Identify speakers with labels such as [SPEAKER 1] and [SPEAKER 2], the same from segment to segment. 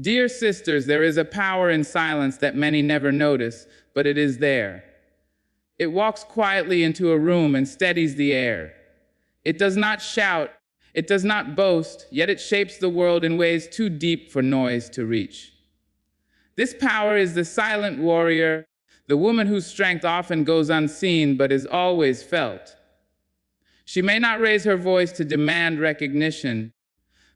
[SPEAKER 1] Dear sisters, there is a power in silence that many never notice, but it is there. It walks quietly into a room and steadies the air. It does not shout, it does not boast, yet it shapes the world in ways too deep for noise to reach. This power is the silent warrior, the woman whose strength often goes unseen but is always felt. She may not raise her voice to demand recognition,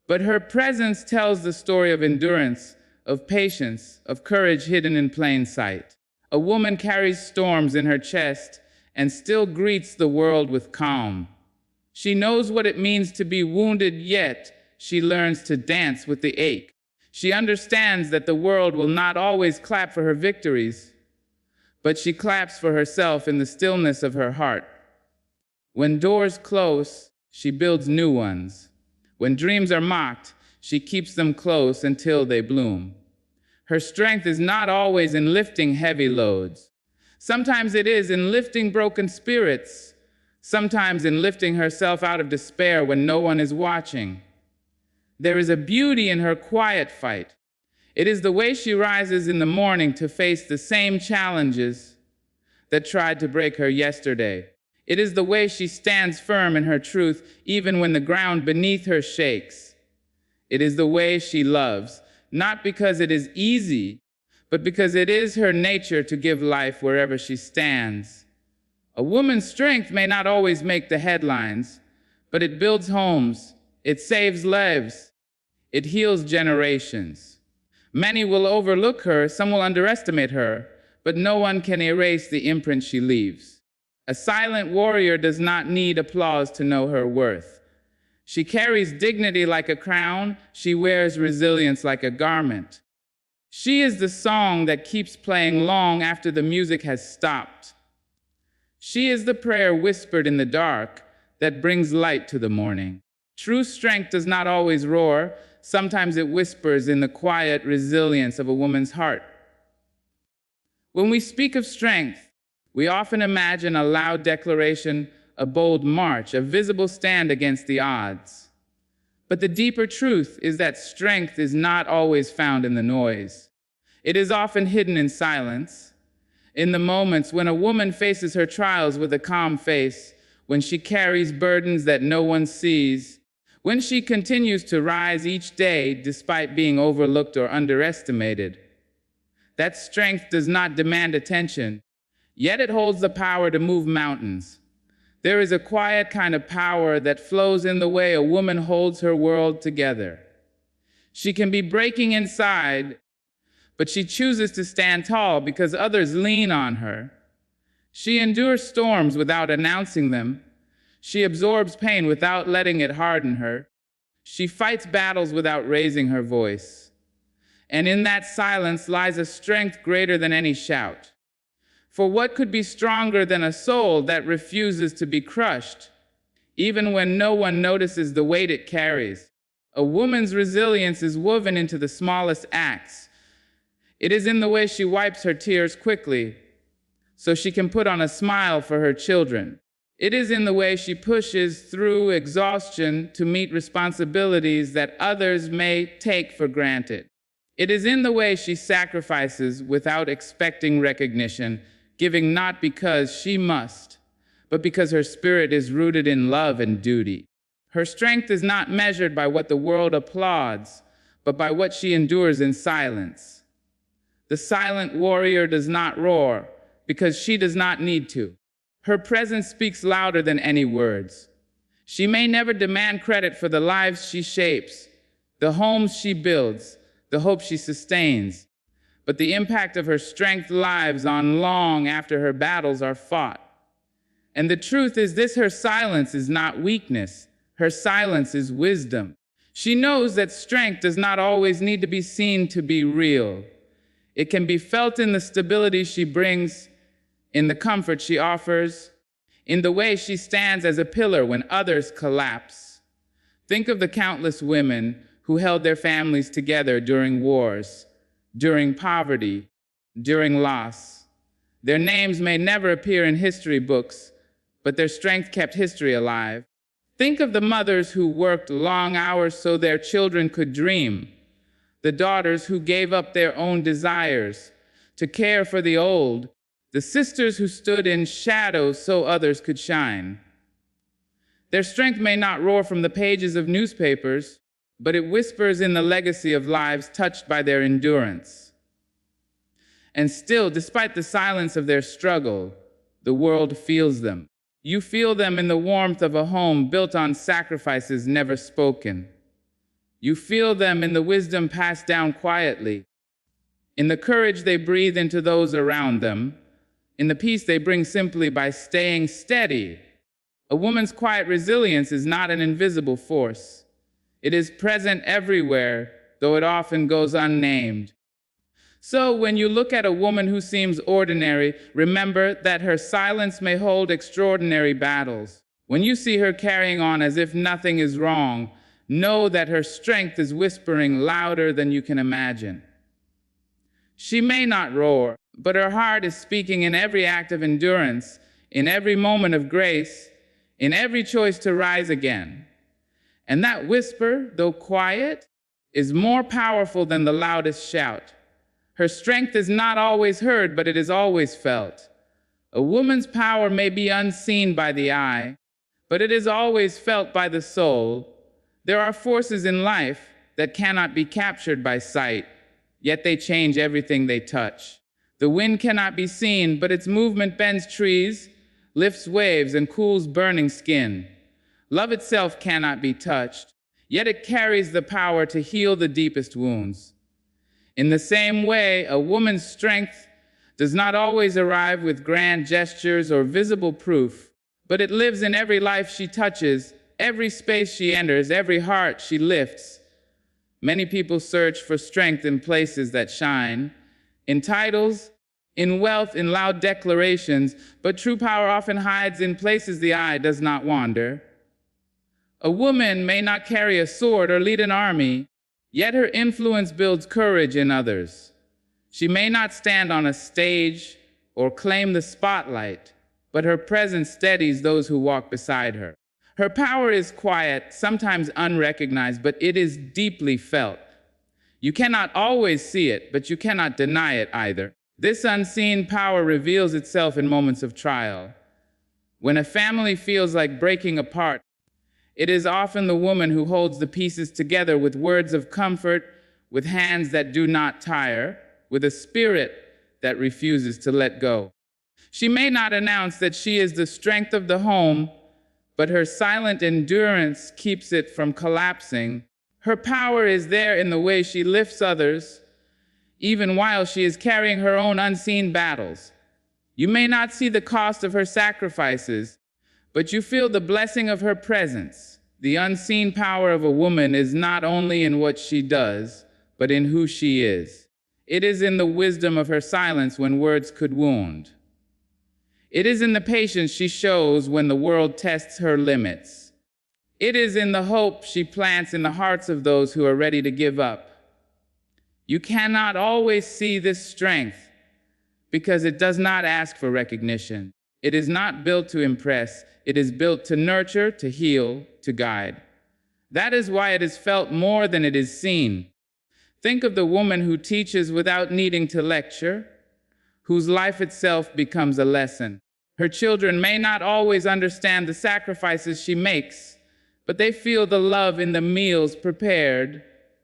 [SPEAKER 1] but her presence tells the story of endurance, of patience, of courage hidden in plain sight. A woman carries storms in her chest and still greets the world with calm. She knows what it means to be wounded, yet she learns to dance with the ache. She understands that the world will not always clap for her victories, but she claps for herself in the stillness of her heart. When doors close, she builds new ones. When dreams are mocked, she keeps them close until they bloom. Her strength is not always in lifting heavy loads. Sometimes it is in lifting broken spirits, sometimes in lifting herself out of despair when no one is watching. There is a beauty in her quiet fight. It is the way she rises in the morning to face the same challenges that tried to break her yesterday. It is the way she stands firm in her truth, even when the ground beneath her shakes. It is the way she loves, not because it is easy, but because it is her nature to give life wherever she stands. A woman's strength may not always make the headlines, but it builds homes, it saves lives, it heals generations. Many will overlook her, some will underestimate her, but no one can erase the imprint she leaves. A silent warrior does not need applause to know her worth. She carries dignity like a crown, she wears resilience like a garment. She is the song that keeps playing long after the music has stopped. She is the prayer whispered in the dark that brings light to the morning. True strength does not always roar, sometimes it whispers in the quiet resilience of a woman's heart. When we speak of strength, we often imagine a loud declaration, a bold march, a visible stand against the odds. But the deeper truth is that strength is not always found in the noise. It is often hidden in silence, in the moments when a woman faces her trials with a calm face, when she carries burdens that no one sees, when she continues to rise each day despite being overlooked or underestimated. That strength does not demand attention, yet it holds the power to move mountains. There is a quiet kind of power that flows in the way a woman holds her world together. She can be breaking inside, but she chooses to stand tall because others lean on her. She endures storms without announcing them. She absorbs pain without letting it harden her. She fights battles without raising her voice. And in that silence lies a strength greater than any shout. For what could be stronger than a soul that refuses to be crushed, even when no one notices the weight it carries? A woman's resilience is woven into the smallest acts. It is in the way she wipes her tears quickly, so she can put on a smile for her children. It is in the way she pushes through exhaustion to meet responsibilities that others may take for granted. It is in the way she sacrifices without expecting recognition, giving not because she must, but because her spirit is rooted in love and duty. Her strength is not measured by what the world applauds, but by what she endures in silence. The silent warrior does not roar because she does not need to. Her presence speaks louder than any words. She may never demand credit for the lives she shapes, the homes she builds, the hope she sustains, but the impact of her strength lives on long after her battles are fought. And the truth is this: her silence is not weakness. Her silence is wisdom. She knows that strength does not always need to be seen to be real. It can be felt in the stability she brings, in the comfort she offers, in the way she stands as a pillar when others collapse. Think of the countless women who held their families together during wars, during poverty, during loss. Their names may never appear in history books, but their strength kept history alive. Think of the mothers who worked long hours so their children could dream, the daughters who gave up their own desires to care for the old, the sisters who stood in shadows so others could shine. Their strength may not roar from the pages of newspapers, but it whispers in the legacy of lives touched by their endurance. And still, despite the silence of their struggle, the world feels them. You feel them in the warmth of a home built on sacrifices never spoken. You feel them in the wisdom passed down quietly, in the courage they breathe into those around them, in the peace they bring simply by staying steady. A woman's quiet resilience is not an invisible force. It is present everywhere, though it often goes unnamed. So when you look at a woman who seems ordinary, remember that her silence may hold extraordinary battles. When you see her carrying on as if nothing is wrong, know that her strength is whispering louder than you can imagine. She may not roar, but her heart is speaking in every act of endurance, in every moment of grace, in every choice to rise again. And that whisper, though quiet, is more powerful than the loudest shout. Her strength is not always heard, but it is always felt. A woman's power may be unseen by the eye, but it is always felt by the soul. There are forces in life that cannot be captured by sight, yet they change everything they touch. The wind cannot be seen, but its movement bends trees, lifts waves, and cools burning skin. Love itself cannot be touched, yet it carries the power to heal the deepest wounds. In the same way, a woman's strength does not always arrive with grand gestures or visible proof, but it lives in every life she touches, every space she enters, every heart she lifts. Many people search for strength in places that shine, in titles, in wealth, in loud declarations, but true power often hides in places the eye does not wander. A woman may not carry a sword or lead an army, yet her influence builds courage in others. She may not stand on a stage or claim the spotlight, but her presence steadies those who walk beside her. Her power is quiet, sometimes unrecognized, but it is deeply felt. You cannot always see it, but you cannot deny it either. This unseen power reveals itself in moments of trial. When a family feels like breaking apart, it is often the woman who holds the pieces together with words of comfort, with hands that do not tire, with a spirit that refuses to let go. She may not announce that she is the strength of the home, but her silent endurance keeps it from collapsing. Her power is there in the way she lifts others, even while she is carrying her own unseen battles. You may not see the cost of her sacrifices, but you feel the blessing of her presence. The unseen power of a woman is not only in what she does, but in who she is. It is in the wisdom of her silence when words could wound. It is in the patience she shows when the world tests her limits. It is in the hope she plants in the hearts of those who are ready to give up. You cannot always see this strength because it does not ask for recognition. It is not built to impress. It is built to nurture, to heal, to guide. That is why it is felt more than it is seen. Think of the woman who teaches without needing to lecture, whose life itself becomes a lesson. Her children may not always understand the sacrifices she makes, but they feel the love in the meals prepared,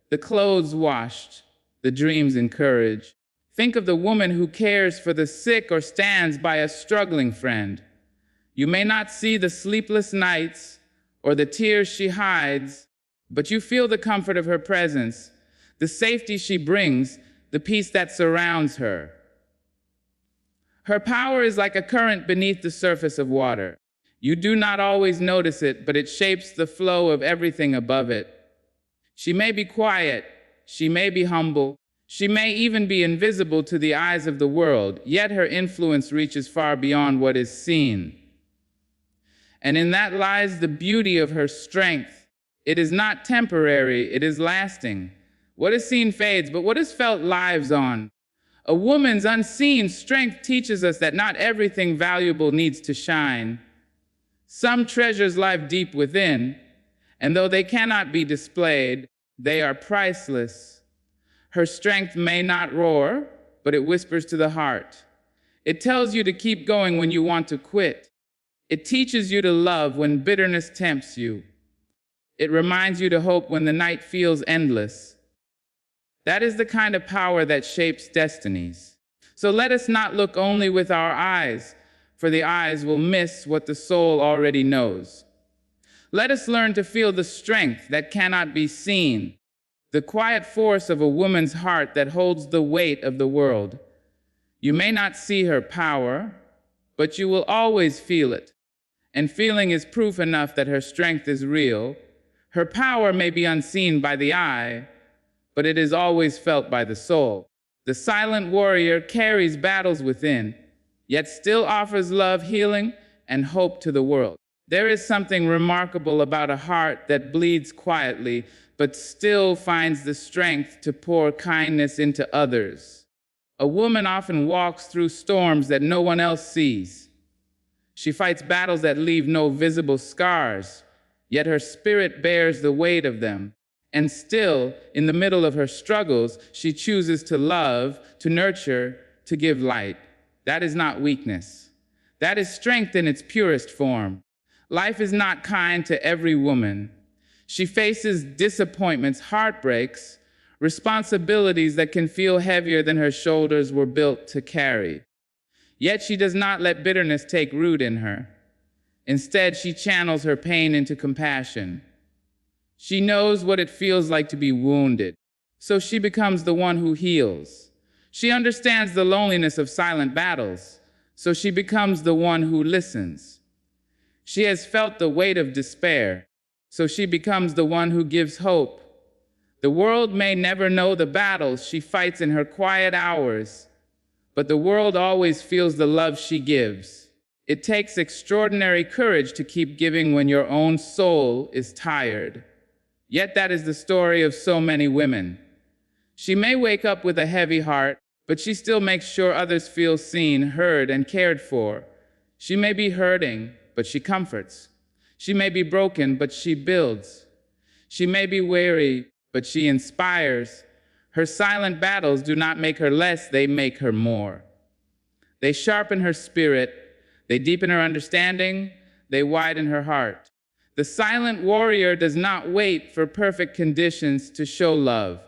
[SPEAKER 1] the clothes washed, the dreams encouraged. Think of the woman who cares for the sick or stands by a struggling friend. You may not see the sleepless nights or the tears she hides, but you feel the comfort of her presence, the safety she brings, the peace that surrounds her. Her power is like a current beneath the surface of water. You do not always notice it, but it shapes the flow of everything above it. She may be quiet, she may be humble, she may even be invisible to the eyes of the world, yet her influence reaches far beyond what is seen. And in that lies the beauty of her strength. It is not temporary, it is lasting. What is seen fades, but what is felt lives on. A woman's unseen strength teaches us that not everything valuable needs to shine. Some treasures lie deep within, and though they cannot be displayed, they are priceless. Her strength may not roar, but it whispers to the heart. It tells you to keep going when you want to quit. It teaches you to love when bitterness tempts you. It reminds you to hope when the night feels endless. That is the kind of power that shapes destinies. So let us not look only with our eyes, for the eyes will miss what the soul already knows. Let us learn to feel the strength that cannot be seen, the quiet force of a woman's heart that holds the weight of the world. You may not see her power, but you will always feel it. And feeling is proof enough that her strength is real. Her power may be unseen by the eye, but it is always felt by the soul. The silent warrior carries battles within, yet still offers love, healing, and hope to the world. There is something remarkable about a heart that bleeds quietly, but still finds the strength to pour kindness into others. A woman often walks through storms that no one else sees. She fights battles that leave no visible scars, yet her spirit bears the weight of them. And still, in the middle of her struggles, she chooses to love, to nurture, to give light. That is not weakness. That is strength in its purest form. Life is not kind to every woman. She faces disappointments, heartbreaks, responsibilities that can feel heavier than her shoulders were built to carry. Yet she does not let bitterness take root in her. Instead, she channels her pain into compassion. She knows what it feels like to be wounded, so she becomes the one who heals. She understands the loneliness of silent battles, so she becomes the one who listens. She has felt the weight of despair, so she becomes the one who gives hope. The world may never know the battles she fights in her quiet hours, but the world always feels the love she gives. It takes extraordinary courage to keep giving when your own soul is tired. Yet that is the story of so many women. She may wake up with a heavy heart, but she still makes sure others feel seen, heard, and cared for. She may be hurting, but she comforts. She may be broken, but she builds. She may be weary, but she inspires. Her silent battles do not make her less, they make her more. They sharpen her spirit, they deepen her understanding, they widen her heart. The silent warrior does not wait for perfect conditions to show love.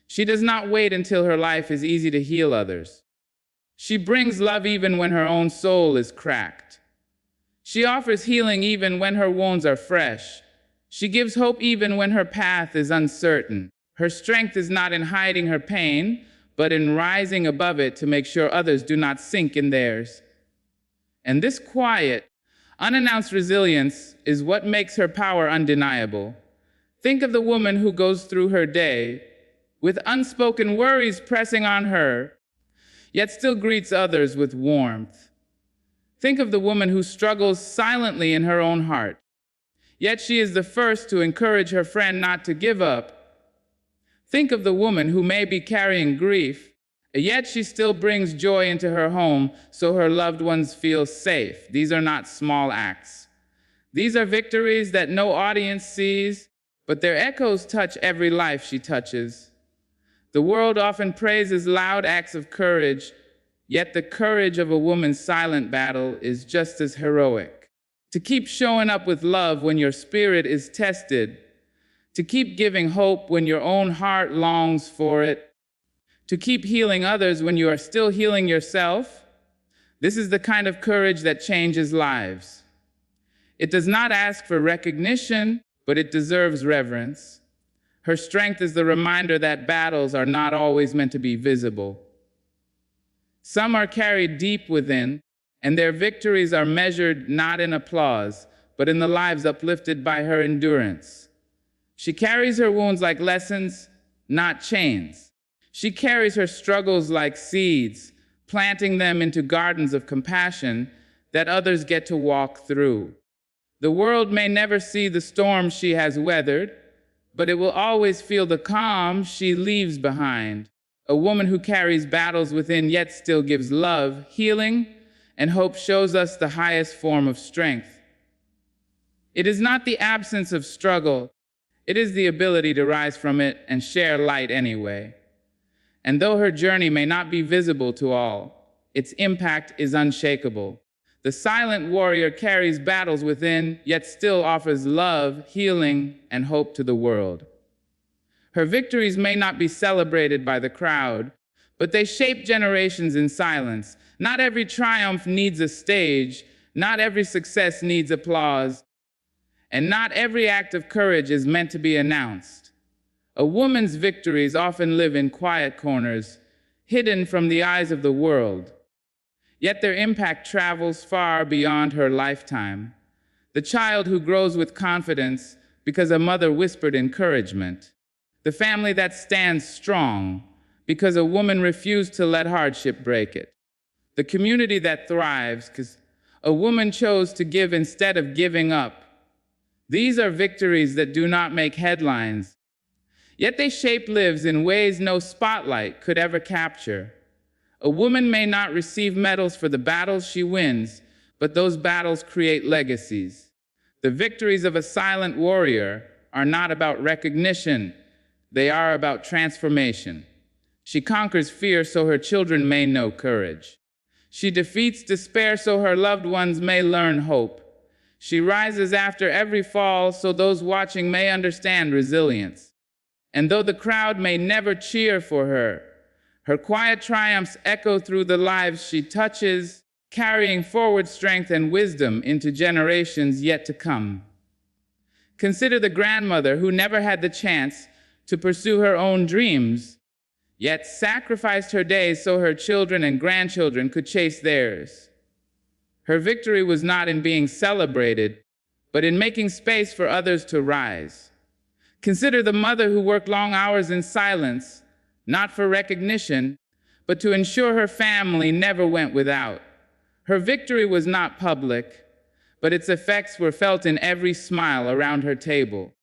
[SPEAKER 1] She does not wait until her life is easy to heal others. She brings love even when her own soul is cracked. She offers healing even when her wounds are fresh. She gives hope even when her path is uncertain. Her strength is not in hiding her pain, but in rising above it to make sure others do not sink in theirs. And this quiet, unannounced resilience is what makes her power undeniable. Think of the woman who goes through her day with unspoken worries pressing on her, yet still greets others with warmth. Think of the woman who struggles silently in her own heart, yet she is the first to encourage her friend not to give up. Think of the woman who may be carrying grief, yet she still brings joy into her home so her loved ones feel safe. These are not small acts. These are victories that no audience sees, but their echoes touch every life she touches. The world often praises loud acts of courage, yet the courage of a woman's silent battle is just as heroic. To keep showing up with love when your spirit is tested, to keep giving hope when your own heart longs for it, to keep healing others when you are still healing yourself. This is the kind of courage that changes lives. It does not ask for recognition, but it deserves reverence. Her strength is the reminder that battles are not always meant to be visible. Some are carried deep within, and their victories are measured not in applause, but in the lives uplifted by her endurance. She carries her wounds like lessons, not chains. She carries her struggles like seeds, planting them into gardens of compassion that others get to walk through. The world may never see the storm she has weathered, but it will always feel the calm she leaves behind. A woman who carries battles within yet still gives love, healing, and hope shows us the highest form of strength. It is not the absence of struggle, It is the ability to rise from it and share light anyway. And though her journey may not be visible to all, its impact is unshakable. The silent warrior carries battles within, yet still offers love, healing, and hope to the world. Her victories may not be celebrated by the crowd, but they shape generations in silence. Not every triumph needs a stage, not every success needs applause, and not every act of courage is meant to be announced. A woman's victories often live in quiet corners, hidden from the eyes of the world. Yet their impact travels far beyond her lifetime. The child who grows with confidence because a mother whispered encouragement. The family that stands strong because a woman refused to let hardship break it. The community that thrives because a woman chose to give instead of giving up. These are victories that do not make headlines, yet they shape lives in ways no spotlight could ever capture. A woman may not receive medals for the battles she wins, but those battles create legacies. The victories of a silent warrior are not about recognition, they are about transformation. She conquers fear so her children may know courage. She defeats despair so her loved ones may learn hope. She rises after every fall so those watching may understand resilience. And though the crowd may never cheer for her, her quiet triumphs echo through the lives she touches, carrying forward strength and wisdom into generations yet to come. Consider the grandmother who never had the chance to pursue her own dreams, yet sacrificed her days so her children and grandchildren could chase theirs. Her victory was not in being celebrated, but in making space for others to rise. Consider the mother who worked long hours in silence, not for recognition, but to ensure her family never went without. Her victory was not public, but its effects were felt in every smile around her table.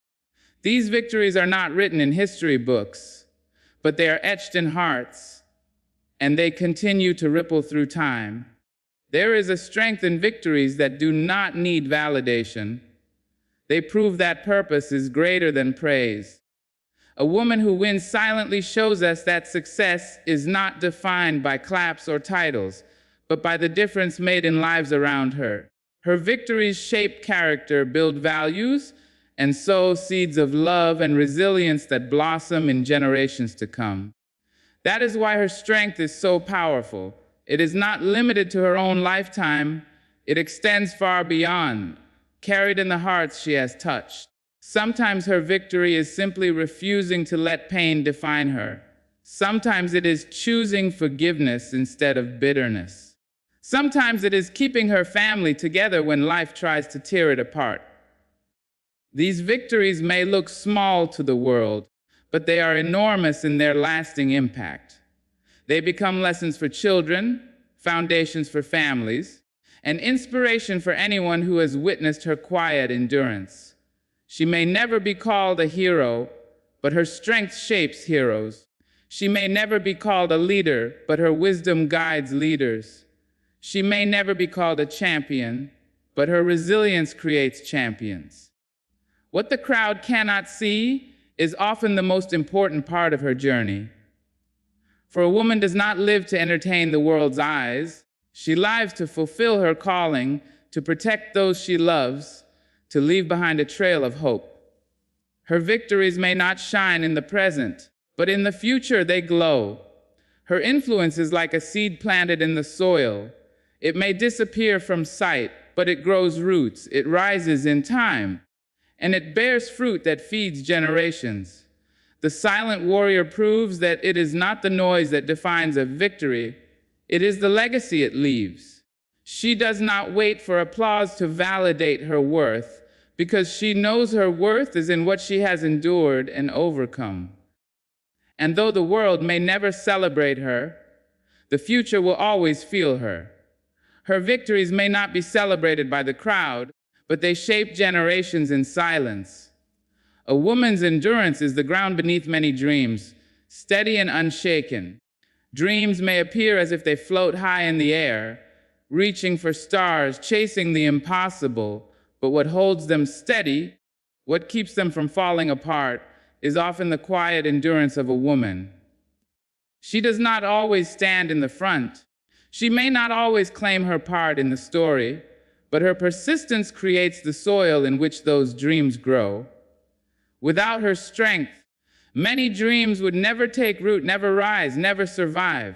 [SPEAKER 1] These victories are not written in history books, but they are etched in hearts, and they continue to ripple through time. There is a strength in victories that do not need validation. They prove that purpose is greater than praise. A woman who wins silently shows us that success is not defined by claps or titles, but by the difference made in lives around her. Her victories shape character, build values, and sow seeds of love and resilience that blossom in generations to come. That is why her strength is so powerful. It is not limited to her own lifetime. It extends far beyond, carried in the hearts she has touched. Sometimes her victory is simply refusing to let pain define her. Sometimes it is choosing forgiveness instead of bitterness. Sometimes it is keeping her family together when life tries to tear it apart. These victories may look small to the world, but they are enormous in their lasting impact. They become lessons for children, foundations for families, and inspiration for anyone who has witnessed her quiet endurance. She may never be called a hero, but her strength shapes heroes. She may never be called a leader, but her wisdom guides leaders. She may never be called a champion, but her resilience creates champions. What the crowd cannot see is often the most important part of her journey. For a woman does not live to entertain the world's eyes. She lives to fulfill her calling, to protect those she loves, to leave behind a trail of hope. Her victories may not shine in the present, but in the future they glow. Her influence is like a seed planted in the soil. It may disappear from sight, but it grows roots, it rises in time, and it bears fruit that feeds generations. The silent warrior proves that it is not the noise that defines a victory, it is the legacy it leaves. She does not wait for applause to validate her worth, because she knows her worth is in what she has endured and overcome. And though the world may never celebrate her, the future will always feel her. Her victories may not be celebrated by the crowd, but they shape generations in silence. A woman's endurance is the ground beneath many dreams, steady and unshaken. Dreams may appear as if they float high in the air, reaching for stars, chasing the impossible, but what holds them steady What keeps them from falling apart is often the quiet endurance of a woman. She does not always stand in the front. She may not always claim her part in the story, but her persistence creates the soil in which those dreams grow. Without her strength, many dreams would never take root, never rise, never survive.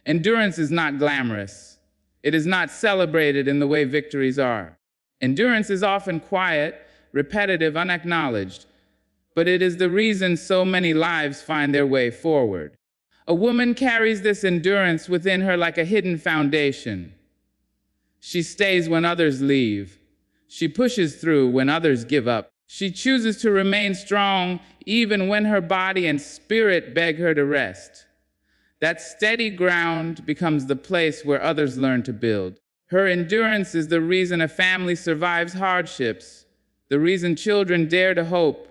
[SPEAKER 1] Endurance is not glamorous. It is not celebrated in the way victories are. Endurance is often quiet, repetitive, unacknowledged, but it is the reason so many lives find their way forward. A woman carries this endurance within her like a hidden foundation. She stays when others leave. She pushes through when others give up. She chooses to remain strong even when her body and spirit beg her to rest. That steady ground becomes the place where others learn to build. Her endurance is the reason a family survives hardships, the reason children dare to hope,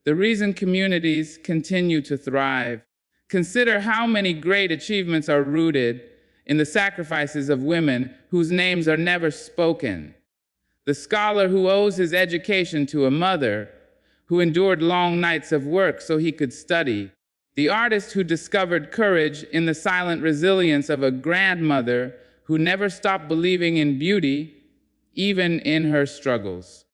[SPEAKER 1] the reason communities continue to thrive. Consider how many great achievements are rooted in the sacrifices of women whose names are never spoken. The scholar who owes his education to a mother who endured long nights of work so he could study. The artist who discovered courage in the silent resilience of a grandmother who never stopped believing in beauty, even in her struggles.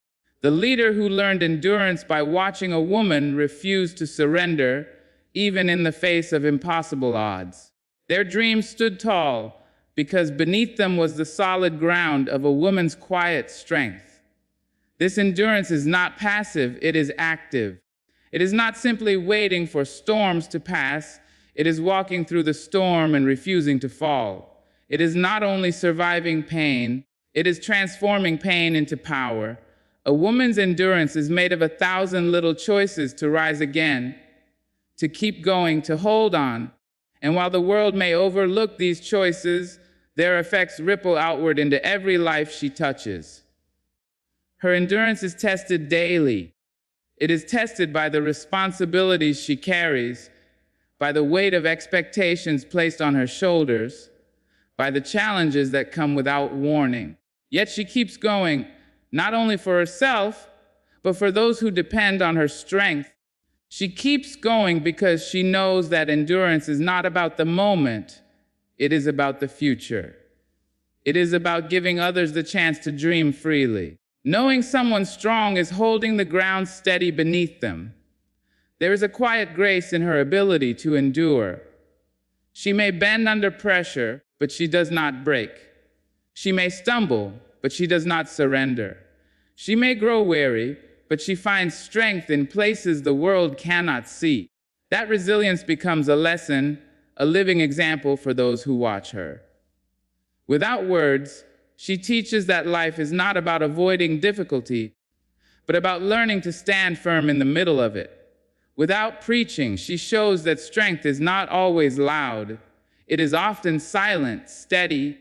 [SPEAKER 1] The leader who learned endurance by watching a woman refuse to surrender, even in the face of impossible odds. Their dreams stood tall because beneath them was the solid ground of a woman's quiet strength. This endurance is not passive, it is active. It is not simply waiting for storms to pass, it is walking through the storm and refusing to fall. It is not only surviving pain, it is transforming pain into power. A woman's endurance is made of 1,000 little choices to rise again, to keep going, to hold on. And while the world may overlook these choices, their effects ripple outward into every life she touches. Her endurance is tested daily. It is tested by the responsibilities she carries, by the weight of expectations placed on her shoulders, by the challenges that come without warning. Yet she keeps going, not only for herself, but for those who depend on her strength. She keeps going because she knows that endurance is not about the moment, it is about the future. It is about giving others the chance to dream freely. Knowing someone strong is holding the ground steady beneath them. There is a quiet grace in her ability to endure. She may bend under pressure, but she does not break. She may stumble, but she does not surrender. She may grow weary, but she finds strength in places the world cannot see. That resilience becomes a lesson, a living example for those who watch her. Without words, she teaches that life is not about avoiding difficulty, but about learning to stand firm in the middle of it. Without preaching, she shows that strength is not always loud. It is often silent, steady,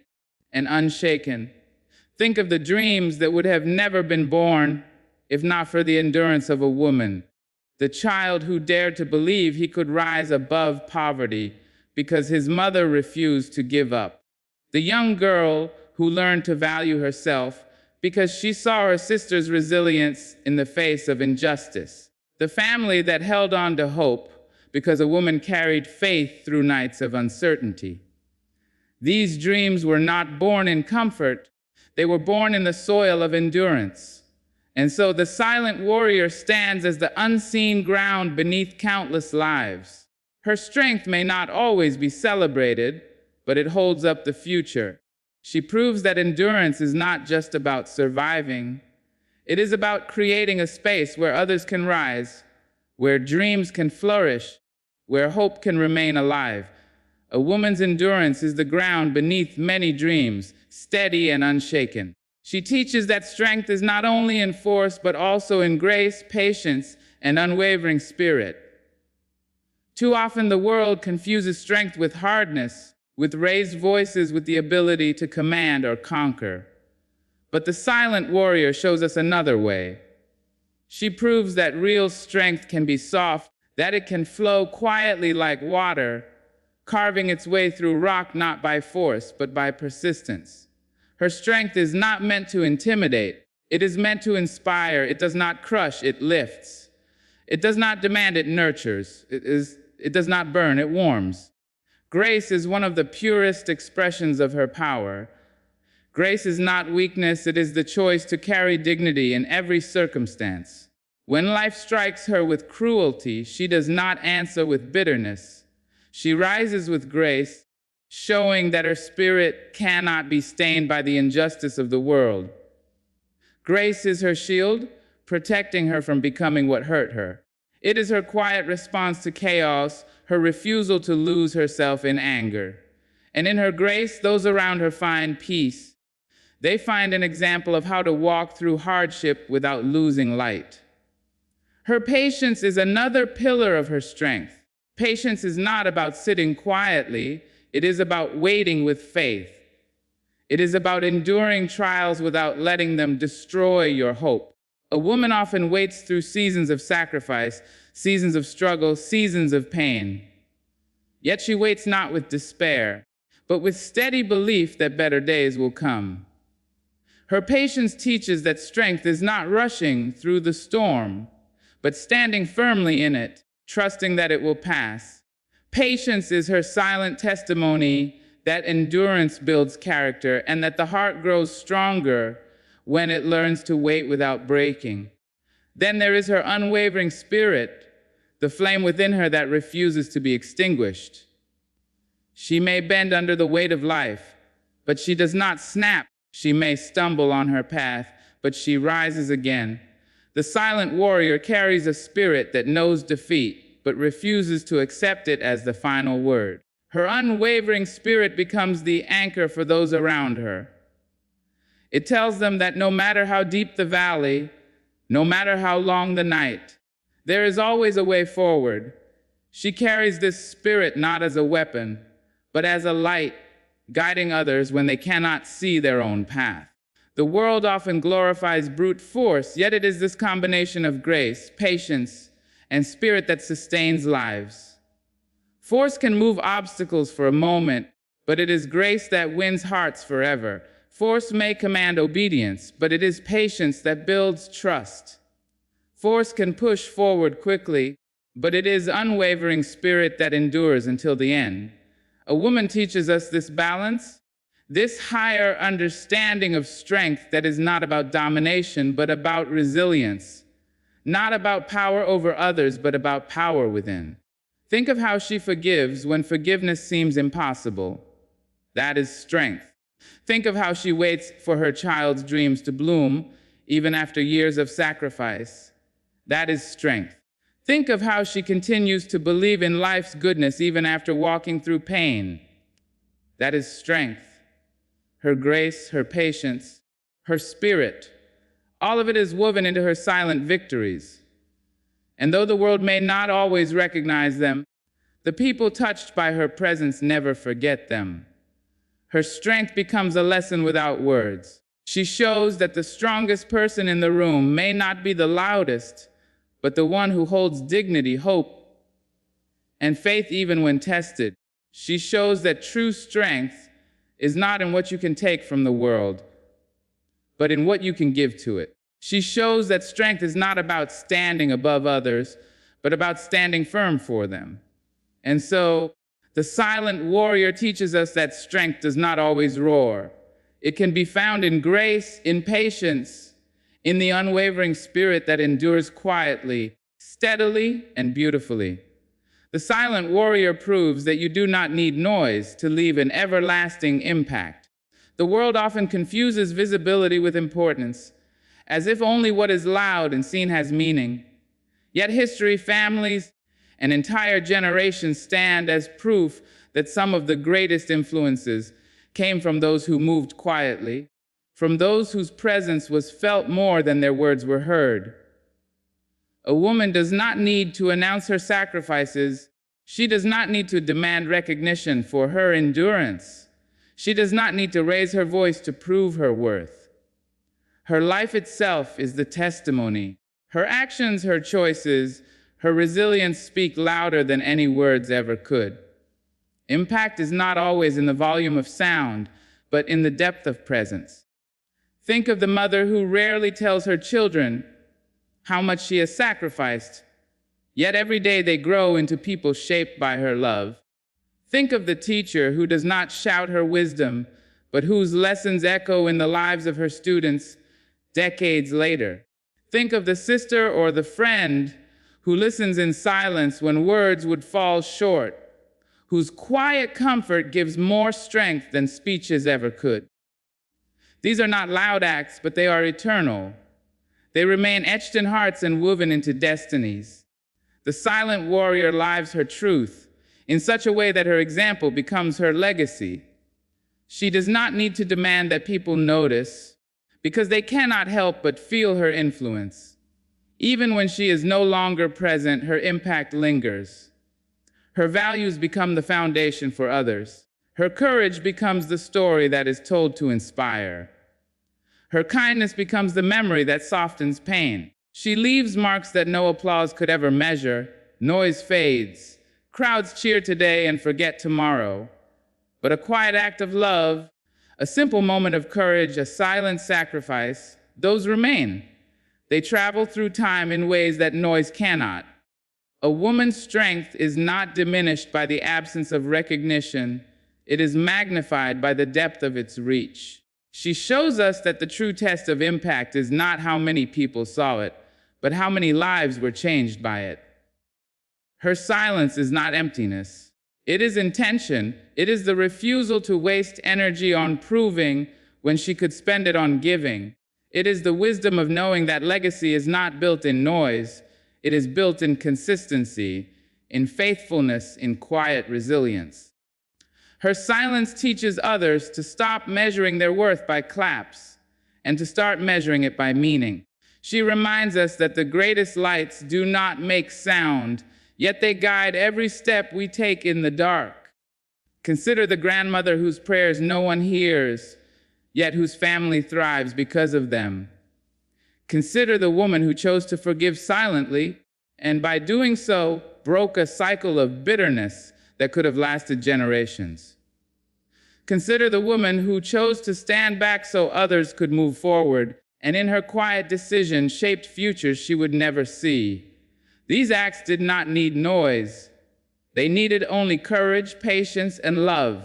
[SPEAKER 1] and unshaken. Think of the dreams that would have never been born if not for the endurance of a woman. The child who dared to believe he could rise above poverty because his mother refused to give up. The young girl who learned to value herself because she saw her sister's resilience in the face of injustice. The family that held on to hope because a woman carried faith through nights of uncertainty. These dreams were not born in comfort, they were born in the soil of endurance. And so the silent warrior stands as the unseen ground beneath countless lives. Her strength may not always be celebrated, but it holds up the future. She proves that endurance is not just about surviving. It is about creating a space where others can rise, where dreams can flourish, where hope can remain alive. A woman's endurance is the ground beneath many dreams, steady and unshaken. She teaches that strength is not only in force, but also in grace, patience, and unwavering spirit. Too often the world confuses strength with hardness, with raised voices, with the ability to command or conquer. But the silent warrior shows us another way. She proves that real strength can be soft, that it can flow quietly like water, carving its way through rock not by force, but by persistence. Her strength is not meant to intimidate. It is meant to inspire. It does not crush, it lifts. It does not demand, it nurtures. It does not burn, it warms. Grace is one of the purest expressions of her power. Grace is not weakness, it is the choice to carry dignity in every circumstance. When life strikes her with cruelty, she does not answer with bitterness. She rises with grace, showing that her spirit cannot be stained by the injustice of the world. Grace is her shield, protecting her from becoming what hurt her. It is her quiet response to chaos, her refusal to lose herself in anger. And in her grace, those around her find peace. They find an example of how to walk through hardship without losing light. Her patience is another pillar of her strength. Patience is not about sitting quietly, it is about waiting with faith. It is about enduring trials without letting them destroy your hope. A woman often waits through seasons of sacrifice, seasons of struggle, seasons of pain. Yet she waits not with despair, but with steady belief that better days will come. Her patience teaches that strength is not rushing through the storm, but standing firmly in it, trusting that it will pass. Patience is her silent testimony that endurance builds character and that the heart grows stronger when it learns to wait without breaking. Then there is her unwavering spirit, the flame within her that refuses to be extinguished. She may bend under the weight of life, but she does not snap. She may stumble on her path, but she rises again. The silent warrior carries a spirit that knows defeat, but refuses to accept it as the final word. Her unwavering spirit becomes the anchor for those around her. It tells them that no matter how deep the valley, no matter how long the night, there is always a way forward. She carries this spirit not as a weapon, but as a light, guiding others when they cannot see their own path. The world often glorifies brute force, yet it is this combination of grace, patience, and spirit that sustains lives. Force can move obstacles for a moment, but it is grace that wins hearts forever. Force may command obedience, but it is patience that builds trust. Force can push forward quickly, but it is unwavering spirit that endures until the end. A woman teaches us this balance, this higher understanding of strength that is not about domination, but about resilience. Not about power over others, but about power within. Think of how she forgives when forgiveness seems impossible. That is strength. Think of how she waits for her child's dreams to bloom, even after years of sacrifice. That is strength. Think of how she continues to believe in life's goodness even after walking through pain. That is strength. Her grace, her patience, her spirit, all of it is woven into her silent victories. And though the world may not always recognize them, the people touched by her presence never forget them. Her strength becomes a lesson without words. She shows that the strongest person in the room may not be the loudest, but the one who holds dignity, hope, and faith even when tested. She shows that true strength is not in what you can take from the world, but in what you can give to it. She shows that strength is not about standing above others, but about standing firm for them. And so, the silent warrior teaches us that strength does not always roar. It can be found in grace, in patience, in the unwavering spirit that endures quietly, steadily, and beautifully. The silent warrior proves that you do not need noise to leave an everlasting impact. The world often confuses visibility with importance, as if only what is loud and seen has meaning. Yet history, families, and entire generations stand as proof that some of the greatest influences came from those who moved quietly, from those whose presence was felt more than their words were heard. A woman does not need to announce her sacrifices. She does not need to demand recognition for her endurance. She does not need to raise her voice to prove her worth. Her life itself is the testimony. Her actions, her choices, her resilience speak louder than any words ever could. Impact is not always in the volume of sound, but in the depth of presence. Think of the mother who rarely tells her children how much she has sacrificed, yet every day they grow into people shaped by her love. Think of the teacher who does not shout her wisdom, but whose lessons echo in the lives of her students decades later. Think of the sister or the friend who listens in silence when words would fall short, whose quiet comfort gives more strength than speeches ever could. These are not loud acts, but they are eternal. They remain etched in hearts and woven into destinies. The silent warrior lives her truth in such a way that her example becomes her legacy. She does not need to demand that people notice, because they cannot help but feel her influence. Even when she is no longer present, her impact lingers. Her values become the foundation for others. Her courage becomes the story that is told to inspire. Her kindness becomes the memory that softens pain. She leaves marks that no applause could ever measure. Noise fades. Crowds cheer today and forget tomorrow. But a quiet act of love, a simple moment of courage, a silent sacrifice, those remain. They travel through time in ways that noise cannot. A woman's strength is not diminished by the absence of recognition. It is magnified by the depth of its reach. She shows us that the true test of impact is not how many people saw it, but how many lives were changed by it. Her silence is not emptiness. It is intention. It is the refusal to waste energy on proving when she could spend it on giving. It is the wisdom of knowing that legacy is not built in noise. It is built in consistency, in faithfulness, in quiet resilience. Her silence teaches others to stop measuring their worth by claps and to start measuring it by meaning. She reminds us that the greatest lights do not make sound, yet they guide every step we take in the dark. Consider the grandmother whose prayers no one hears, yet whose family thrives because of them. Consider the woman who chose to forgive silently, and by doing so, broke a cycle of bitterness that could have lasted generations. Consider the woman who chose to stand back so others could move forward, and in her quiet decision shaped futures she would never see. These acts did not need noise. They needed only courage, patience, and love.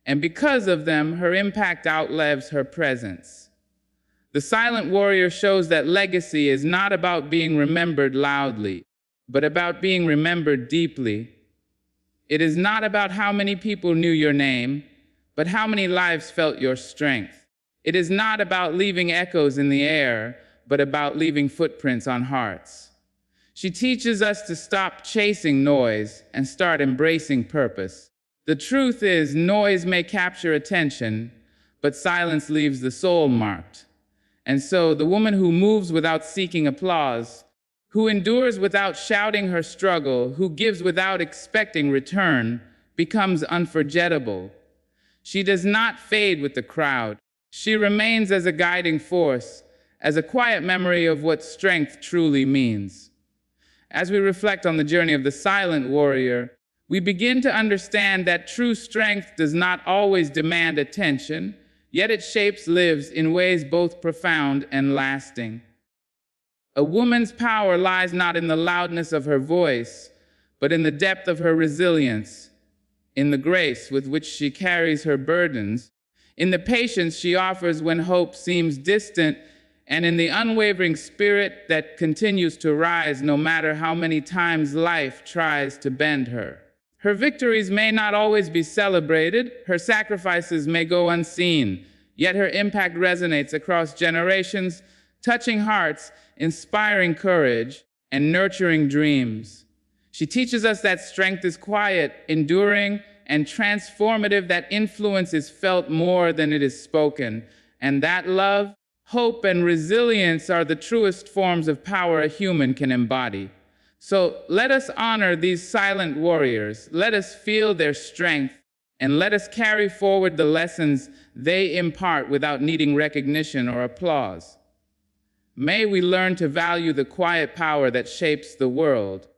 [SPEAKER 1] And because of them, her impact outlives her presence. The silent warrior shows that legacy is not about being remembered loudly, but about being remembered deeply. It is not about how many people knew your name, but how many lives felt your strength. It is not about leaving echoes in the air, but about leaving footprints on hearts. She teaches us to stop chasing noise and start embracing purpose. The truth is, noise may capture attention, but silence leaves the soul marked. And so, the woman who moves without seeking applause, who endures without shouting her struggle, who gives without expecting return, becomes unforgettable. She does not fade with the crowd. She remains as a guiding force, as a quiet memory of what strength truly means. As we reflect on the journey of the silent warrior, we begin to understand that true strength does not always demand attention, yet it shapes lives in ways both profound and lasting. A woman's power lies not in the loudness of her voice, but in the depth of her resilience, in the grace with which she carries her burdens, in the patience she offers when hope seems distant, and in the unwavering spirit that continues to rise no matter how many times life tries to bend her. Her victories may not always be celebrated, her sacrifices may go unseen, yet her impact resonates across generations, touching hearts, inspiring courage, and nurturing dreams. She teaches us that strength is quiet, enduring, and transformative, that influence is felt more than it is spoken, and that love, hope, and resilience are the truest forms of power a human can embody. So let us honor these silent warriors, let us feel their strength, and let us carry forward the lessons they impart without needing recognition or applause. May we learn to value the quiet power that shapes the world,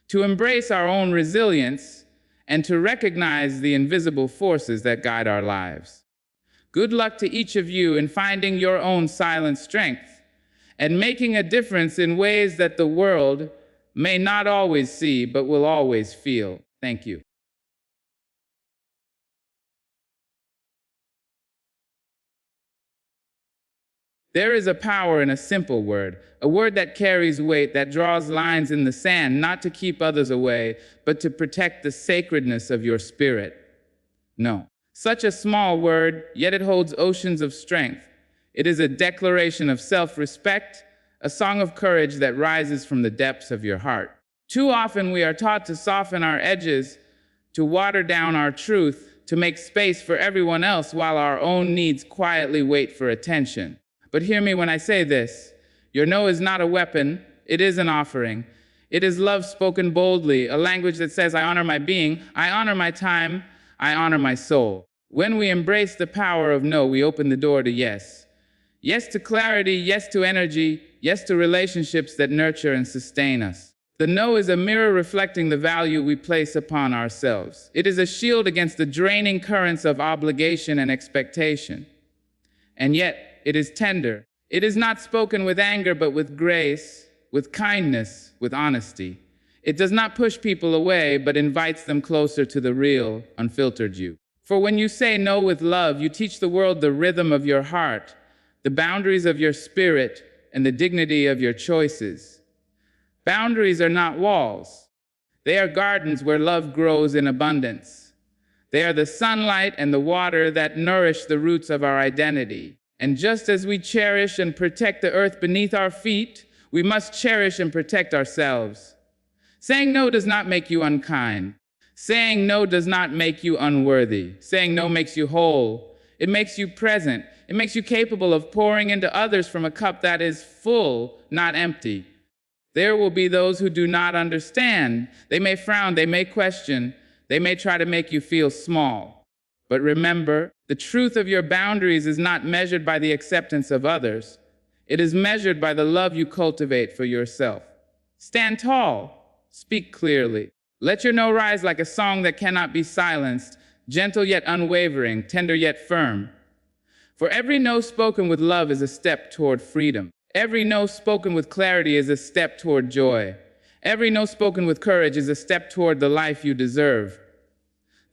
[SPEAKER 1] to embrace our own resilience, and to recognize the invisible forces that guide our lives. Good luck to each of you in finding your own silent strength and making a difference in ways that the world may not always see, but will always feel. Thank you. There is a power in a simple word, a word that carries weight, that draws lines in the sand, not to keep others away, but to protect the sacredness of your spirit. No. Such a small word, yet it holds oceans of strength. It is a declaration of self-respect, a song of courage that rises from the depths of your heart. Too often we are taught to soften our edges, to water down our truth, to make space for everyone else while our own needs quietly wait for attention. But hear me when I say this. Your no is not a weapon, it is an offering. It is love spoken boldly, a language that says, I honor my being, I honor my time, I honor my soul. When we embrace the power of no, we open the door to yes. Yes to clarity, yes to energy, yes to relationships that nurture and sustain us. The no is a mirror reflecting the value we place upon ourselves. It is a shield against the draining currents of obligation and expectation. And yet, it is tender. It is not spoken with anger, but with grace, with kindness, with honesty. It does not push people away, but invites them closer to the real, unfiltered you. For when you say no with love, you teach the world the rhythm of your heart, the boundaries of your spirit, and the dignity of your choices. Boundaries are not walls. They are gardens where love grows in abundance. They are the sunlight and the water that nourish the roots of our identity. And just as we cherish and protect the earth beneath our feet, we must cherish and protect ourselves. Saying no does not make you unkind. Saying no does not make you unworthy. Saying no makes you whole. It makes you present. It makes you capable of pouring into others from a cup that is full, not empty. There will be those who do not understand. They may frown, they may question, they may try to make you feel small. But remember, the truth of your boundaries is not measured by the acceptance of others. It is measured by the love you cultivate for yourself. Stand tall. Speak clearly. Let your no rise like a song that cannot be silenced, gentle yet unwavering, tender yet firm. For every no spoken with love is a step toward freedom. Every no spoken with clarity is a step toward joy. Every no spoken with courage is a step toward the life you deserve.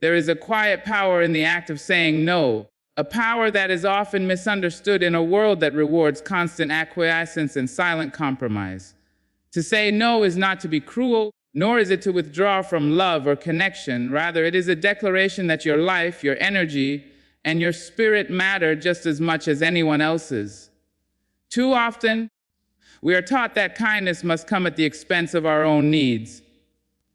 [SPEAKER 1] There is a quiet power in the act of saying no, a power that is often misunderstood in a world that rewards constant acquiescence and silent compromise. To say no is not to be cruel, nor is it to withdraw from love or connection. Rather, it is a declaration that your life, your energy, and your spirit matter just as much as anyone else's. Too often, we are taught that kindness must come at the expense of our own needs,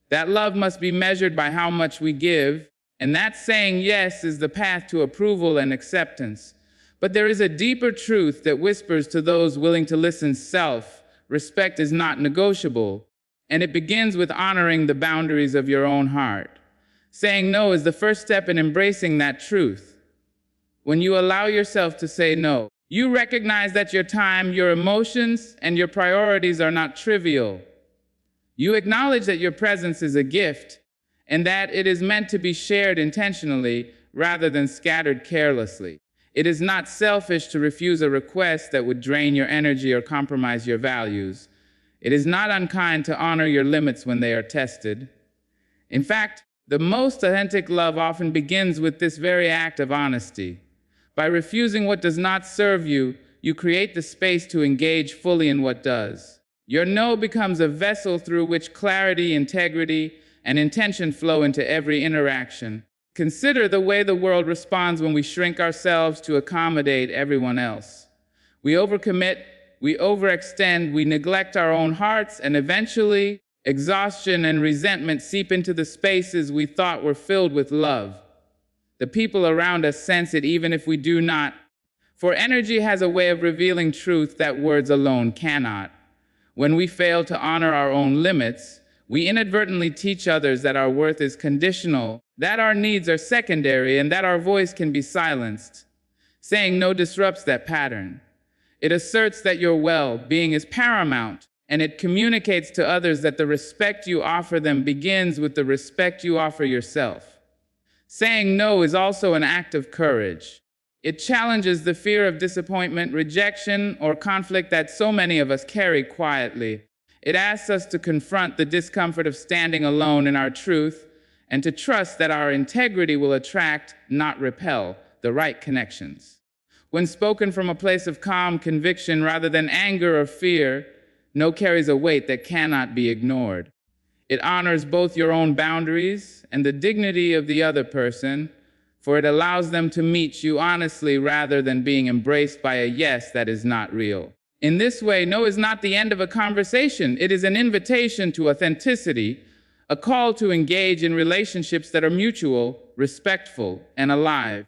[SPEAKER 1] that love must be measured by how much we give, and that saying yes is the path to approval and acceptance. But there is a deeper truth that whispers to those willing to listen: self-respect is not negotiable, and it begins with honoring the boundaries of your own heart. Saying no is the first step in embracing that truth. When you allow yourself to say no, you recognize that your time, your emotions, and your priorities are not trivial. You acknowledge that your presence is a gift, and that it is meant to be shared intentionally rather than scattered carelessly. It is not selfish to refuse a request that would drain your energy or compromise your values. It is not unkind to honor your limits when they are tested. In fact, the most authentic love often begins with this very act of honesty. By refusing what does not serve you, you create the space to engage fully in what does. Your no becomes a vessel through which clarity, integrity, and intention flow into every interaction. Consider the way the world responds when we shrink ourselves to accommodate everyone else. We overcommit, we overextend, we neglect our own hearts, and eventually, exhaustion and resentment seep into the spaces we thought were filled with love. The people around us sense it even if we do not. For energy has a way of revealing truth that words alone cannot. When we fail to honor our own limits, we inadvertently teach others that our worth is conditional, that our needs are secondary, and that our voice can be silenced. Saying no disrupts that pattern. It asserts that your well-being is paramount, and it communicates to others that the respect you offer them begins with the respect you offer yourself. Saying no is also an act of courage. It challenges the fear of disappointment, rejection, or conflict that so many of us carry quietly. It asks us to confront the discomfort of standing alone in our truth and to trust that our integrity will attract, not repel, the right connections. When spoken from a place of calm conviction rather than anger or fear, no carries a weight that cannot be ignored. It honors both your own boundaries and the dignity of the other person, for it allows them to meet you honestly rather than being embraced by a yes that is not real. In this way, no is not the end of a conversation. It is an invitation to authenticity, a call to engage in relationships that are mutual, respectful, and alive.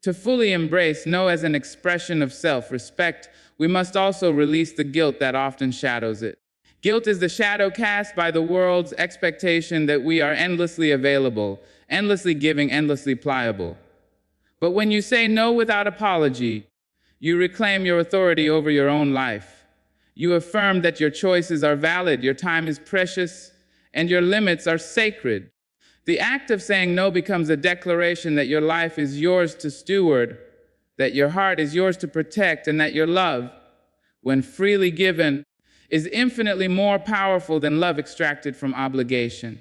[SPEAKER 1] To fully embrace no as an expression of self-respect, we must also release the guilt that often shadows it. Guilt is the shadow cast by the world's expectation that we are endlessly available, endlessly giving, endlessly pliable. But when you say no without apology, you reclaim your authority over your own life. You affirm that your choices are valid, your time is precious, and your limits are sacred. The act of saying no becomes a declaration that your life is yours to steward, that your heart is yours to protect, and that your love, when freely given, is infinitely more powerful than love extracted from obligation.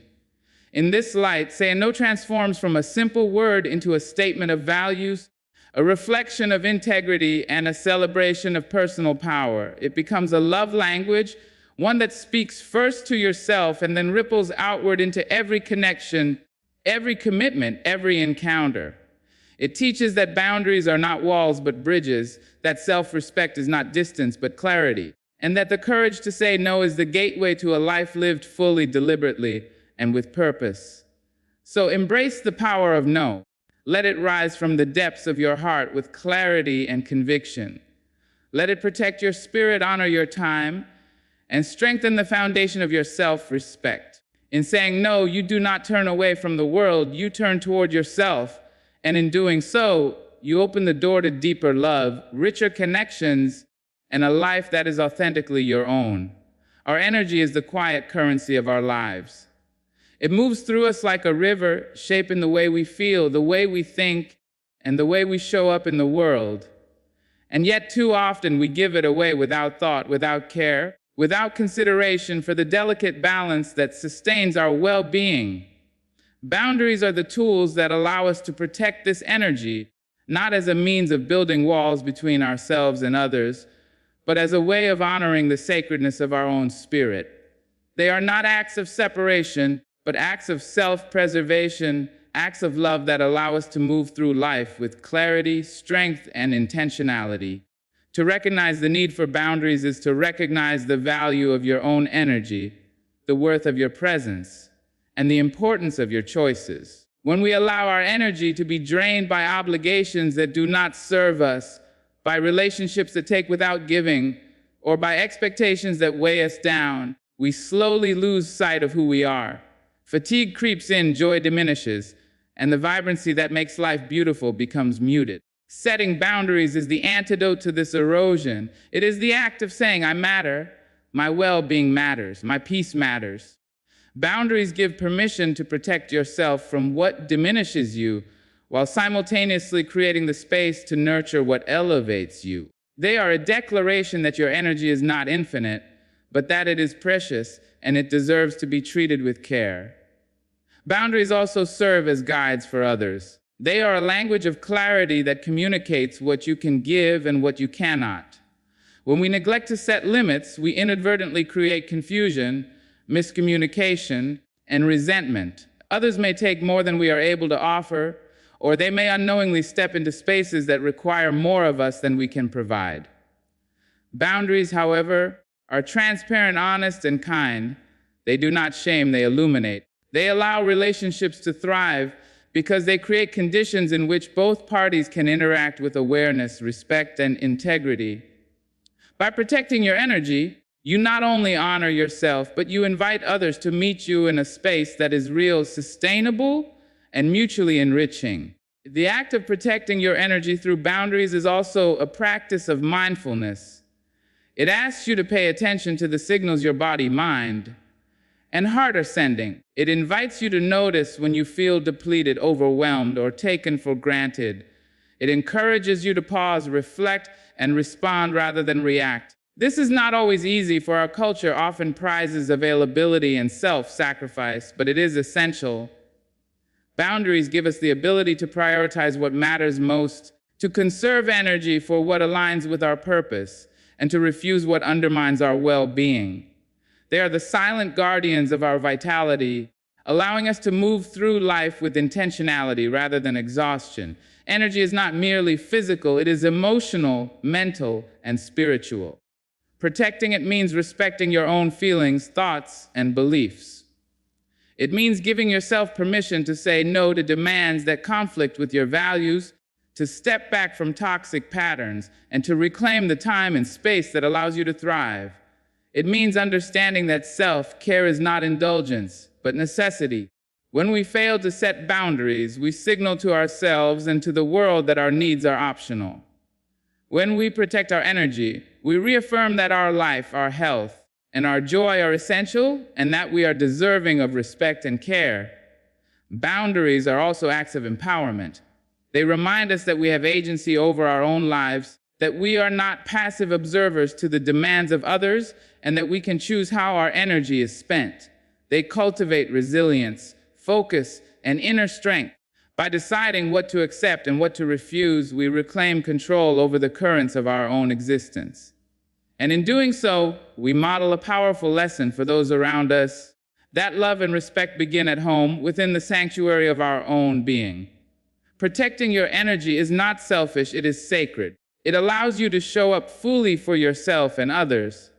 [SPEAKER 1] In this light, saying no transforms from a simple word into a statement of values, a reflection of integrity, and a celebration of personal power. It becomes a love language, one that speaks first to yourself and then ripples outward into every connection, every commitment, every encounter. It teaches that boundaries are not walls but bridges, that self-respect is not distance but clarity, and that the courage to say no is the gateway to a life lived fully, deliberately, and with purpose. So embrace the power of no. Let it rise from the depths of your heart with clarity and conviction. Let it protect your spirit, honor your time, and strengthen the foundation of your self-respect. In saying no, you do not turn away from the world, you turn toward yourself, and in doing so, you open the door to deeper love, richer connections, and a life that is authentically your own. Our energy is the quiet currency of our lives. It moves through us like a river, shaping the way we feel, the way we think, and the way we show up in the world. And yet too often we give it away without thought, without care, without consideration for the delicate balance that sustains our well-being. Boundaries are the tools that allow us to protect this energy, not as a means of building walls between ourselves and others, but as a way of honoring the sacredness of our own spirit. They are not acts of separation, but acts of self-preservation, acts of love that allow us to move through life with clarity, strength, and intentionality. To recognize the need for boundaries is to recognize the value of your own energy, the worth of your presence, and the importance of your choices. When we allow our energy to be drained by obligations that do not serve us, by relationships that take without giving, or by expectations that weigh us down, we slowly lose sight of who we are. Fatigue creeps in, joy diminishes, and the vibrancy that makes life beautiful becomes muted. Setting boundaries is the antidote to this erosion. It is the act of saying, I matter, my well-being matters, my peace matters. Boundaries give permission to protect yourself from what diminishes you, while simultaneously creating the space to nurture what elevates you. They are a declaration that your energy is not infinite, but that it is precious and it deserves to be treated with care. Boundaries also serve as guides for others. They are a language of clarity that communicates what you can give and what you cannot. When we neglect to set limits, we inadvertently create confusion, miscommunication, and resentment. Others may take more than we are able to offer, or they may unknowingly step into spaces that require more of us than we can provide. Boundaries, however, are transparent, honest, and kind. They do not shame, they illuminate. They allow relationships to thrive because they create conditions in which both parties can interact with awareness, respect, and integrity. By protecting your energy, you not only honor yourself, but you invite others to meet you in a space that is real, sustainable, and mutually enriching. The act of protecting your energy through boundaries is also a practice of mindfulness. It asks you to pay attention to the signals your body, mind, and heart are sending. It invites you to notice when you feel depleted, overwhelmed, or taken for granted. It encourages you to pause, reflect, and respond rather than react. This is not always easy, for our culture often prizes availability and self-sacrifice, but it is essential. Boundaries give us the ability to prioritize what matters most, to conserve energy for what aligns with our purpose, and to refuse what undermines our well-being. They are the silent guardians of our vitality, allowing us to move through life with intentionality rather than exhaustion. Energy is not merely physical, it is emotional, mental, and spiritual. Protecting it means respecting your own feelings, thoughts, and beliefs. It means giving yourself permission to say no to demands that conflict with your values, to step back from toxic patterns, and to reclaim the time and space that allows you to thrive. It means understanding that self-care is not indulgence, but necessity. When we fail to set boundaries, we signal to ourselves and to the world that our needs are optional. When we protect our energy, we reaffirm that our life, our health, and our joy are essential, and that we are deserving of respect and care. Boundaries are also acts of empowerment. They remind us that we have agency over our own lives, that we are not passive observers to the demands of others, and that we can choose how our energy is spent. They cultivate resilience, focus, and inner strength. By deciding what to accept and what to refuse, we reclaim control over the currents of our own existence. And in doing so, we model a powerful lesson for those around us. That love and respect begin at home, within the sanctuary of our own being. Protecting your energy is not selfish, it is sacred. It allows you to show up fully for yourself and others.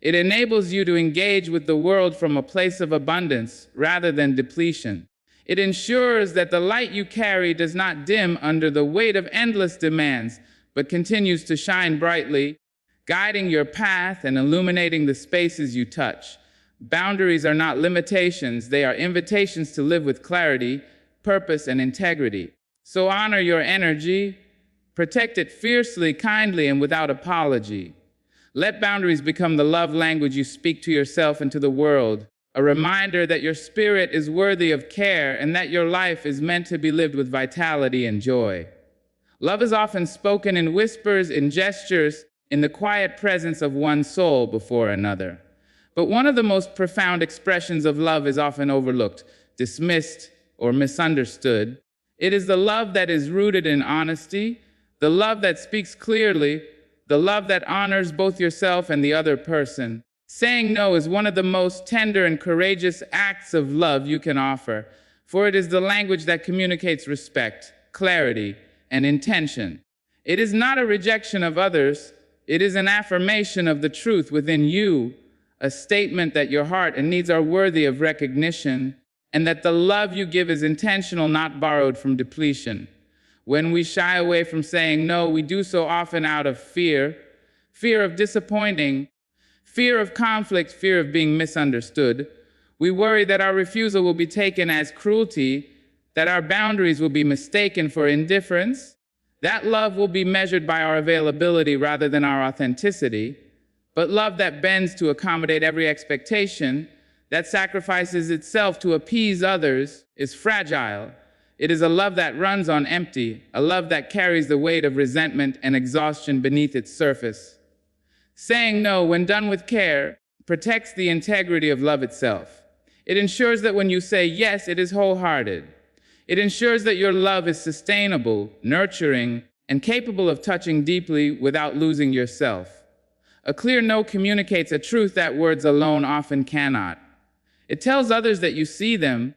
[SPEAKER 1] It enables you to engage with the world from a place of abundance rather than depletion. It ensures that the light you carry does not dim under the weight of endless demands, but continues to shine brightly, guiding your path and illuminating the spaces you touch. Boundaries are not limitations, they are invitations to live with clarity, purpose, and integrity. So honor your energy, protect it fiercely, kindly, and without apology. Let boundaries become the love language you speak to yourself and to the world. A reminder that your spirit is worthy of care and that your life is meant to be lived with vitality and joy. Love is often spoken in whispers, in gestures, in the quiet presence of one soul before another. But one of the most profound expressions of love is often overlooked, dismissed, or misunderstood. It is the love that is rooted in honesty, the love that speaks clearly, the love that honors both yourself and the other person. Saying no is one of the most tender and courageous acts of love you can offer, for it is the language that communicates respect, clarity, and intention. It is not a rejection of others, it is an affirmation of the truth within you, a statement that your heart and needs are worthy of recognition, and that the love you give is intentional, not borrowed from depletion. When we shy away from saying no, we do so often out of fear of disappointing, fear of conflict, fear of being misunderstood. We worry that our refusal will be taken as cruelty, that our boundaries will be mistaken for indifference, that love will be measured by our availability rather than our authenticity. But love that bends to accommodate every expectation, that sacrifices itself to appease others, is fragile. It is a love that runs on empty, a love that carries the weight of resentment and exhaustion beneath its surface. Saying no, when done with care, protects the integrity of love itself. It ensures that when you say yes, it is wholehearted. It ensures that your love is sustainable, nurturing, and capable of touching deeply without losing yourself. A clear no communicates a truth that words alone often cannot. It tells others that you see them,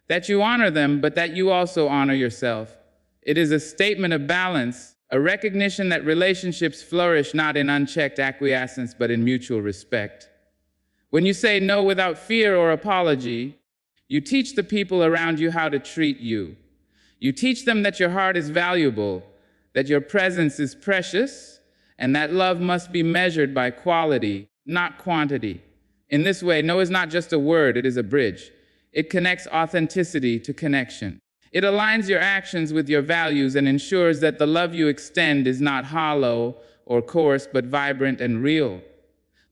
[SPEAKER 1] that you honor them, but that you also honor yourself. It is a statement of balance, a recognition that relationships flourish not in unchecked acquiescence, but in mutual respect. When you say no without fear or apology, you teach the people around you how to treat you. You teach them that your heart is valuable, that your presence is precious, and that love must be measured by quality, not quantity. In this way, no is not just a word, it is a bridge. It connects authenticity to connection. It aligns your actions with your values and ensures that the love you extend is not hollow or coarse, but vibrant and real.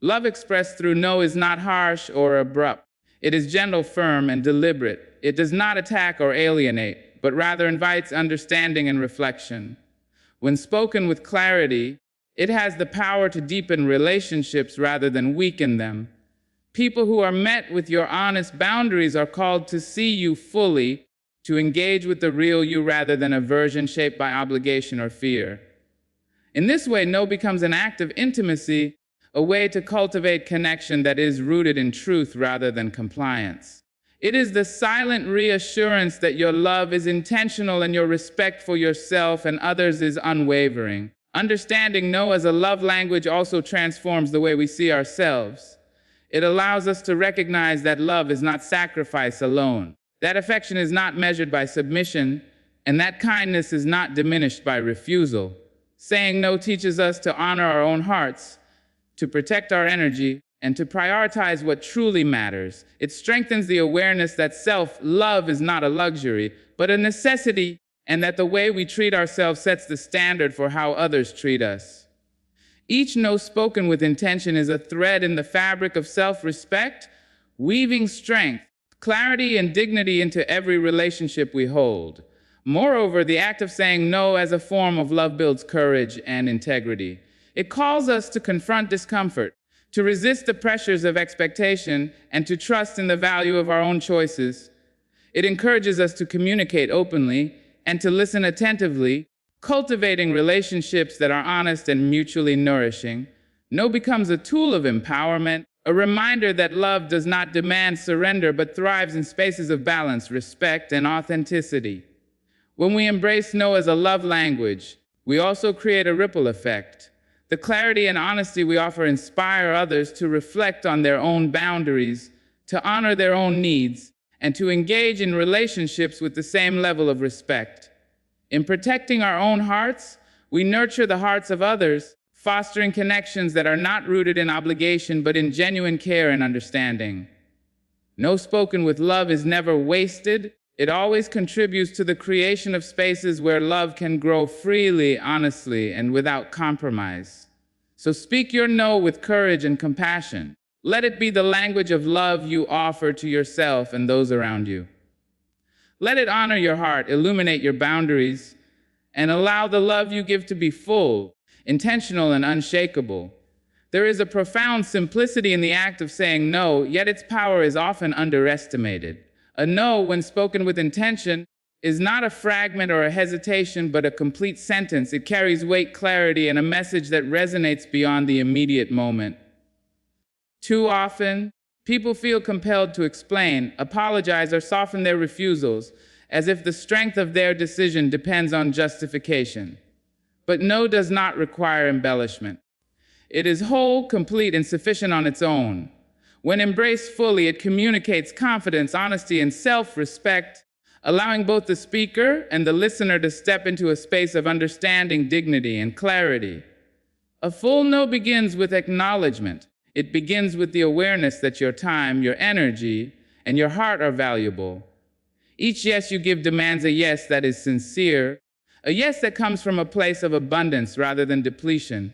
[SPEAKER 1] Love expressed through no is not harsh or abrupt. It is gentle, firm, and deliberate. It does not attack or alienate, but rather invites understanding and reflection. When spoken with clarity, it has the power to deepen relationships rather than weaken them. People who are met with your honest boundaries are called to see you fully, to engage with the real you rather than a version shaped by obligation or fear. In this way, no becomes an act of intimacy, a way to cultivate connection that is rooted in truth rather than compliance. It is the silent reassurance that your love is intentional and your respect for yourself and others is unwavering. Understanding no as a love language also transforms the way we see ourselves. It allows us to recognize that love is not sacrifice alone, that affection is not measured by submission, and that kindness is not diminished by refusal. Saying no teaches us to honor our own hearts, to protect our energy, and to prioritize what truly matters. It strengthens the awareness that self-love is not a luxury, but a necessity, and that the way we treat ourselves sets the standard for how others treat us. Each no spoken with intention is a thread in the fabric of self-respect, weaving strength, clarity, and dignity into every relationship we hold. Moreover, the act of saying no as a form of love builds courage and integrity. It calls us to confront discomfort, to resist the pressures of expectation, and to trust in the value of our own choices. It encourages us to communicate openly and to listen attentively, cultivating relationships that are honest and mutually nourishing. No becomes a tool of empowerment, a reminder that love does not demand surrender but thrives in spaces of balance, respect, and authenticity. When we embrace no as a love language, we also create a ripple effect. The clarity and honesty we offer inspire others to reflect on their own boundaries, to honor their own needs, and to engage in relationships with the same level of respect. In protecting our own hearts, we nurture the hearts of others, fostering connections that are not rooted in obligation but in genuine care and understanding. No spoken with love is never wasted. It always contributes to the creation of spaces where love can grow freely, honestly, and without compromise. So speak your no with courage and compassion. Let it be the language of love you offer to yourself and those around you. Let it honor your heart, illuminate your boundaries, and allow the love you give to be full, intentional, and unshakable. There is a profound simplicity in the act of saying no, yet its power is often underestimated. A no, when spoken with intention, is not a fragment or a hesitation, but a complete sentence. It carries weight, clarity, and a message that resonates beyond the immediate moment. Too often, people feel compelled to explain, apologize, or soften their refusals, as if the strength of their decision depends on justification. But no does not require embellishment. It is whole, complete, and sufficient on its own. When embraced fully, it communicates confidence, honesty, and self-respect, allowing both the speaker and the listener to step into a space of understanding, dignity, and clarity. A full no begins with acknowledgement. It begins with the awareness that your time, your energy, and your heart are valuable. Each yes you give demands a yes that is sincere, a yes that comes from a place of abundance rather than depletion.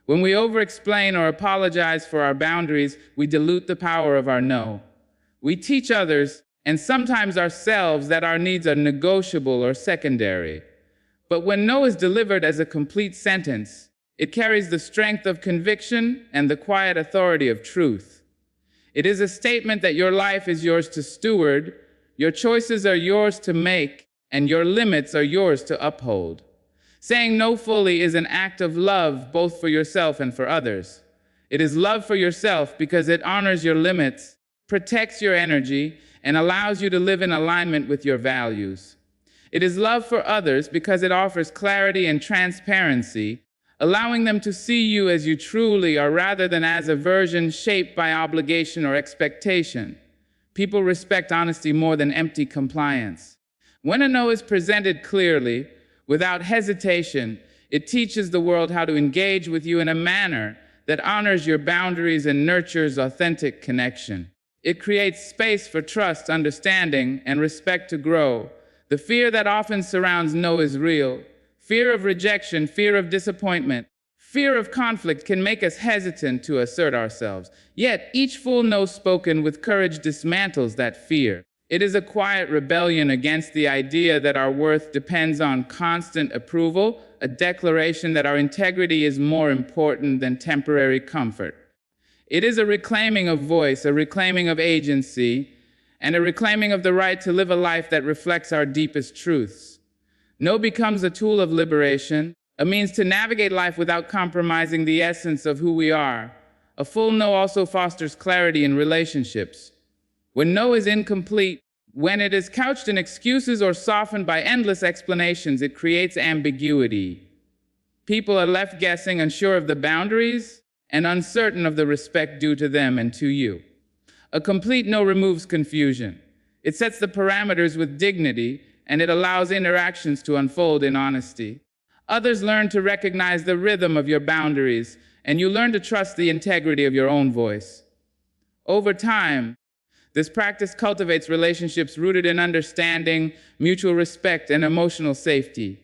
[SPEAKER 1] When we over-explain or apologize for our boundaries, we dilute the power of our no. We teach others, and sometimes ourselves, that our needs are negotiable or secondary. But when no is delivered as a complete sentence, it carries the strength of conviction and the quiet authority of truth. It is a statement that your life is yours to steward, your choices are yours to make, and your limits are yours to uphold. Saying no fully is an act of love, both for yourself and for others. It is love for yourself because it honors your limits, protects your energy, and allows you to live in alignment with your values. It is love for others because it offers clarity and transparency, allowing them to see you as you truly are rather than as a version shaped by obligation or expectation. People respect honesty more than empty compliance. When a no is presented clearly, without hesitation, it teaches the world how to engage with you in a manner that honors your boundaries and nurtures authentic connection. It creates space for trust, understanding, and respect to grow. The fear that often surrounds no is real. Fear of rejection, fear of disappointment, fear of conflict can make us hesitant to assert ourselves. Yet, each full no spoken with courage dismantles that fear. It is a quiet rebellion against the idea that our worth depends on constant approval, a declaration that our integrity is more important than temporary comfort. It is a reclaiming of voice, a reclaiming of agency, and a reclaiming of the right to live a life that reflects our deepest truths. No becomes a tool of liberation, a means to navigate life without compromising the essence of who we are. A full no also fosters clarity in relationships. When no is incomplete, when it is couched in excuses or softened by endless explanations, it creates ambiguity. People are left guessing, unsure of the boundaries and uncertain of the respect due to them and to you. A complete no removes confusion. It sets the parameters with dignity, and it allows interactions to unfold in honesty. Others learn to recognize the rhythm of your boundaries, and you learn to trust the integrity of your own voice. Over time, this practice cultivates relationships rooted in understanding, mutual respect, and emotional safety.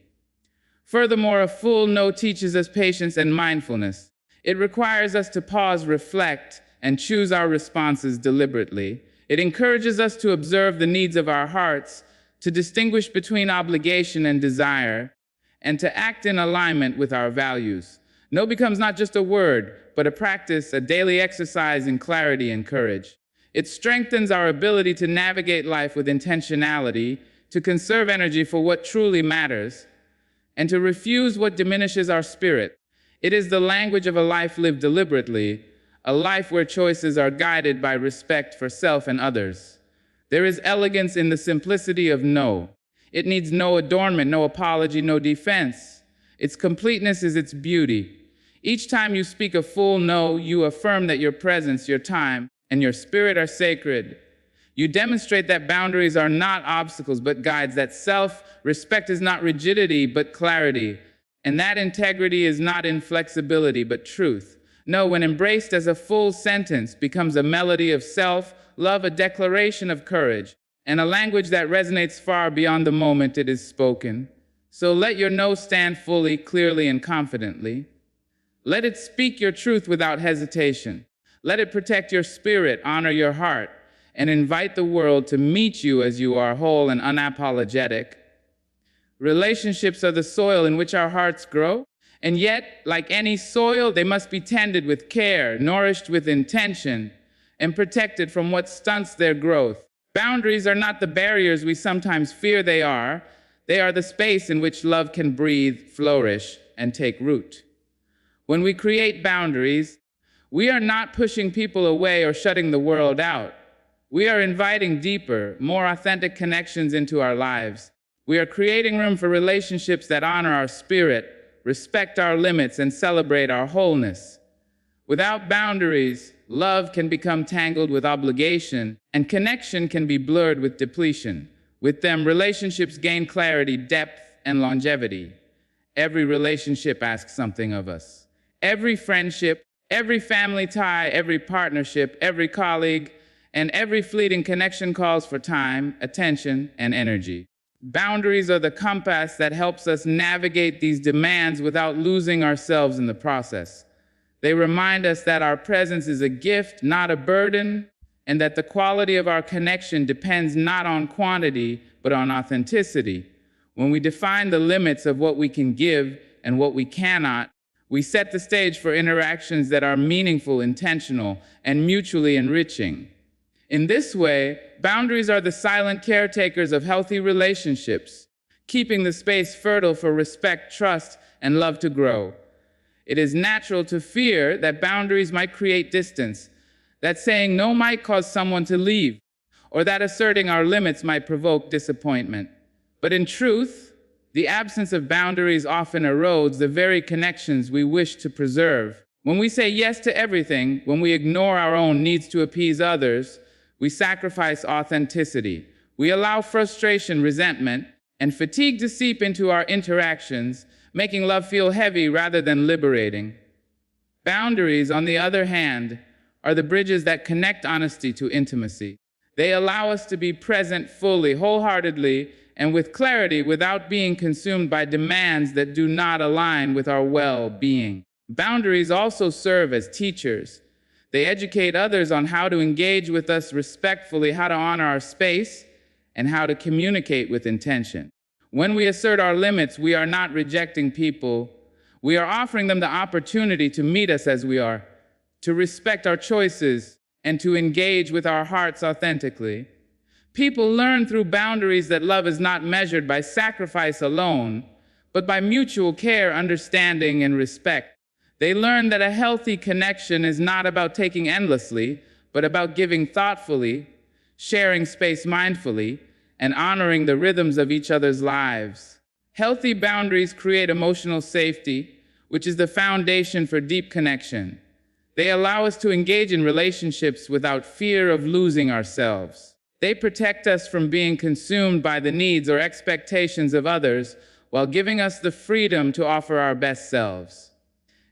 [SPEAKER 1] Furthermore, a full no teaches us patience and mindfulness. It requires us to pause, reflect, and choose our responses deliberately. It encourages us to observe the needs of our hearts, to distinguish between obligation and desire, and to act in alignment with our values. No becomes not just a word, but a practice, a daily exercise in clarity and courage. It strengthens our ability to navigate life with intentionality, to conserve energy for what truly matters, and to refuse what diminishes our spirit. It is the language of a life lived deliberately, a life where choices are guided by respect for self and others. There is elegance in the simplicity of no. It needs no adornment, no apology, no defense. Its completeness is its beauty. Each time you speak a full no, you affirm that your presence, your time, and your spirit are sacred. You demonstrate that boundaries are not obstacles but guides, that self-respect is not rigidity but clarity, and that integrity is not inflexibility but truth. No, when embraced as a full sentence, becomes a melody of self-love, a declaration of courage, and a language that resonates far beyond the moment it is spoken. So let your no stand fully, clearly, and confidently. Let it speak your truth without hesitation. Let it protect your spirit, honor your heart, and invite the world to meet you as you are, whole and unapologetic. Relationships are the soil in which our hearts grow, and yet, like any soil, they must be tended with care, nourished with intention, and protected from what stunts their growth. Boundaries are not the barriers we sometimes fear they are. They are the space in which love can breathe, flourish, and take root. When we create boundaries, we are not pushing people away or shutting the world out. We are inviting deeper, more authentic connections into our lives. We are creating room for relationships that honor our spirit, respect our limits, and celebrate our wholeness. Without boundaries, love can become tangled with obligation, and connection can be blurred with depletion. With them, relationships gain clarity, depth, and longevity. Every relationship asks something of us. Every friendship, every family tie, every partnership, every colleague, and every fleeting connection calls for time, attention, and energy. Boundaries are the compass that helps us navigate these demands without losing ourselves in the process. They remind us that our presence is a gift, not a burden, and that the quality of our connection depends not on quantity, but on authenticity. When we define the limits of what we can give and what we cannot, we set the stage for interactions that are meaningful, intentional, and mutually enriching. In this way, boundaries are the silent caretakers of healthy relationships, keeping the space fertile for respect, trust, and love to grow. It is natural to fear that boundaries might create distance, that saying no might cause someone to leave, or that asserting our limits might provoke disappointment. But in truth, the absence of boundaries often erodes the very connections we wish to preserve. When we say yes to everything, when we ignore our own needs to appease others, we sacrifice authenticity. We allow frustration, resentment, and fatigue to seep into our interactions, making love feel heavy rather than liberating. Boundaries, on the other hand, are the bridges that connect honesty to intimacy. They allow us to be present fully, wholeheartedly, and with clarity without being consumed by demands that do not align with our well-being. Boundaries also serve as teachers. They educate others on how to engage with us respectfully, how to honor our space, and how to communicate with intention. When we assert our limits, we are not rejecting people. We are offering them the opportunity to meet us as we are, to respect our choices, and to engage with our hearts authentically. People learn through boundaries that love is not measured by sacrifice alone, but by mutual care, understanding, and respect. They learn that a healthy connection is not about taking endlessly, but about giving thoughtfully, sharing space mindfully, and honoring the rhythms of each other's lives. Healthy boundaries create emotional safety, which is the foundation for deep connection. They allow us to engage in relationships without fear of losing ourselves. They protect us from being consumed by the needs or expectations of others while giving us the freedom to offer our best selves.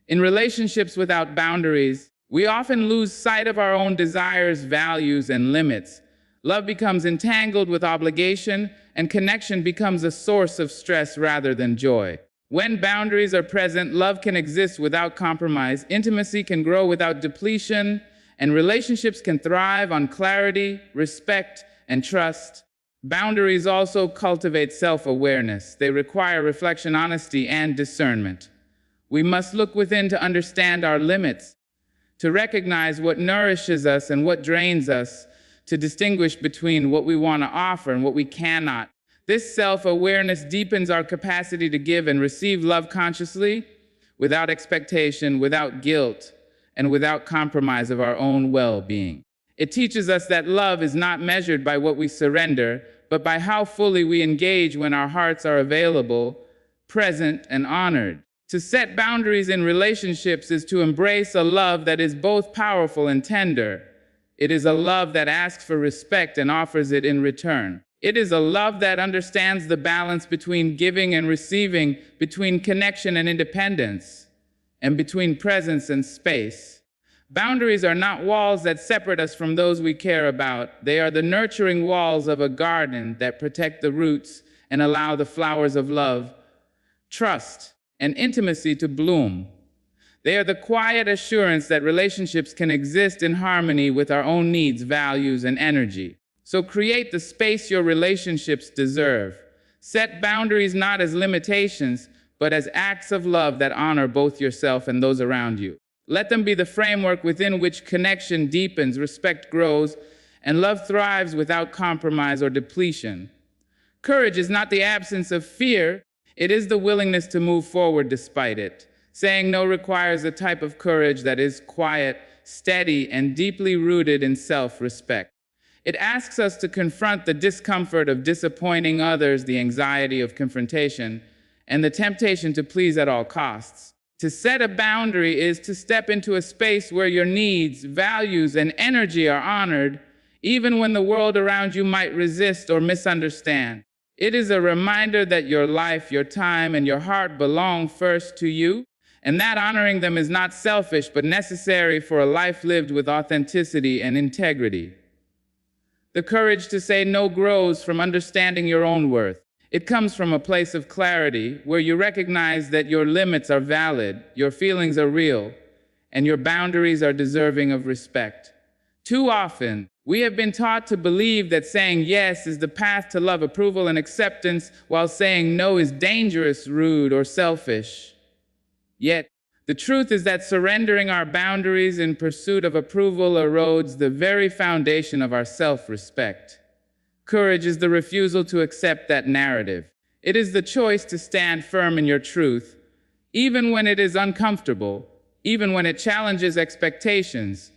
[SPEAKER 1] In relationships without boundaries, we often lose sight of our own desires, values, and limits. Love becomes entangled with obligation, and connection becomes a source of stress rather than joy. When boundaries are present, love can exist without compromise, intimacy can grow without depletion, and relationships can thrive on clarity, respect, and trust. Boundaries also cultivate self-awareness. They require reflection, honesty, and discernment. We must look within to understand our limits, to recognize what nourishes us and what drains us, to distinguish between what we want to offer and what we cannot. This self-awareness deepens our capacity to give and receive love consciously, without expectation, without guilt, and without compromise of our own well-being. It teaches us that love is not measured by what we surrender, but by how fully we engage when our hearts are available, present, and honored. To set boundaries in relationships is to embrace a love that is both powerful and tender. It is a love that asks for respect and offers it in return. It is a love that understands the balance between giving and receiving, between connection and independence, and between presence and space. Boundaries are not walls that separate us from those we care about. They are the nurturing walls of a garden that protect the roots and allow the flowers of love, trust, and intimacy to bloom. They are the quiet assurance that relationships can exist in harmony with our own needs, values, and energy. So create the space your relationships deserve. Set boundaries not as limitations, but as acts of love that honor both yourself and those around you. Let them be the framework within which connection deepens, respect grows, and love thrives without compromise or depletion. Courage is not the absence of fear, it is the willingness to move forward despite it. Saying no requires a type of courage that is quiet, steady, and deeply rooted in self-respect. It asks us to confront the discomfort of disappointing others, the anxiety of confrontation, and the temptation to please at all costs. To set a boundary is to step into a space where your needs, values, and energy are honored, even when the world around you might resist or misunderstand. It is a reminder that your life, your time, and your heart belong first to you, and that honoring them is not selfish but necessary for a life lived with authenticity and integrity. The courage to say no grows from understanding your own worth. It comes from a place of clarity where you recognize that your limits are valid, your feelings are real, and your boundaries are deserving of respect. Too often, we have been taught to believe that saying yes is the path to love, approval, and acceptance, while saying no is dangerous, rude, or selfish. Yet, the truth is that surrendering our boundaries in pursuit of approval erodes the very foundation of our self-respect. Courage is the refusal to accept that narrative. It is the choice to stand firm in your truth, even when it is uncomfortable, even when it challenges expectations,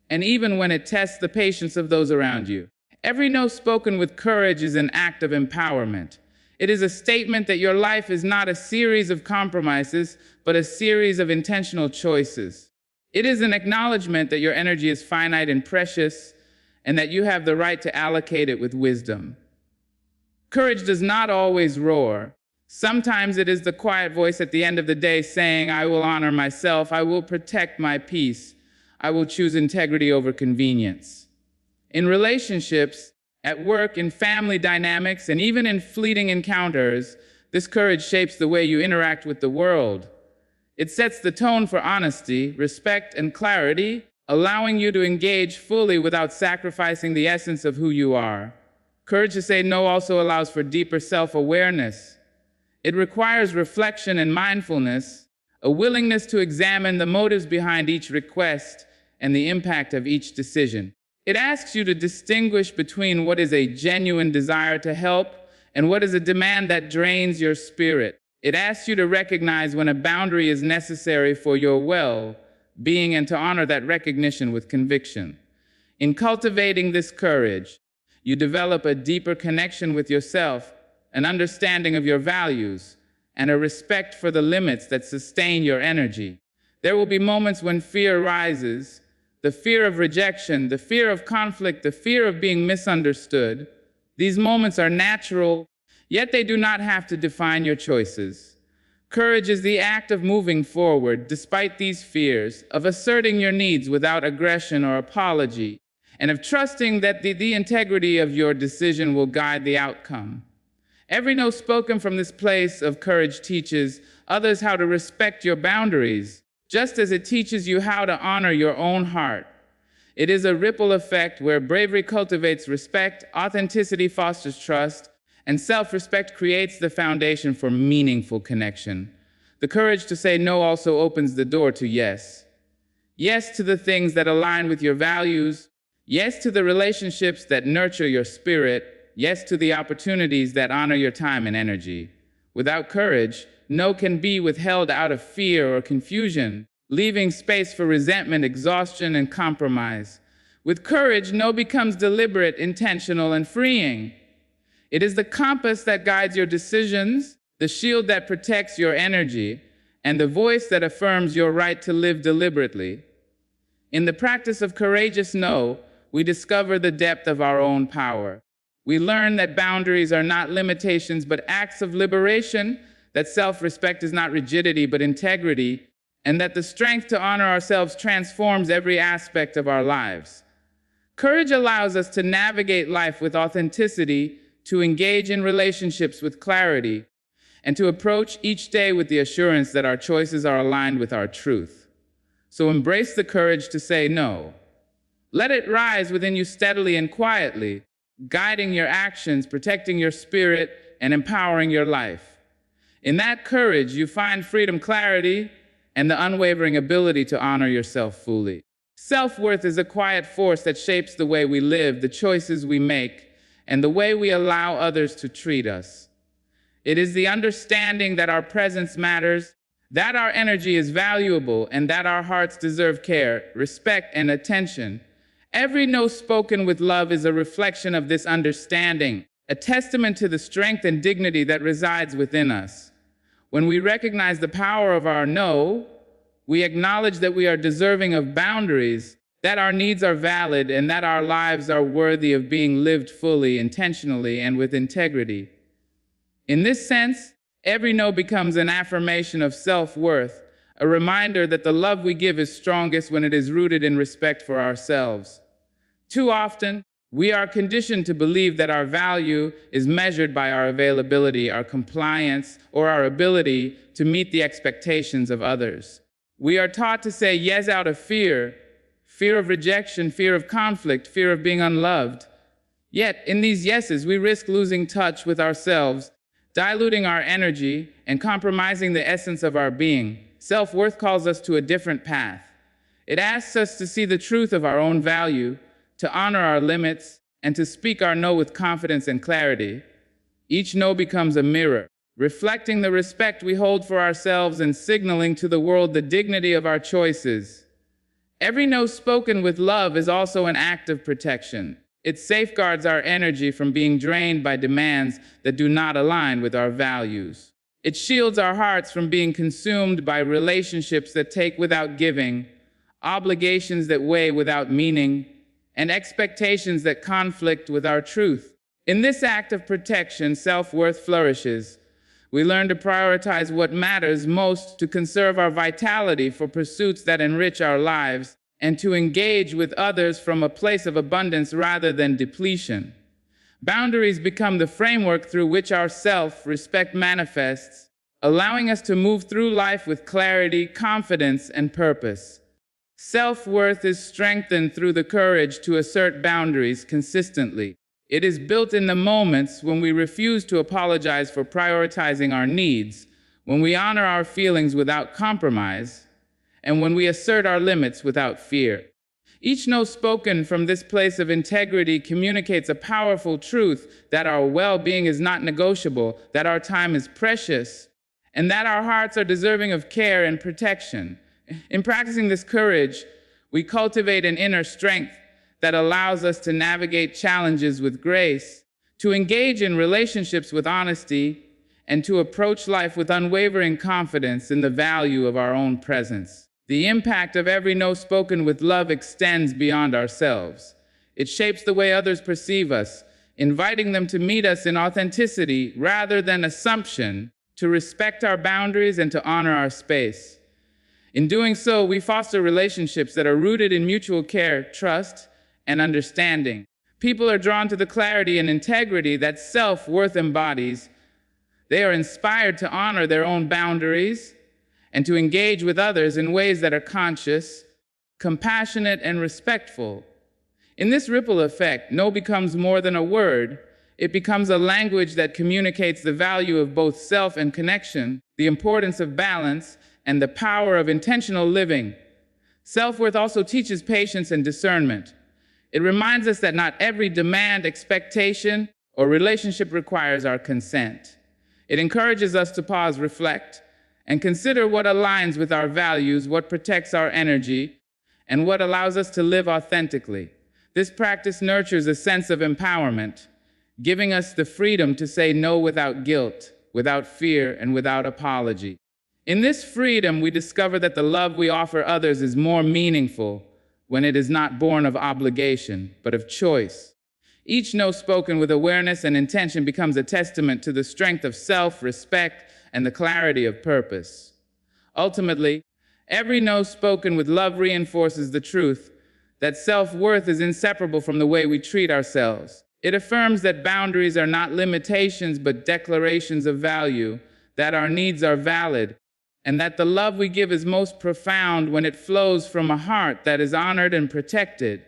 [SPEAKER 1] and even when it tests the patience of those around you. Every no spoken with courage is an act of empowerment. It is a statement that your life is not a series of compromises, but a series of intentional choices. It is an acknowledgement that your energy is finite and precious, and that you have the right to allocate it with wisdom. Courage does not always roar. Sometimes it is the quiet voice at the end of the day saying, I will honor myself, I will protect my peace, I will choose integrity over convenience. In relationships, at work, in family dynamics, and even in fleeting encounters, this courage shapes the way you interact with the world. It sets the tone for honesty, respect, and clarity, allowing you to engage fully without sacrificing the essence of who you are. Courage to say no also allows for deeper self-awareness. It requires reflection and mindfulness, a willingness to examine the motives behind each request and the impact of each decision. It asks you to distinguish between what is a genuine desire to help and what is a demand that drains your spirit. It asks you to recognize when a boundary is necessary for your well-being and to honor that recognition with conviction. In cultivating this courage, you develop a deeper connection with yourself, an understanding of your values, and a respect for the limits that sustain your energy. There will be moments when fear rises, the fear of rejection, the fear of conflict, the fear of being misunderstood. These moments are natural, yet they do not have to define your choices. Courage is the act of moving forward despite these fears, of asserting your needs without aggression or apology, and of trusting that the integrity of your decision will guide the outcome. Every no spoken from this place of courage teaches others how to respect your boundaries, just as it teaches you how to honor your own heart. It is a ripple effect where bravery cultivates respect, authenticity fosters trust, and self-respect creates the foundation for meaningful connection. The courage to say no also opens the door to yes. Yes to the things that align with your values. Yes to the relationships that nurture your spirit. Yes to the opportunities that honor your time and energy. Without courage, no can be withheld out of fear or confusion, leaving space for resentment, exhaustion, and compromise. With courage, no becomes deliberate, intentional, and freeing. It is the compass that guides your decisions, the shield that protects your energy, and the voice that affirms your right to live deliberately. In the practice of courageous no, we discover the depth of our own power. We learn that boundaries are not limitations but acts of liberation, that self-respect is not rigidity but integrity, and that the strength to honor ourselves transforms every aspect of our lives. Courage allows us to navigate life with authenticity, to engage in relationships with clarity, and to approach each day with the assurance that our choices are aligned with our truth. So embrace the courage to say no. Let it rise within you steadily and quietly, guiding your actions, protecting your spirit, and empowering your life. In that courage, you find freedom, clarity, and the unwavering ability to honor yourself fully. Self-worth is a quiet force that shapes the way we live, the choices we make, and the way we allow others to treat us. It is the understanding that our presence matters, that our energy is valuable, and that our hearts deserve care, respect, and attention. Every no spoken with love is a reflection of this understanding, a testament to the strength and dignity that resides within us. When we recognize the power of our no, we acknowledge that we are deserving of boundaries, that our needs are valid, and that our lives are worthy of being lived fully, intentionally, and with integrity. In this sense, every no becomes an affirmation of self-worth, a reminder that the love we give is strongest when it is rooted in respect for ourselves. Too often, we are conditioned to believe that our value is measured by our availability, our compliance, or our ability to meet the expectations of others. We are taught to say yes out of fear of rejection, fear of conflict, fear of being unloved. Yet, in these yeses, we risk losing touch with ourselves, diluting our energy, and compromising the essence of our being. Self-worth calls us to a different path. It asks us to see the truth of our own value, to honor our limits, and to speak our no with confidence and clarity. Each no becomes a mirror, reflecting the respect we hold for ourselves and signaling to the world the dignity of our choices. Every no spoken with love is also an act of protection. It safeguards our energy from being drained by demands that do not align with our values. It shields our hearts from being consumed by relationships that take without giving, obligations that weigh without meaning, and expectations that conflict with our truth. In this act of protection, self-worth flourishes. We learn to prioritize what matters most, to conserve our vitality for pursuits that enrich our lives, and to engage with others from a place of abundance rather than depletion. Boundaries become the framework through which our self-respect manifests, allowing us to move through life with clarity, confidence, and purpose. Self-worth is strengthened through the courage to assert boundaries consistently. It is built in the moments when we refuse to apologize for prioritizing our needs, when we honor our feelings without compromise, and when we assert our limits without fear. Each no spoken from this place of integrity communicates a powerful truth that our well-being is not negotiable, that our time is precious, and that our hearts are deserving of care and protection. In practicing this courage, we cultivate an inner strength that allows us to navigate challenges with grace, to engage in relationships with honesty, and to approach life with unwavering confidence in the value of our own presence. The impact of every no spoken with love extends beyond ourselves. It shapes the way others perceive us, inviting them to meet us in authenticity rather than assumption, to respect our boundaries and to honor our space. In doing so, we foster relationships that are rooted in mutual care, trust, and understanding. People are drawn to the clarity and integrity that self-worth embodies. They are inspired to honor their own boundaries and to engage with others in ways that are conscious, compassionate, and respectful. In this ripple effect, no becomes more than a word. It becomes a language that communicates the value of both self and connection, the importance of balance, and the power of intentional living. Self-worth also teaches patience and discernment. It reminds us that not every demand, expectation, or relationship requires our consent. It encourages us to pause, reflect, and consider what aligns with our values, what protects our energy, and what allows us to live authentically. This practice nurtures a sense of empowerment, giving us the freedom to say no without guilt, without fear, and without apology. In this freedom, we discover that the love we offer others is more meaningful when it is not born of obligation, but of choice. Each no spoken with awareness and intention becomes a testament to the strength of self-respect and the clarity of purpose. Ultimately, every no spoken with love reinforces the truth that self-worth is inseparable from the way we treat ourselves. It affirms that boundaries are not limitations but declarations of value, that our needs are valid, and that the love we give is most profound when it flows from a heart that is honored and protected.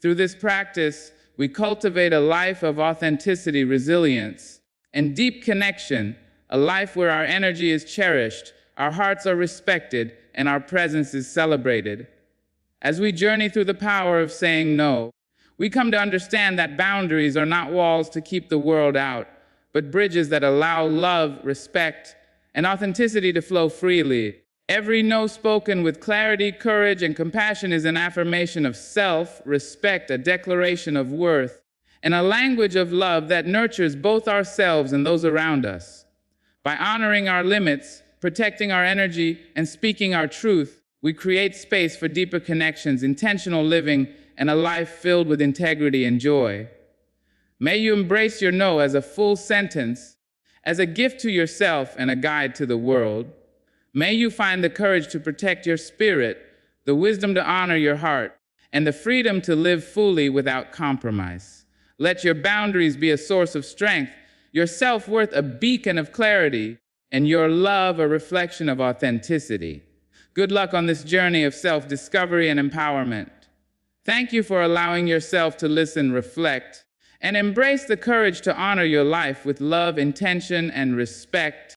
[SPEAKER 1] Through this practice, we cultivate a life of authenticity, resilience, and deep connection, a life where our energy is cherished, our hearts are respected, and our presence is celebrated. As we journey through the power of saying no, we come to understand that boundaries are not walls to keep the world out, but bridges that allow love, respect, and authenticity to flow freely. Every no spoken with clarity, courage, and compassion is an affirmation of self-respect, a declaration of worth, and a language of love that nurtures both ourselves and those around us. By honoring our limits, protecting our energy, and speaking our truth, we create space for deeper connections, intentional living, and a life filled with integrity and joy. May you embrace your no as a full sentence, as a gift to yourself and a guide to the world. May you find the courage to protect your spirit, the wisdom to honor your heart, and the freedom to live fully without compromise. Let your boundaries be a source of strength, your self-worth a beacon of clarity, and your love a reflection of authenticity. Good luck on this journey of self-discovery and empowerment. Thank you for allowing yourself to listen, reflect, and embrace the courage to honor your life with love, intention, and respect.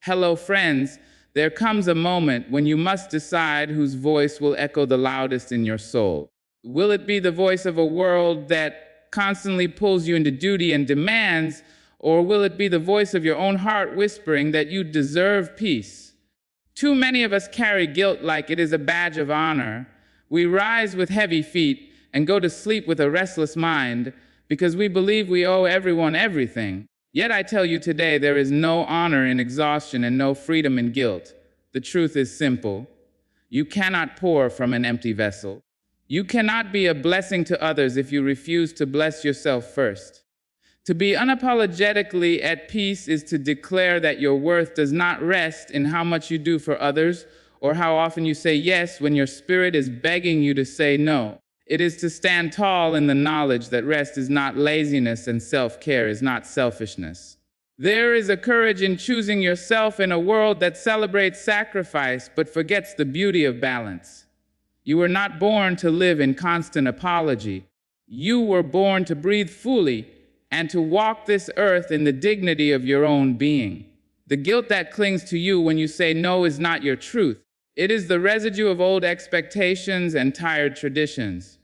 [SPEAKER 1] Hello, friends. There comes a moment when you must decide whose voice will echo the loudest in your soul. Will it be the voice of a world that constantly pulls you into duty and demands, or will it be the voice of your own heart whispering that you deserve peace? Too many of us carry guilt like it is a badge of honor. We rise with heavy feet and go to sleep with a restless mind because we believe we owe everyone everything. Yet I tell you today, there is no honor in exhaustion and no freedom in guilt. The truth is simple. You cannot pour from an empty vessel. You cannot be a blessing to others if you refuse to bless yourself first. To be unapologetically at peace is to declare that your worth does not rest in how much you do for others or how often you say yes when your spirit is begging you to say no. It is to stand tall in the knowledge that rest is not laziness and self-care is not selfishness. There is a courage in choosing yourself in a world that celebrates sacrifice but forgets the beauty of balance. You were not born to live in constant apology. You were born to breathe fully and to walk this earth in the dignity of your own being. The guilt that clings to you when you say no is not your truth. It is the residue of old expectations and tired traditions.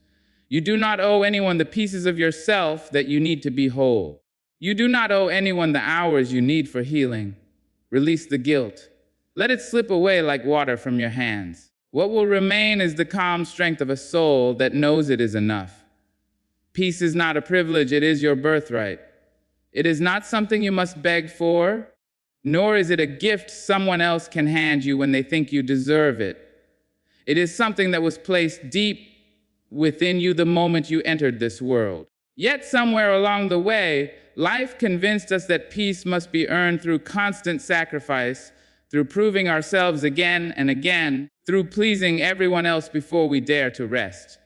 [SPEAKER 1] You do not owe anyone the pieces of yourself that you need to be whole. You do not owe anyone the hours you need for healing. Release the guilt. Let it slip away like water from your hands. What will remain is the calm strength of a soul that knows it is enough. Peace is not a privilege, it is your birthright. It is not something you must beg for, nor is it a gift someone else can hand you when they think you deserve it. It is something that was placed deep within you the moment you entered this world. Yet somewhere along the way, life convinced us that peace must be earned through constant sacrifice, through proving ourselves again and again, through pleasing everyone else before we dare to rest.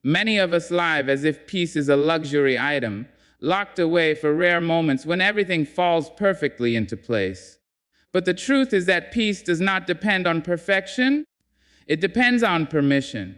[SPEAKER 1] Many of us live as if peace is a luxury item, locked away for rare moments when everything falls perfectly into place. But the truth is that peace does not depend on perfection. It depends on permission.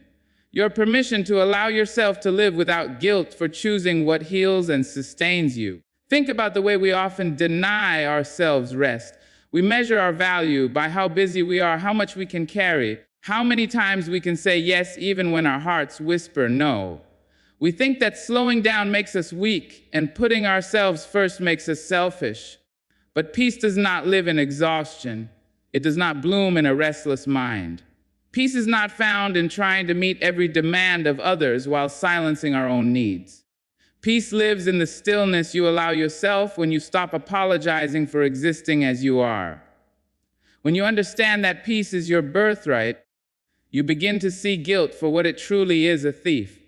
[SPEAKER 1] Your permission to allow yourself to live without guilt for choosing what heals and sustains you. Think about the way we often deny ourselves rest. We measure our value by how busy we are, how much we can carry, how many times we can say yes even when our hearts whisper no. We think that slowing down makes us weak and putting ourselves first makes us selfish. But peace does not live in exhaustion. It does not bloom in a restless mind. Peace is not found in trying to meet every demand of others while silencing our own needs. Peace lives in the stillness you allow yourself when you stop apologizing for existing as you are. When you understand that peace is your birthright, you begin to see guilt for what it truly is, a thief.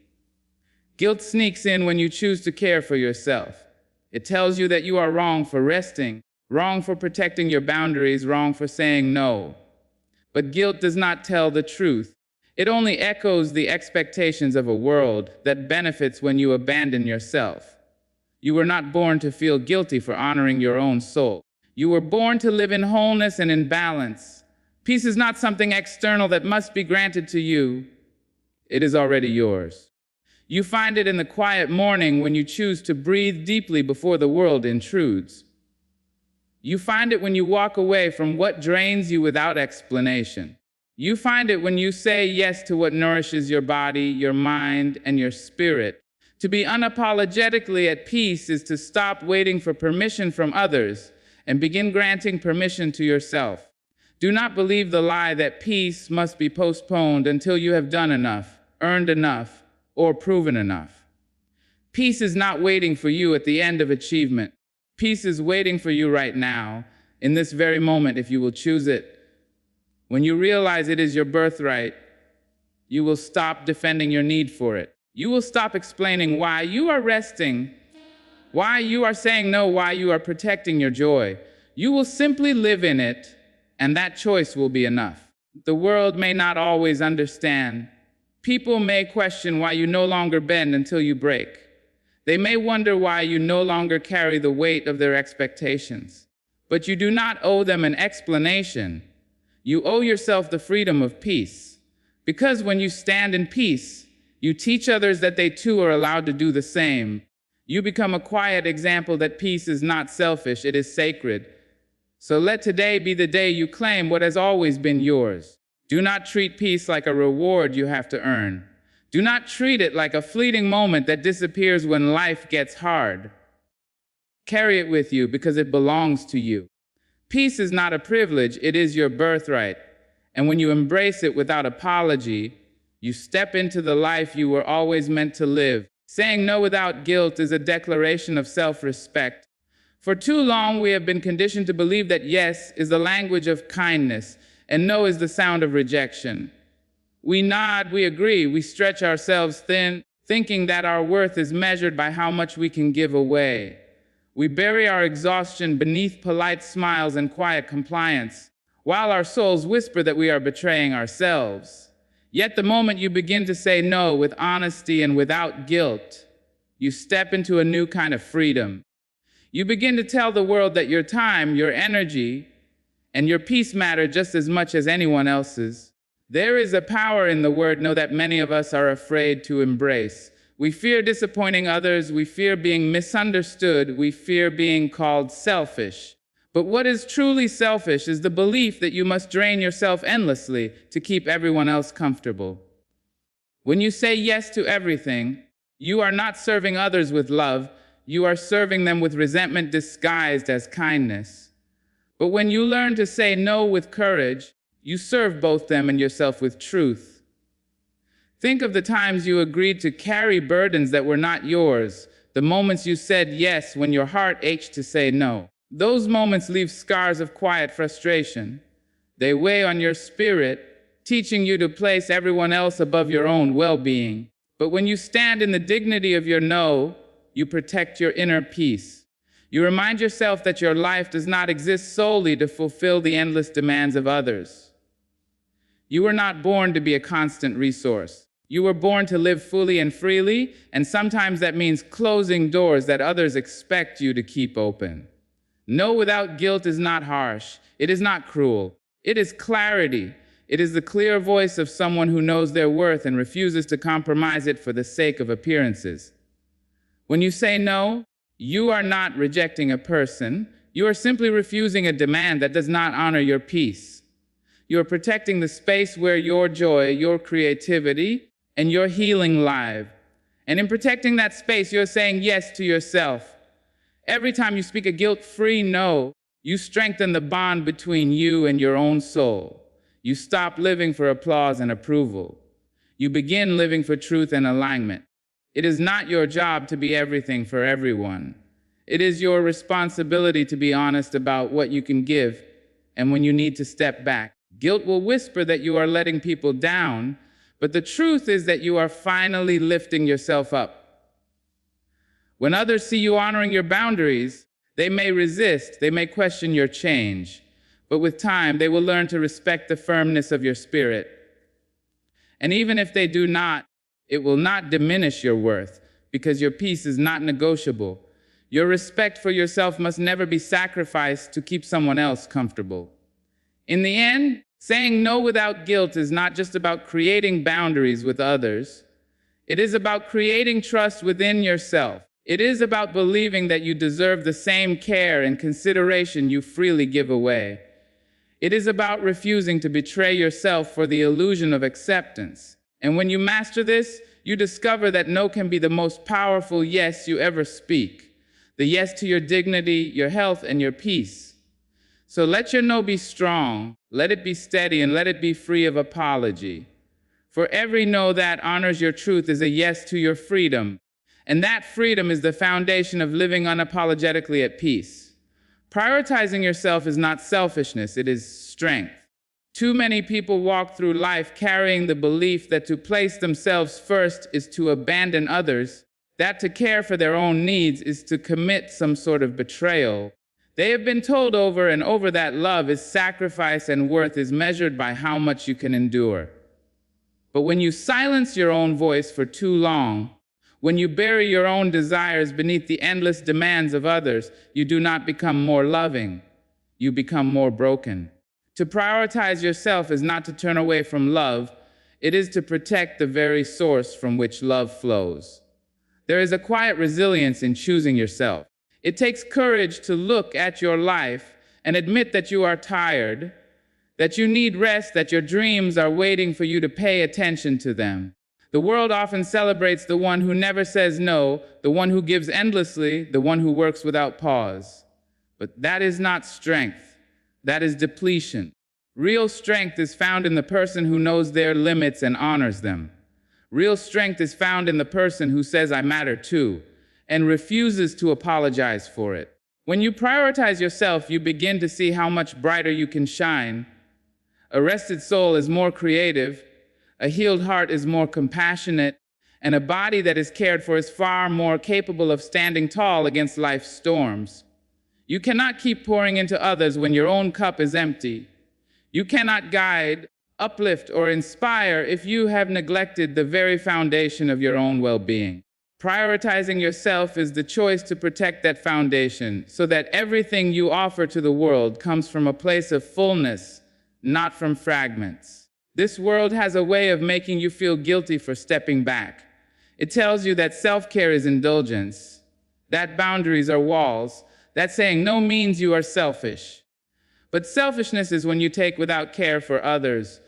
[SPEAKER 1] Guilt sneaks in when you choose to care for yourself. It tells you that you are wrong for resting, wrong for protecting your boundaries, wrong for saying no. But guilt does not tell the truth. It only echoes the expectations of a world that benefits when you abandon yourself. You were not born to feel guilty for honoring your own soul. You were born to live in wholeness and in balance. Peace is not something external that must be granted to you. It is already yours. You find it in the quiet morning when you choose to breathe deeply before the world intrudes. You find it when you walk away from what drains you without explanation. You find it when you say yes to what nourishes your body, your mind, and your spirit. To be unapologetically at peace is to stop waiting for permission from others and begin granting permission to yourself. Do not believe the lie that peace must be postponed until you have done enough, earned enough, or proven enough. Peace is not waiting for you at the end of achievement. Peace is waiting for you right now, in this very moment, if you will choose it. When you realize it is your birthright, you will stop defending your need for it. You will stop explaining why you are resting, why you are saying no, why you are protecting your joy. You will simply live in it, and that choice will be enough. The world may not always understand. People may question why you no longer bend until you break. They may wonder why you no longer carry the weight of their expectations. But you do not owe them an explanation. You owe yourself the freedom of peace. Because when you stand in peace, you teach others that they too are allowed to do the same. You become a quiet example that peace is not selfish, it is sacred. So let today be the day you claim what has always been yours. Do not treat peace like a reward you have to earn. Do not treat it like a fleeting moment that disappears when life gets hard. Carry it with you because it belongs to you. Peace is not a privilege, it is your birthright. And when you embrace it without apology, you step into the life you were always meant to live. Saying no without guilt is a declaration of self-respect. For too long, we have been conditioned to believe that yes is the language of kindness, and no is the sound of rejection. We nod, we agree, we stretch ourselves thin, thinking that our worth is measured by how much we can give away. We bury our exhaustion beneath polite smiles and quiet compliance, while our souls whisper that we are betraying ourselves. Yet the moment you begin to say no with honesty and without guilt, you step into a new kind of freedom. You begin to tell the world that your time, your energy, and your peace matter just as much as anyone else's. There is a power in the word no that many of us are afraid to embrace. We fear disappointing others, we fear being misunderstood, we fear being called selfish. But what is truly selfish is the belief that you must drain yourself endlessly to keep everyone else comfortable. When you say yes to everything, you are not serving others with love, you are serving them with resentment disguised as kindness. But when you learn to say no with courage, you serve both them and yourself with truth. Think of the times you agreed to carry burdens that were not yours, the moments you said yes when your heart ached to say no. Those moments leave scars of quiet frustration. They weigh on your spirit, teaching you to place everyone else above your own well-being. But when you stand in the dignity of your no, you protect your inner peace. You remind yourself that your life does not exist solely to fulfill the endless demands of others. You were not born to be a constant resource. You were born to live fully and freely, and sometimes that means closing doors that others expect you to keep open. No without guilt is not harsh. It is not cruel. It is clarity. It is the clear voice of someone who knows their worth and refuses to compromise it for the sake of appearances. When you say no, you are not rejecting a person. You are simply refusing a demand that does not honor your peace. You are protecting the space where your joy, your creativity, and your healing live. And in protecting that space, you're saying yes to yourself. Every time you speak a guilt-free no, you strengthen the bond between you and your own soul. You stop living for applause and approval. You begin living for truth and alignment. It is not your job to be everything for everyone. It is your responsibility to be honest about what you can give and when you need to step back. Guilt will whisper that you are letting people down, but the truth is that you are finally lifting yourself up. When others see you honoring your boundaries, they may resist, they may question your change, but with time, they will learn to respect the firmness of your spirit. And even if they do not, it will not diminish your worth, because your peace is not negotiable. Your respect for yourself must never be sacrificed to keep someone else comfortable. In the end, saying no without guilt is not just about creating boundaries with others. It is about creating trust within yourself. It is about believing that you deserve the same care and consideration you freely give away. It is about refusing to betray yourself for the illusion of acceptance. And when you master this, you discover that no can be the most powerful yes you ever speak. The yes to your dignity, your health, and your peace. So let your no be strong, let it be steady, and let it be free of apology. For every no that honors your truth is a yes to your freedom. And that freedom is the foundation of living unapologetically at peace. Prioritizing yourself is not selfishness, it is strength. Too many people walk through life carrying the belief that to place themselves first is to abandon others, that to care for their own needs is to commit some sort of betrayal. They have been told over and over that love is sacrifice and worth is measured by how much you can endure. But when you silence your own voice for too long, when you bury your own desires beneath the endless demands of others, you do not become more loving, you become more broken. To prioritize yourself is not to turn away from love, it is to protect the very source from which love flows. There is a quiet resilience in choosing yourself. It takes courage to look at your life and admit that you are tired, that you need rest, that your dreams are waiting for you to pay attention to them. The world often celebrates the one who never says no, the one who gives endlessly, the one who works without pause. But that is not strength. That is depletion. Real strength is found in the person who knows their limits and honors them. Real strength is found in the person who says, I matter too, and refuses to apologize for it. When you prioritize yourself, you begin to see how much brighter you can shine. A rested soul is more creative. A healed heart is more compassionate, and a body that is cared for is far more capable of standing tall against life's storms. You cannot keep pouring into others when your own cup is empty. You cannot guide, uplift, or inspire if you have neglected the very foundation of your own well-being. Prioritizing yourself is the choice to protect that foundation so that everything you offer to the world comes from a place of fullness, not from fragments. This world has a way of making you feel guilty for stepping back. It tells you that self-care is indulgence, that boundaries are walls, that saying no means you are selfish. But selfishness is when you take without care for others.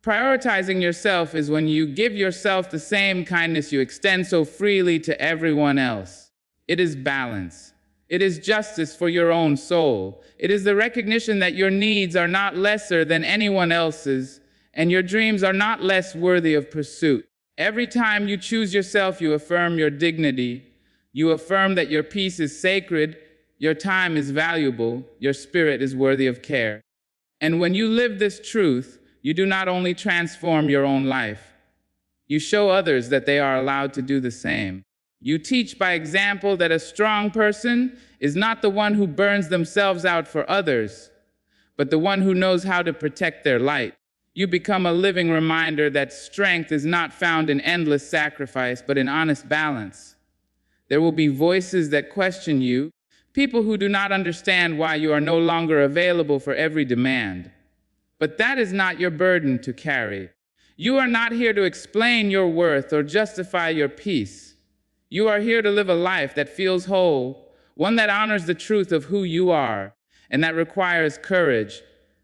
[SPEAKER 1] Prioritizing yourself is when you give yourself the same kindness you extend so freely to everyone else. It is balance. It is justice for your own soul. It is the recognition that your needs are not lesser than anyone else's, and your dreams are not less worthy of pursuit. Every time you choose yourself, you affirm your dignity. You affirm that your peace is sacred, your time is valuable, your spirit is worthy of care. And when you live this truth, you do not only transform your own life, you show others that they are allowed to do the same. You teach by example that a strong person is not the one who burns themselves out for others, but the one who knows how to protect their light. You become a living reminder that strength is not found in endless sacrifice, but in honest balance. There will be voices that question you, people who do not understand why you are no longer available for every demand. But that is not your burden to carry. You are not here to explain your worth or justify your peace. You are here to live a life that feels whole, one that honors the truth of who you are, and that requires courage.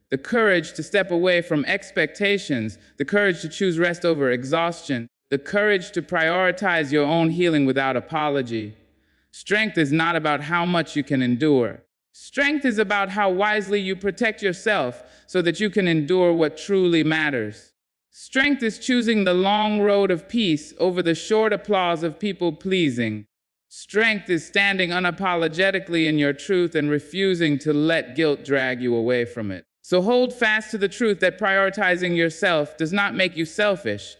[SPEAKER 1] The courage to step away from expectations, the courage to choose rest over exhaustion, the courage to prioritize your own healing without apology. Strength is not about how much you can endure. Strength is about how wisely you protect yourself so that you can endure what truly matters. Strength is choosing the long road of peace over the short applause of people pleasing. Strength is standing unapologetically in your truth and refusing to let guilt drag you away from it. So hold fast to the truth that prioritizing yourself does not make you selfish.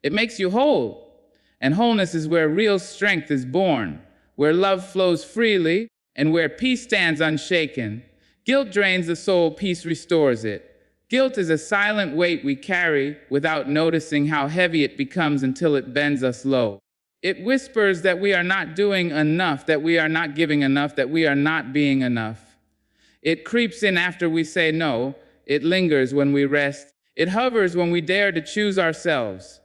[SPEAKER 1] It makes you whole. And wholeness is where real strength is born, where love flows freely, and where peace stands unshaken. Guilt drains the soul, peace restores it. Guilt is a silent weight we carry without noticing how heavy it becomes until it bends us low. It whispers that we are not doing enough, that we are not giving enough, that we are not being enough. It creeps in after we say no. It lingers when we rest. It hovers when we dare to choose ourselves.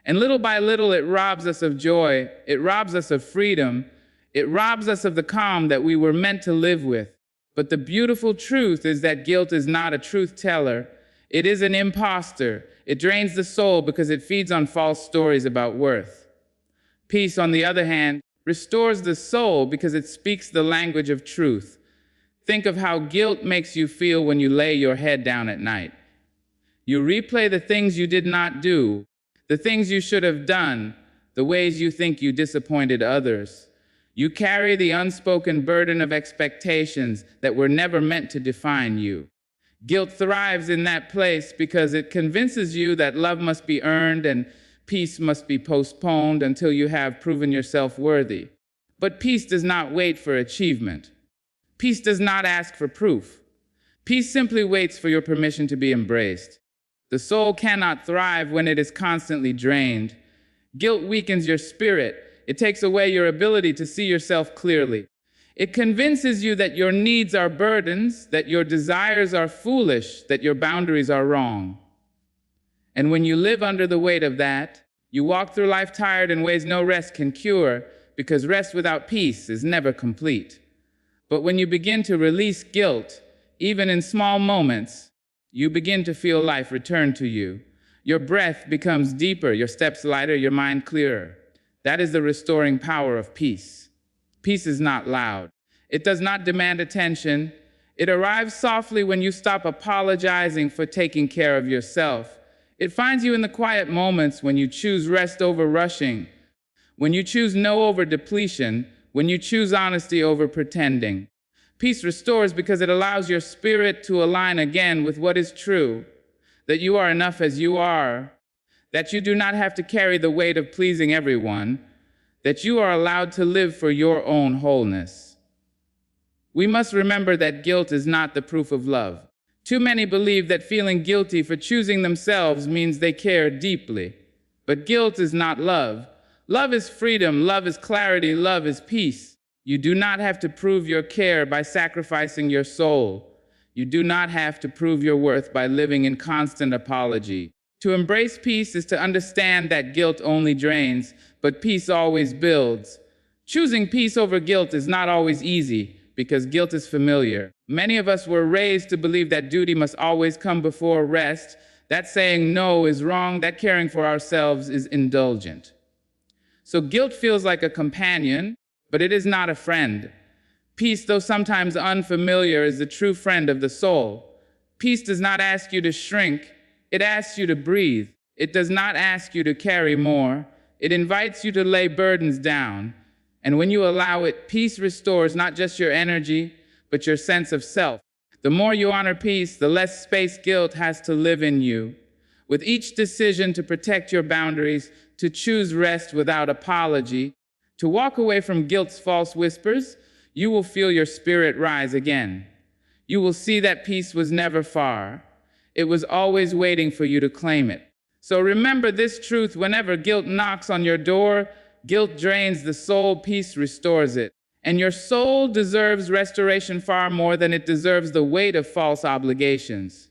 [SPEAKER 1] And little by little, it robs us of joy. It robs us of freedom. It robs us of the calm that we were meant to live with. But the beautiful truth is that guilt is not a truth teller. It is an imposter. It drains the soul because it feeds on false stories about worth. Peace, on the other hand, restores the soul because it speaks the language of truth. Think of how guilt makes you feel when you lay your head down at night. You replay the things you did not do, the things you should have done, the ways you think you disappointed others. You carry the unspoken burden of expectations that were never meant to define you. Guilt thrives in that place because it convinces you that love must be earned and peace must be postponed until you have proven yourself worthy. But peace does not wait for achievement. Peace does not ask for proof. Peace simply waits for your permission to be embraced. The soul cannot thrive when it is constantly drained. Guilt weakens your spirit. It takes away your ability to see yourself clearly. It convinces you that your needs are burdens, that your desires are foolish, that your boundaries are wrong. And when you live under the weight of that, you walk through life tired in ways no rest can cure, because rest without peace is never complete. But when you begin to release guilt, even in small moments, you begin to feel life return to you. Your breath becomes deeper, your steps lighter, your mind clearer. That is the restoring power of peace. Peace is not loud. It does not demand attention. It arrives softly when you stop apologizing for taking care of yourself. It finds you in the quiet moments when you choose rest over rushing, when you choose no over depletion, when you choose honesty over pretending. Peace restores because it allows your spirit to align again with what is true, that you are enough as you are, that you do not have to carry the weight of pleasing everyone, that you are allowed to live for your own wholeness. We must remember that guilt is not the proof of love. Too many believe that feeling guilty for choosing themselves means they care deeply. But guilt is not love. Love is freedom, love is clarity, love is peace. You do not have to prove your care by sacrificing your soul. You do not have to prove your worth by living in constant apology. To embrace peace is to understand that guilt only drains, but peace always builds. Choosing peace over guilt is not always easy, because guilt is familiar. Many of us were raised to believe that duty must always come before rest, that saying no is wrong, that caring for ourselves is indulgent. So guilt feels like a companion, but it is not a friend. Peace, though sometimes unfamiliar, is the true friend of the soul. Peace does not ask you to shrink, it asks you to breathe. It does not ask you to carry more, it invites you to lay burdens down. And when you allow it, peace restores not just your energy, but your sense of self. The more you honor peace, the less space guilt has to live in you. With each decision to protect your boundaries, to choose rest without apology, to walk away from guilt's false whispers, you will feel your spirit rise again. You will see that peace was never far. It was always waiting for you to claim it. So remember this truth: whenever guilt knocks on your door, guilt drains the soul, peace restores it. And your soul deserves restoration far more than it deserves the weight of false obligations.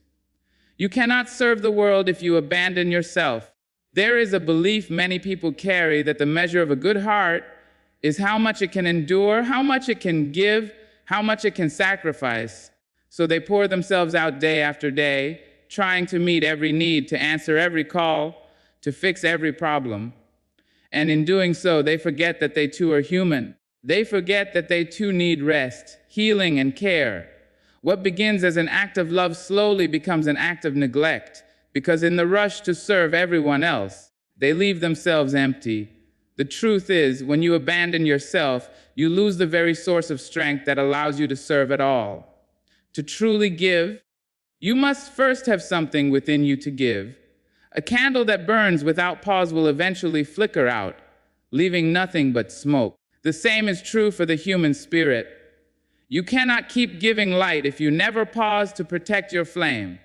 [SPEAKER 1] You cannot serve the world if you abandon yourself. There is a belief many people carry that the measure of a good heart is how much it can endure, how much it can give, how much it can sacrifice. So they pour themselves out day after day, trying to meet every need, to answer every call, to fix every problem. And in doing so, they forget that they too are human. They forget that they too need rest, healing, and care. What begins as an act of love slowly becomes an act of neglect, because in the rush to serve everyone else, they leave themselves empty. The truth is, when you abandon yourself, you lose the very source of strength that allows you to serve at all. To truly give, you must first have something within you to give. A candle that burns without pause will eventually flicker out, leaving nothing but smoke. The same is true for the human spirit. You cannot keep giving light if you never pause to protect your flame.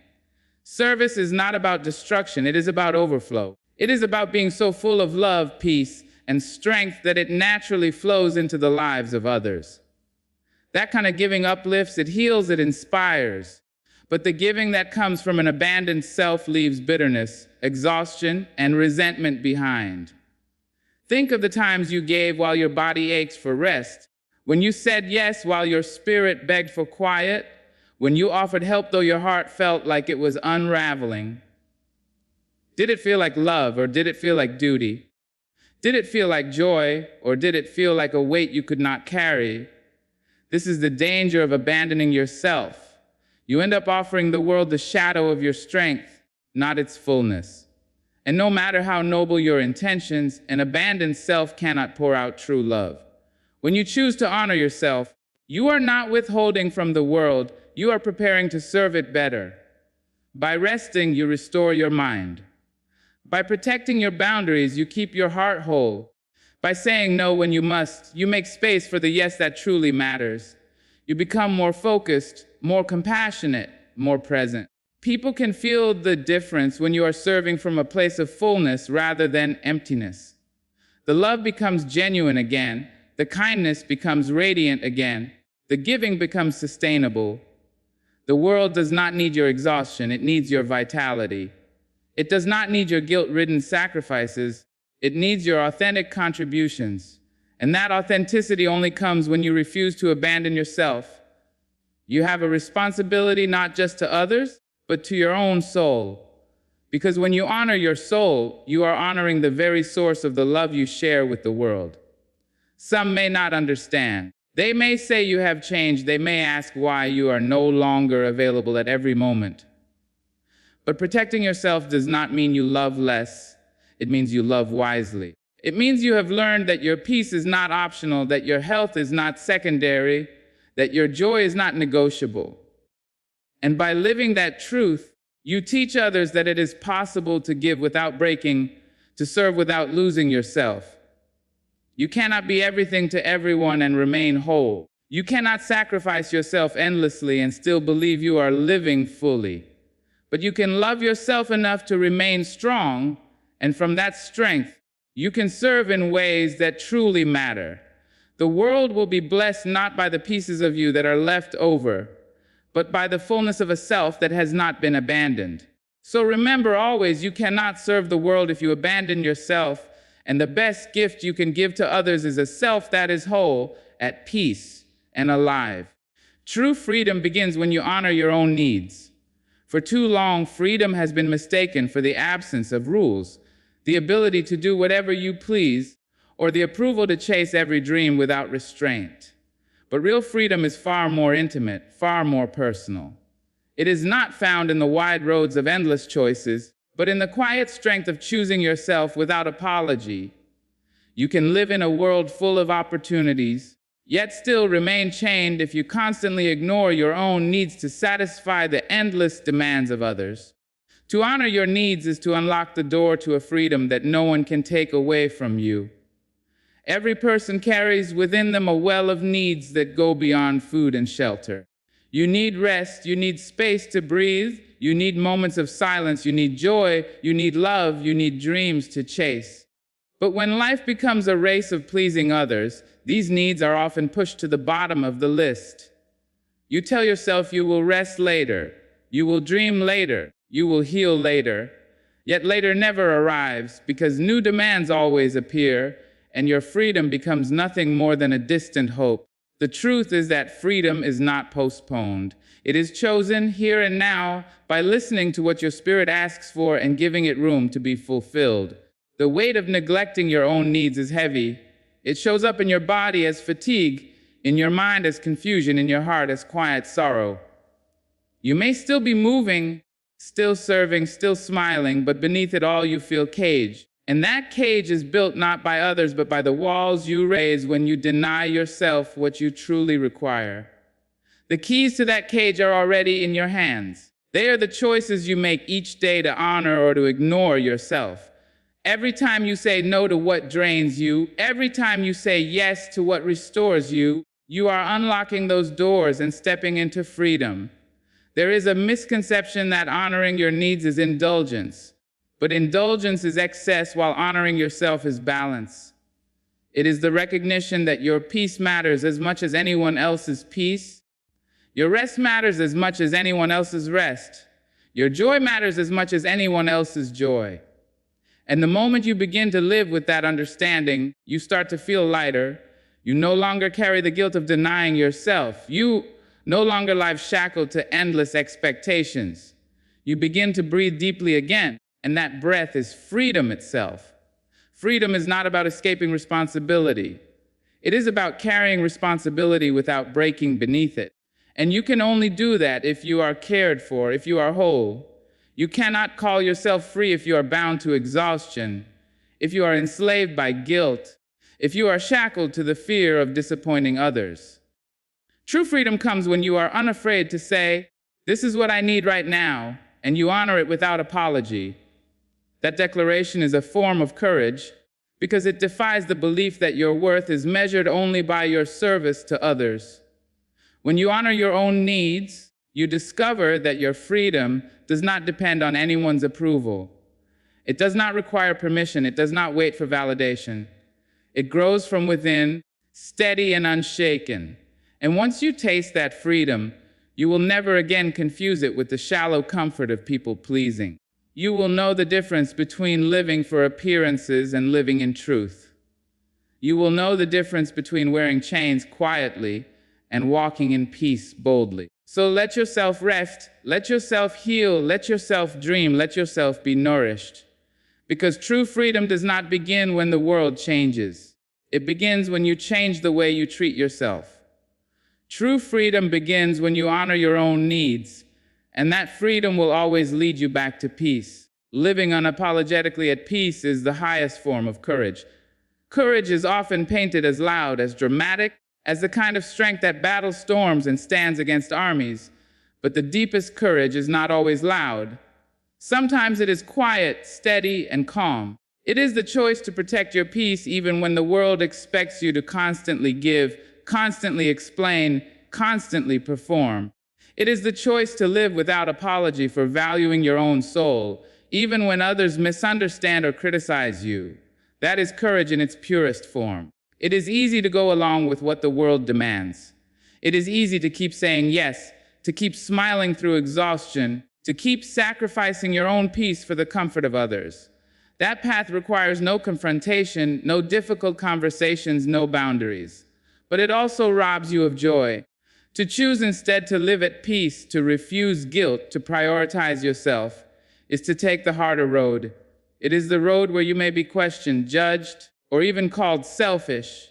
[SPEAKER 1] Service is not about destruction, it is about overflow. It is about being so full of love, peace, and strength that it naturally flows into the lives of others. That kind of giving uplifts, it heals, it inspires. But the giving that comes from an abandoned self leaves bitterness, exhaustion, and resentment behind. Think of the times you gave while your body aches for rest, when you said yes while your spirit begged for quiet, when you offered help though your heart felt like it was unraveling. Did it feel like love, or did it feel like duty? Did it feel like joy, or did it feel like a weight you could not carry? This is the danger of abandoning yourself. You end up offering the world the shadow of your strength, not its fullness. And no matter how noble your intentions, an abandoned self cannot pour out true love. When you choose to honor yourself, you are not withholding from the world, you are preparing to serve it better. By resting, you restore your mind. By protecting your boundaries, you keep your heart whole. By saying no when you must, you make space for the yes that truly matters. You become more focused, more compassionate, more present. People can feel the difference when you are serving from a place of fullness rather than emptiness. The love becomes genuine again. The kindness becomes radiant again. The giving becomes sustainable. The world does not need your exhaustion, it needs your vitality. It does not need your guilt-ridden sacrifices, it needs your authentic contributions. And that authenticity only comes when you refuse to abandon yourself. You have a responsibility not just to others, but to your own soul. Because when you honor your soul, you are honoring the very source of the love you share with the world. Some may not understand. They may say you have changed. They may ask why you are no longer available at every moment. But protecting yourself does not mean you love less. It means you love wisely. It means you have learned that your peace is not optional, that your health is not secondary, that your joy is not negotiable. And by living that truth, you teach others that it is possible to give without breaking, to serve without losing yourself. You cannot be everything to everyone and remain whole. You cannot sacrifice yourself endlessly and still believe you are living fully. But you can love yourself enough to remain strong, and from that strength, you can serve in ways that truly matter. The world will be blessed not by the pieces of you that are left over, but by the fullness of a self that has not been abandoned. So remember always, you cannot serve the world if you abandon yourself, and the best gift you can give to others is a self that is whole, at peace, and alive. True freedom begins when you honor your own needs. For too long, freedom has been mistaken for the absence of rules, the ability to do whatever you please, or the approval to chase every dream without restraint. But real freedom is far more intimate, far more personal. It is not found in the wide roads of endless choices, but in the quiet strength of choosing yourself without apology. You can live in a world full of opportunities, yet still remain chained if you constantly ignore your own needs to satisfy the endless demands of others. To honor your needs is to unlock the door to a freedom that no one can take away from you. Every person carries within them a well of needs that go beyond food and shelter. You need rest, you need space to breathe, you need moments of silence, you need joy, you need love, you need dreams to chase. But when life becomes a race of pleasing others, these needs are often pushed to the bottom of the list. You tell yourself you will rest later, you will dream later, you will heal later, yet later never arrives because new demands always appear, and your freedom becomes nothing more than a distant hope. The truth is that freedom is not postponed. It is chosen here and now by listening to what your spirit asks for and giving it room to be fulfilled. The weight of neglecting your own needs is heavy. It shows up in your body as fatigue, in your mind as confusion, in your heart as quiet sorrow. You may still be moving, still serving, still smiling, but beneath it all you feel caged. And that cage is built not by others, but by the walls you raise when you deny yourself what you truly require. The keys to that cage are already in your hands. They are the choices you make each day to honor or to ignore yourself. Every time you say no to what drains you, every time you say yes to what restores you, you are unlocking those doors and stepping into freedom. There is a misconception that honoring your needs is indulgence. But indulgence is excess while honoring yourself is balance. It is the recognition that your peace matters as much as anyone else's peace. Your rest matters as much as anyone else's rest. Your joy matters as much as anyone else's joy. And the moment you begin to live with that understanding, you start to feel lighter. You no longer carry the guilt of denying yourself. You no longer live shackled to endless expectations. You begin to breathe deeply again. And that breath is freedom itself. Freedom is not about escaping responsibility. It is about carrying responsibility without breaking beneath it. And you can only do that if you are cared for, if you are whole. You cannot call yourself free if you are bound to exhaustion, if you are enslaved by guilt, if you are shackled to the fear of disappointing others. True freedom comes when you are unafraid to say, "This is what I need right now," and you honor it without apology. That declaration is a form of courage because it defies the belief that your worth is measured only by your service to others. When you honor your own needs, you discover that your freedom does not depend on anyone's approval. It does not require permission. It does not wait for validation. It grows from within, steady and unshaken. And once you taste that freedom, you will never again confuse it with the shallow comfort of people pleasing. You will know the difference between living for appearances and living in truth. You will know the difference between wearing chains quietly and walking in peace boldly. So let yourself rest, let yourself heal, let yourself dream, let yourself be nourished. Because true freedom does not begin when the world changes. It begins when you change the way you treat yourself. True freedom begins when you honor your own needs, and that freedom will always lead you back to peace. Living unapologetically at peace is the highest form of courage. Courage is often painted as loud, as dramatic, as the kind of strength that battles storms and stands against armies. But the deepest courage is not always loud. Sometimes it is quiet, steady, and calm. It is the choice to protect your peace even when the world expects you to constantly give, constantly explain, constantly perform. It is the choice to live without apology for valuing your own soul, even when others misunderstand or criticize you. That is courage in its purest form. It is easy to go along with what the world demands. It is easy to keep saying yes, to keep smiling through exhaustion, to keep sacrificing your own peace for the comfort of others. That path requires no confrontation, no difficult conversations, no boundaries. But it also robs you of joy. To choose instead to live at peace, to refuse guilt, to prioritize yourself, is to take the harder road. It is the road where you may be questioned, judged, or even called selfish.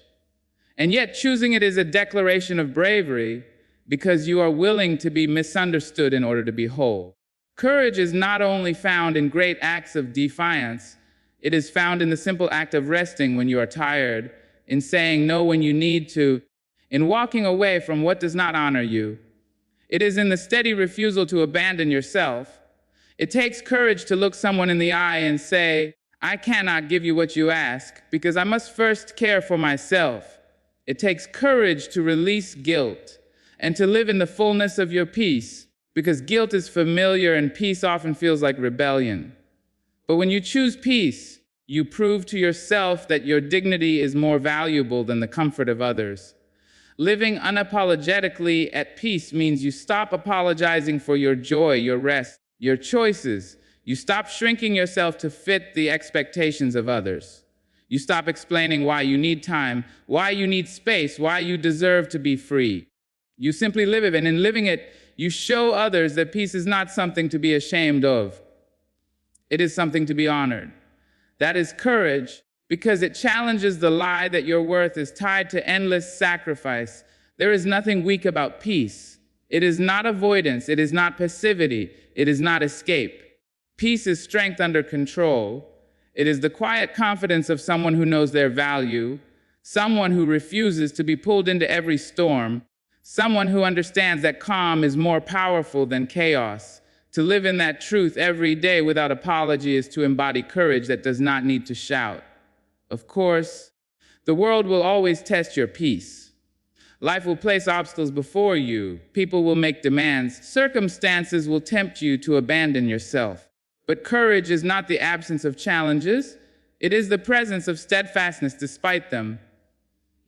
[SPEAKER 1] And yet choosing it is a declaration of bravery because you are willing to be misunderstood in order to be whole. Courage is not only found in great acts of defiance, it is found in the simple act of resting when you are tired, in saying no when you need to, in walking away from what does not honor you. It is in the steady refusal to abandon yourself. It takes courage to look someone in the eye and say, I cannot give you what you ask because I must first care for myself. It takes courage to release guilt and to live in the fullness of your peace, because guilt is familiar and peace often feels like rebellion. But when you choose peace, you prove to yourself that your dignity is more valuable than the comfort of others. Living unapologetically at peace means you stop apologizing for your joy, your rest, your choices. You stop shrinking yourself to fit the expectations of others. You stop explaining why you need time, why you need space, why you deserve to be free. You simply live it, and in living it, you show others that peace is not something to be ashamed of. It is something to be honored. That is courage, because it challenges the lie that your worth is tied to endless sacrifice. There is nothing weak about peace. It is not avoidance. It is not passivity. It is not escape. Peace is strength under control. It is the quiet confidence of someone who knows their value, someone who refuses to be pulled into every storm, someone who understands that calm is more powerful than chaos. To live in that truth every day without apology is to embody courage that does not need to shout. Of course, the world will always test your peace. Life will place obstacles before you. People will make demands. Circumstances will tempt you to abandon yourself. But courage is not the absence of challenges. It is the presence of steadfastness despite them.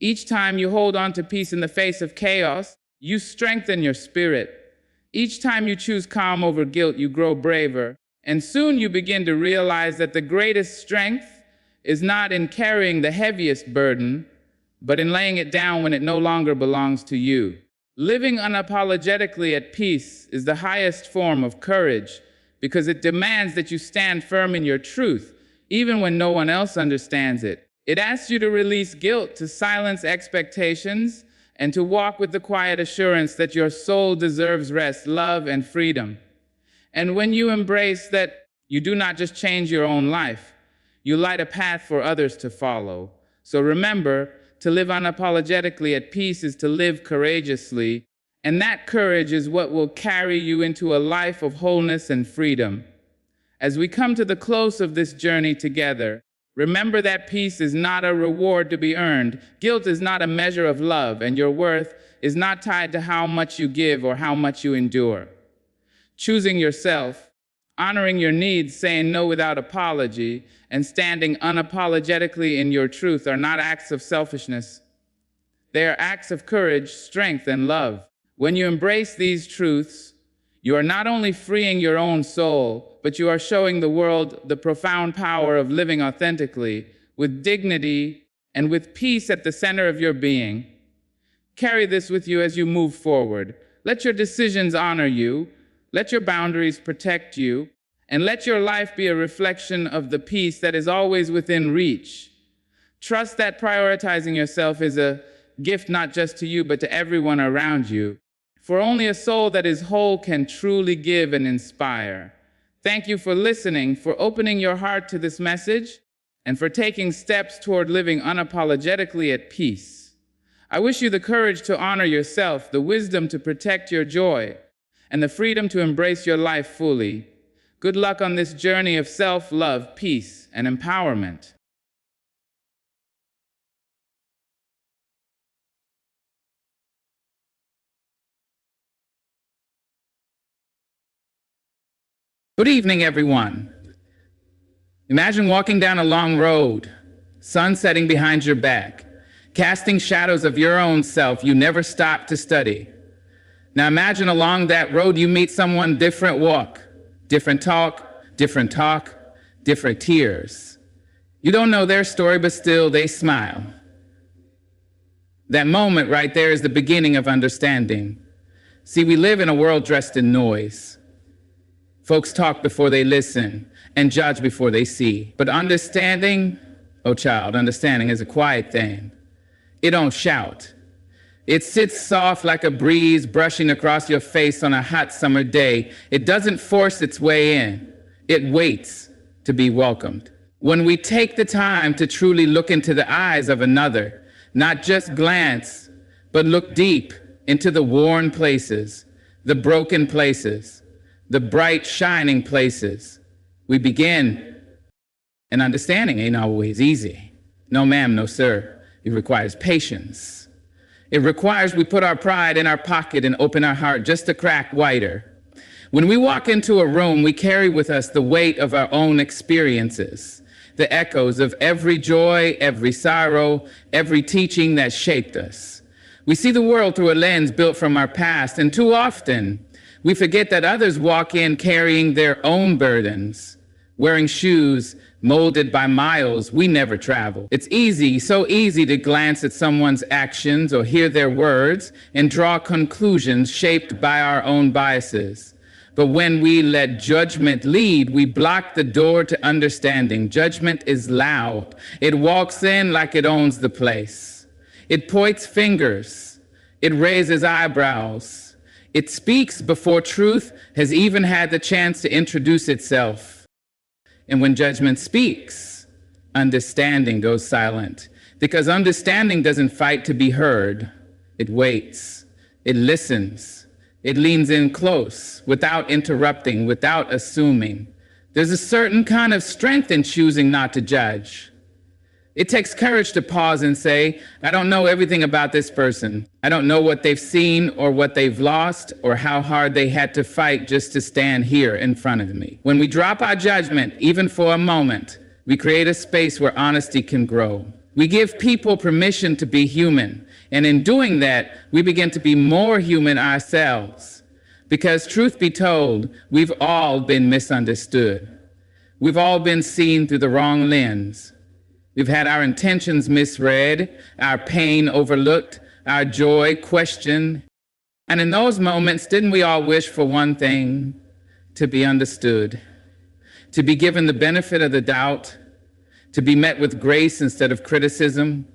[SPEAKER 1] Each time you hold on to peace in the face of chaos, you strengthen your spirit. Each time you choose calm over guilt, you grow braver. And soon you begin to realize that the greatest strength is not in carrying the heaviest burden, but in laying it down when it no longer belongs to you. Living unapologetically at peace is the highest form of courage, because it demands that you stand firm in your truth, even when no one else understands it. It asks you to release guilt, to silence expectations, and to walk with the quiet assurance that your soul deserves rest, love, and freedom. And when you embrace that, you do not just change your own life, you light a path for others to follow. So remember, to live unapologetically at peace is to live courageously, and that courage is what will carry you into a life of wholeness and freedom. As we come to the close of this journey together, remember that peace is not a reward to be earned. Guilt is not a measure of love, and your worth is not tied to how much you give or how much you endure. Choosing yourself, honoring your needs, saying no without apology, and standing unapologetically in your truth are not acts of selfishness. They are acts of courage, strength, and love. When you embrace these truths, you are not only freeing your own soul, but you are showing the world the profound power of living authentically, with dignity and with peace at the center of your being. Carry this with you as you move forward. Let your decisions honor you, let your boundaries protect you, and let your life be a reflection of the peace that is always within reach. Trust that prioritizing yourself is a gift not just to you, but to everyone around you. For only a soul that is whole can truly give and inspire. Thank you for listening, for opening your heart to this message, and for taking steps toward living unapologetically at peace. I wish you the courage to honor yourself, the wisdom to protect your joy, and the freedom to embrace your life fully. Good luck on this journey of self-love, peace, and empowerment. Good evening, everyone. Imagine walking down a long road, sun setting behind your back, casting shadows of your own self you never stopped to study. Now imagine along that road you meet someone different walk, different talk, different tears. You don't know their story, but still they smile. That moment right there is the beginning of understanding. See, we live in a world dressed in noise. Folks talk before they listen and judge before they see. But understanding, oh child, understanding is a quiet thing. It don't shout. It sits soft like a breeze brushing across your face on a hot summer day. It doesn't force its way in. It waits to be welcomed. When we take the time to truly look into the eyes of another, not just glance, but look deep into the worn places, the broken places, the bright, shining places, we begin. And understanding ain't always easy. No, ma'am, no, sir. It requires patience. It requires we put our pride in our pocket and open our heart just a crack wider. When we walk into a room, we carry with us the weight of our own experiences, the echoes of every joy, every sorrow, every teaching that shaped us. We see the world through a lens built from our past, and too often, we forget that others walk in carrying their own burdens, wearing shoes molded by miles we never traveled. It's easy, so easy to glance at someone's actions or hear their words and draw conclusions shaped by our own biases. But when we let judgment lead, we block the door to understanding. Judgment is loud. It walks in like it owns the place. It points fingers. It raises eyebrows. It speaks before truth has even had the chance to introduce itself. And when judgment speaks, understanding goes silent. Because understanding doesn't fight to be heard. It waits. It listens. It leans in close, without interrupting, without assuming. There's a certain kind of strength in choosing not to judge. It takes courage to pause and say, I don't know everything about this person. I don't know what they've seen or what they've lost or how hard they had to fight just to stand here in front of me. When we drop our judgment, even for a moment, we create a space where honesty can grow. We give people permission to be human. And in doing that, we begin to be more human ourselves. Because truth be told, we've all been misunderstood. We've all been seen through the wrong lens. We've had our intentions misread, our pain overlooked, our joy questioned. And in those moments, didn't we all wish for one thing? To be understood, to be given the benefit of the doubt, to be met with grace instead of criticism.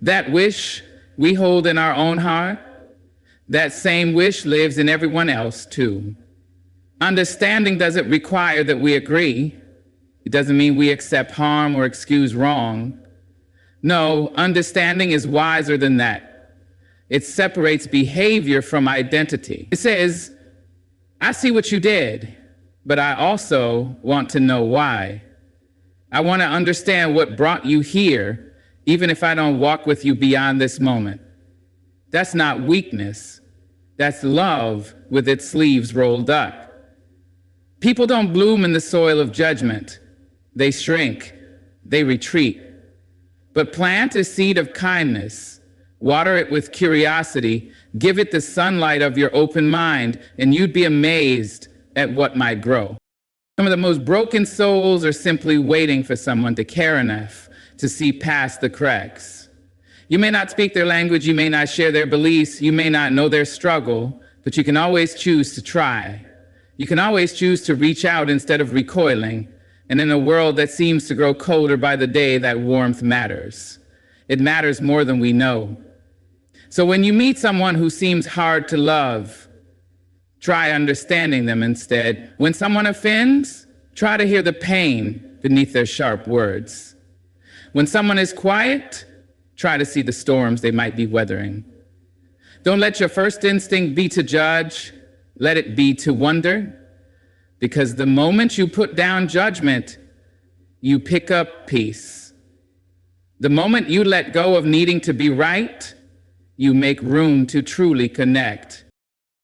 [SPEAKER 1] That wish we hold in our own heart, that same wish lives in everyone else too. Understanding doesn't require that we agree. It doesn't mean we accept harm or excuse wrong. No, understanding is wiser than that. It separates behavior from identity. It says, I see what you did, but I also want to know why. I want to understand what brought you here, even if I don't walk with you beyond this moment. That's not weakness. That's love with its sleeves rolled up. People don't bloom in the soil of judgment. They shrink, they retreat. But plant a seed of kindness, water it with curiosity, give it the sunlight of your open mind, and you'd be amazed at what might grow. Some of the most broken souls are simply waiting for someone to care enough to see past the cracks. You may not speak their language, you may not share their beliefs, you may not know their struggle, but you can always choose to try. You can always choose to reach out instead of recoiling. And in a world that seems to grow colder by the day, that warmth matters. It matters more than we know. So when you meet someone who seems hard to love, try understanding them instead. When someone offends, try to hear the pain beneath their sharp words. When someone is quiet, try to see the storms they might be weathering. Don't let your first instinct be to judge, let it be to wonder. Because the moment you put down judgment, you pick up peace. The moment you let go of needing to be right, you make room to truly connect.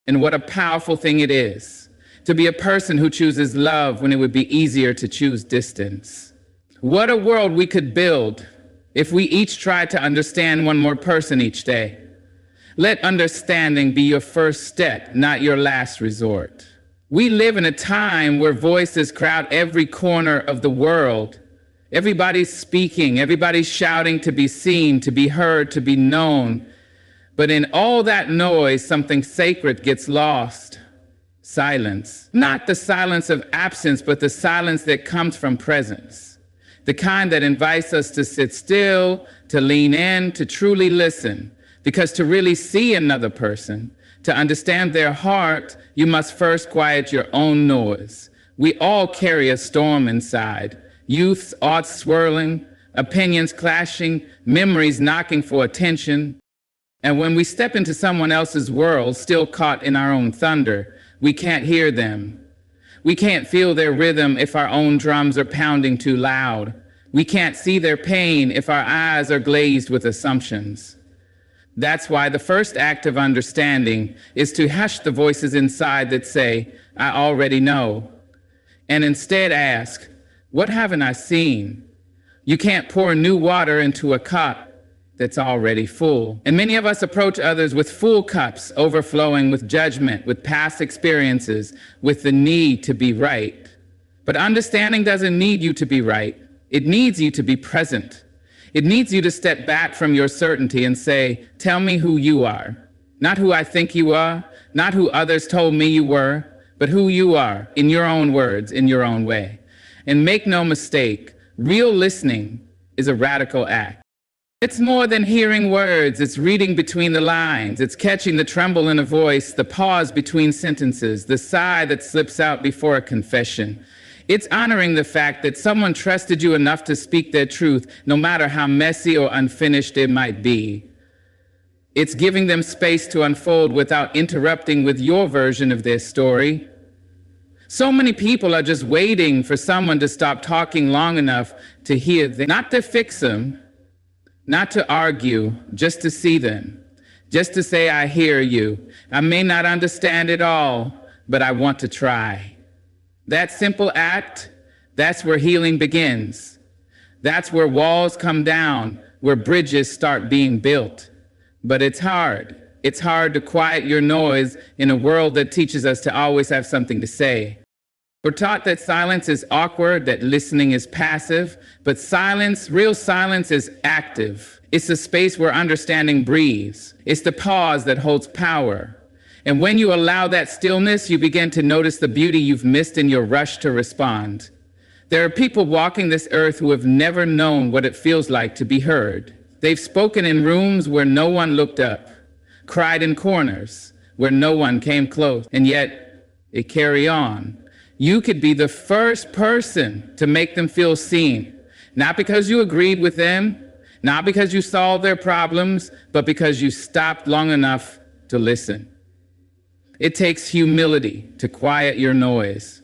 [SPEAKER 1] And what a powerful thing it is to be a person who chooses love when it would be easier to choose distance. What a world we could build if we each tried to understand one more person each day. Let understanding be your first step, not your last resort. We live in a time where voices crowd every corner of the world. Everybody's speaking, everybody's shouting to be seen, to be heard, to be known. But in all that noise, something sacred gets lost. Silence. Not the silence of absence, but the silence that comes from presence. The kind that invites us to sit still, to lean in, to truly listen. Because to really see another person, to understand their heart, you must first quiet your own noise. We all carry a storm inside. Youth's thoughts swirling, opinions clashing, memories knocking for attention. And when we step into someone else's world, still caught in our own thunder, we can't hear them. We can't feel their rhythm if our own drums are pounding too loud. We can't see their pain if our eyes are glazed with assumptions. That's why the first act of understanding is to hush the voices inside that say, I already know, and instead ask, what haven't I seen? You can't pour new water into a cup that's already full. And many of us approach others with full cups, overflowing with judgment, with past experiences, with the need to be right. But understanding doesn't need you to be right. It needs you to be present. It needs you to step back from your certainty and say, tell me who you are. Not who I think you are, not who others told me you were, but who you are, in your own words, in your own way. And make no mistake, real listening is a radical act. It's more than hearing words, it's reading between the lines, it's catching the tremble in a voice, the pause between sentences, the sigh that slips out before a confession. It's honoring the fact that someone trusted you enough to speak their truth, no matter how messy or unfinished it might be. It's giving them space to unfold without interrupting with your version of their story. So many people are just waiting for someone to stop talking long enough to hear them, not to fix them, not to argue, just to see them, just to say, I hear you. I may not understand it all, but I want to try. That simple act, that's where healing begins. That's where walls come down, where bridges start being built. But it's hard. It's hard to quiet your noise in a world that teaches us to always have something to say. We're taught that silence is awkward, that listening is passive, but silence, real silence, is active. It's the space where understanding breathes. It's the pause that holds power. And when you allow that stillness, you begin to notice the beauty you've missed in your rush to respond. There are people walking this earth who have never known what it feels like to be heard. They've spoken in rooms where no one looked up, cried in corners where no one came close, and yet they carry on. You could be the first person to make them feel seen, not because you agreed with them, not because you solved their problems, but because you stopped long enough to listen. It takes humility to quiet your noise.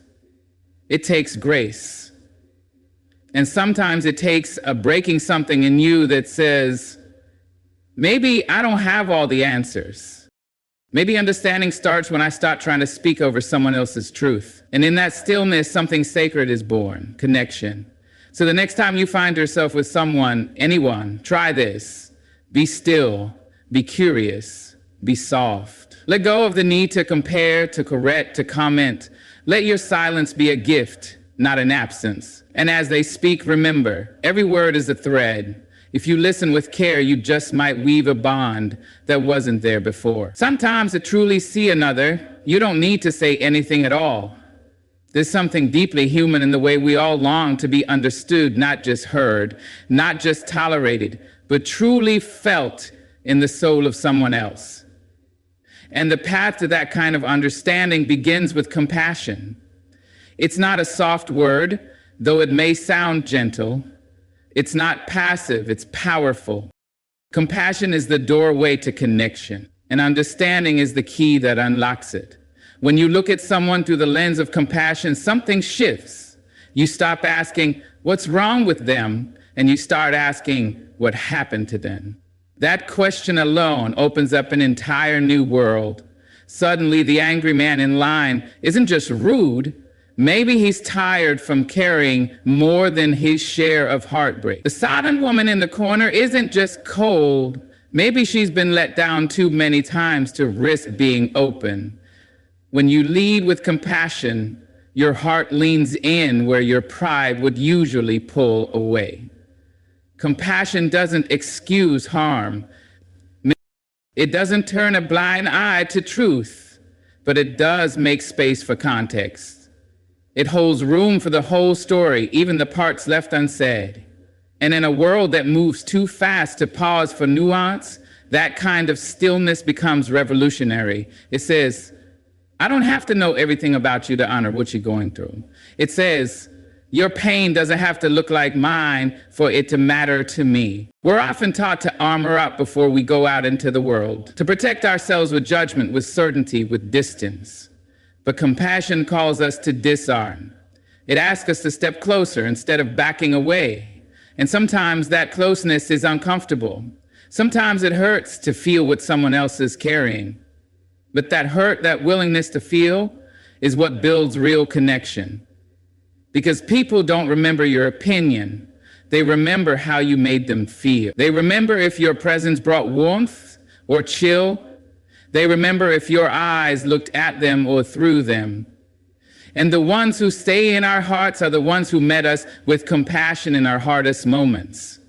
[SPEAKER 1] It takes grace. And sometimes it takes a breaking something in you that says, maybe I don't have all the answers. Maybe understanding starts when I start trying to speak over someone else's truth. And in that stillness, something sacred is born, connection. So the next time you find yourself with someone, anyone, try this. Be still, be curious, be soft. Let go of the need to compare, to correct, to comment. Let your silence be a gift, not an absence. And as they speak, remember, every word is a thread. If you listen with care, you just might weave a bond that wasn't there before. Sometimes to truly see another, you don't need to say anything at all. There's something deeply human in the way we all long to be understood, not just heard, not just tolerated, but truly felt in the soul of someone else. And the path to that kind of understanding begins with compassion. It's not a soft word, though it may sound gentle. It's not passive, it's powerful. Compassion is the doorway to connection, and understanding is the key that unlocks it. When you look at someone through the lens of compassion, something shifts. You stop asking, what's wrong with them? And you start asking, what happened to them? That question alone opens up an entire new world. Suddenly, the angry man in line isn't just rude. Maybe he's tired from carrying more than his share of heartbreak. The silent woman in the corner isn't just cold. Maybe she's been let down too many times to risk being open. When you lead with compassion, your heart leans in where your pride would usually pull away. Compassion doesn't excuse harm. It doesn't turn a blind eye to truth, but it does make space for context. It holds room for the whole story, even the parts left unsaid. And in a world that moves too fast to pause for nuance, that kind of stillness becomes revolutionary. It says, I don't have to know everything about you to honor what you're going through. It says, your pain doesn't have to look like mine for it to matter to me. We're often taught to armor up before we go out into the world, to protect ourselves with judgment, with certainty, with distance. But compassion calls us to disarm. It asks us to step closer instead of backing away. And sometimes that closeness is uncomfortable. Sometimes it hurts to feel what someone else is carrying. But that hurt, that willingness to feel, is what builds real connection. Because people don't remember your opinion. They remember how you made them feel. They remember if your presence brought warmth or chill. They remember if your eyes looked at them or through them. And the ones who stay in our hearts are the ones who met us with compassion in our hardest moments.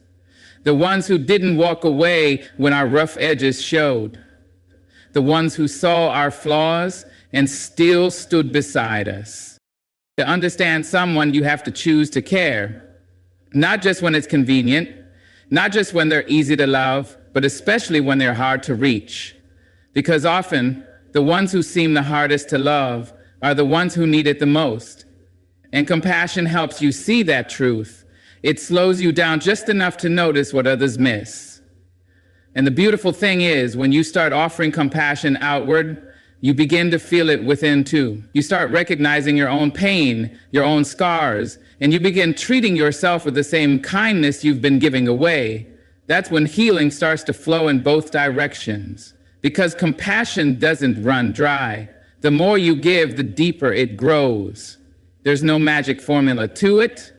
[SPEAKER 1] The ones who didn't walk away when our rough edges showed. The ones who saw our flaws and still stood beside us. To understand someone, you have to choose to care, not just when it's convenient, not just when they're easy to love, but especially when they're hard to reach. Because often, the ones who seem the hardest to love are the ones who need it the most. And compassion helps you see that truth. It slows you down just enough to notice what others miss. And the beautiful thing is, when you start offering compassion outward, you begin to feel it within too. You start recognizing your own pain, your own scars, and you begin treating yourself with the same kindness you've been giving away. That's when healing starts to flow in both directions. Because compassion doesn't run dry. The more you give, the deeper it grows. There's no magic formula to it.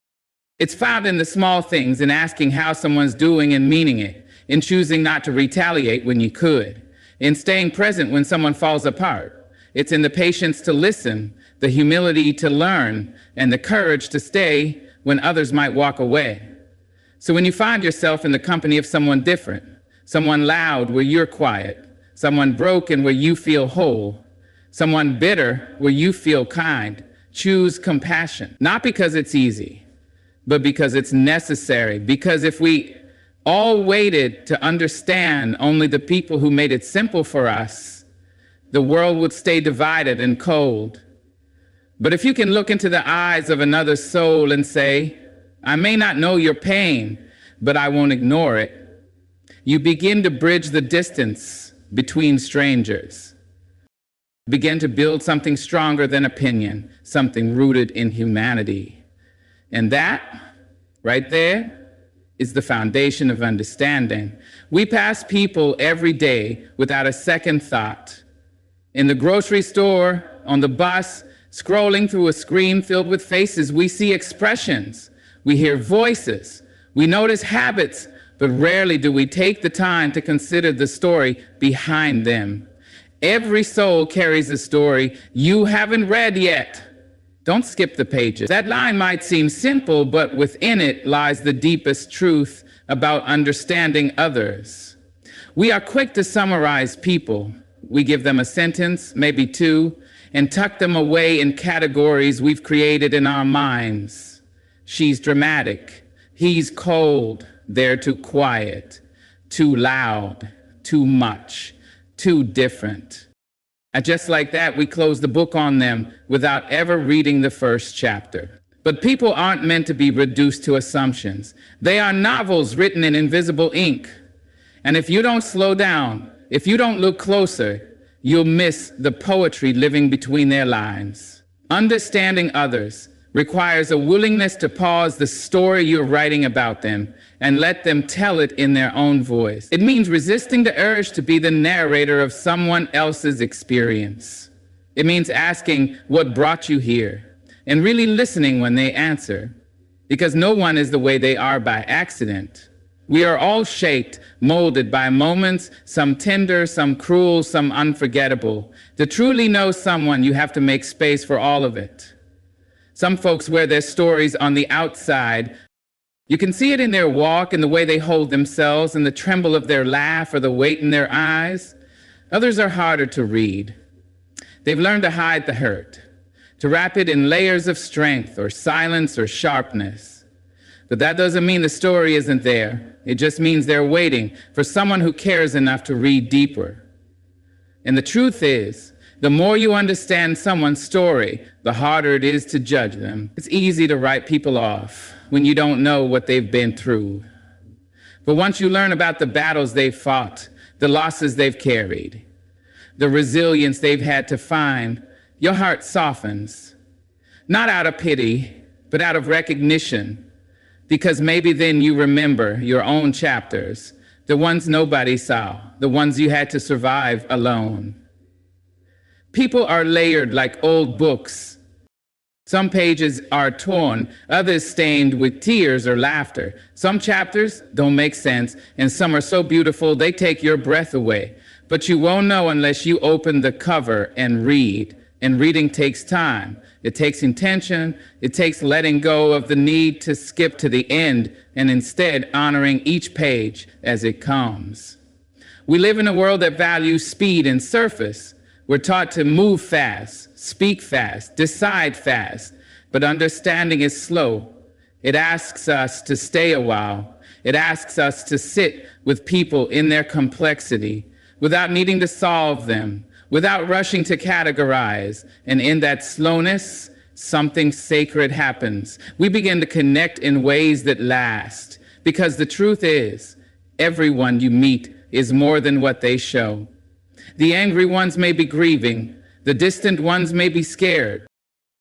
[SPEAKER 1] It's found in the small things, in asking how someone's doing and meaning it, in choosing not to retaliate when you could, in staying present when someone falls apart. It's in the patience to listen, the humility to learn, and the courage to stay when others might walk away. So when you find yourself in the company of someone different, someone loud where you're quiet, someone broken where you feel whole, someone bitter where you feel kind, choose compassion. Not because it's easy, but because it's necessary. Because if we all waited to understand only the people who made it simple for us, the world would stay divided and cold. But if you can look into the eyes of another soul and say, I may not know your pain, but I won't ignore it, you begin to bridge the distance between strangers. Begin to build something stronger than opinion, something rooted in humanity. And that, right there, is the foundation of understanding. We pass people every day without a second thought. In the grocery store, on the bus, scrolling through a screen filled with faces, we see expressions, we hear voices, we notice habits, but rarely do we take the time to consider the story behind them. Every soul carries a story you haven't read yet. Don't skip the pages. That line might seem simple, but within it lies the deepest truth about understanding others. We are quick to summarize people. We give them a sentence, maybe two, and tuck them away in categories we've created in our minds. She's dramatic. He's cold. They're too quiet, too loud, too much, too different. And just like that, we close the book on them without ever reading the first chapter. But people aren't meant to be reduced to assumptions. They are novels written in invisible ink. And if you don't slow down, if you don't look closer, you'll miss the poetry living between their lines. Understanding others requires a willingness to pause the story you're writing about them and let them tell it in their own voice. It means resisting the urge to be the narrator of someone else's experience. It means asking what brought you here and really listening when they answer, because no one is the way they are by accident. We are all shaped, molded by moments, some tender, some cruel, some unforgettable. To truly know someone, you have to make space for all of it. Some folks wear their stories on the outside. You can see it in their walk, in the way they hold themselves, in the tremble of their laugh or the weight in their eyes. Others are harder to read. They've learned to hide the hurt, to wrap it in layers of strength or silence or sharpness. But that doesn't mean the story isn't there. It just means they're waiting for someone who cares enough to read deeper. And the truth is, the more you understand someone's story, the harder it is to judge them. It's easy to write people off when you don't know what they've been through. But once you learn about the battles they've fought, the losses they've carried, the resilience they've had to find, your heart softens. Not out of pity, but out of recognition. Because maybe then you remember your own chapters, the ones nobody saw, the ones you had to survive alone. People are layered like old books. Some pages are torn, others stained with tears or laughter. Some chapters don't make sense, and some are so beautiful they take your breath away. But you won't know unless you open the cover and read. And reading takes time. It takes intention. It takes letting go of the need to skip to the end and instead honoring each page as it comes. We live in a world that values speed and surface. We're taught to move fast, speak fast, decide fast, but understanding is slow. It asks us to stay a while. It asks us to sit with people in their complexity without needing to solve them, without rushing to categorize. And in that slowness, something sacred happens. We begin to connect in ways that last, because the truth is, everyone you meet is more than what they show. The angry ones may be grieving, the distant ones may be scared,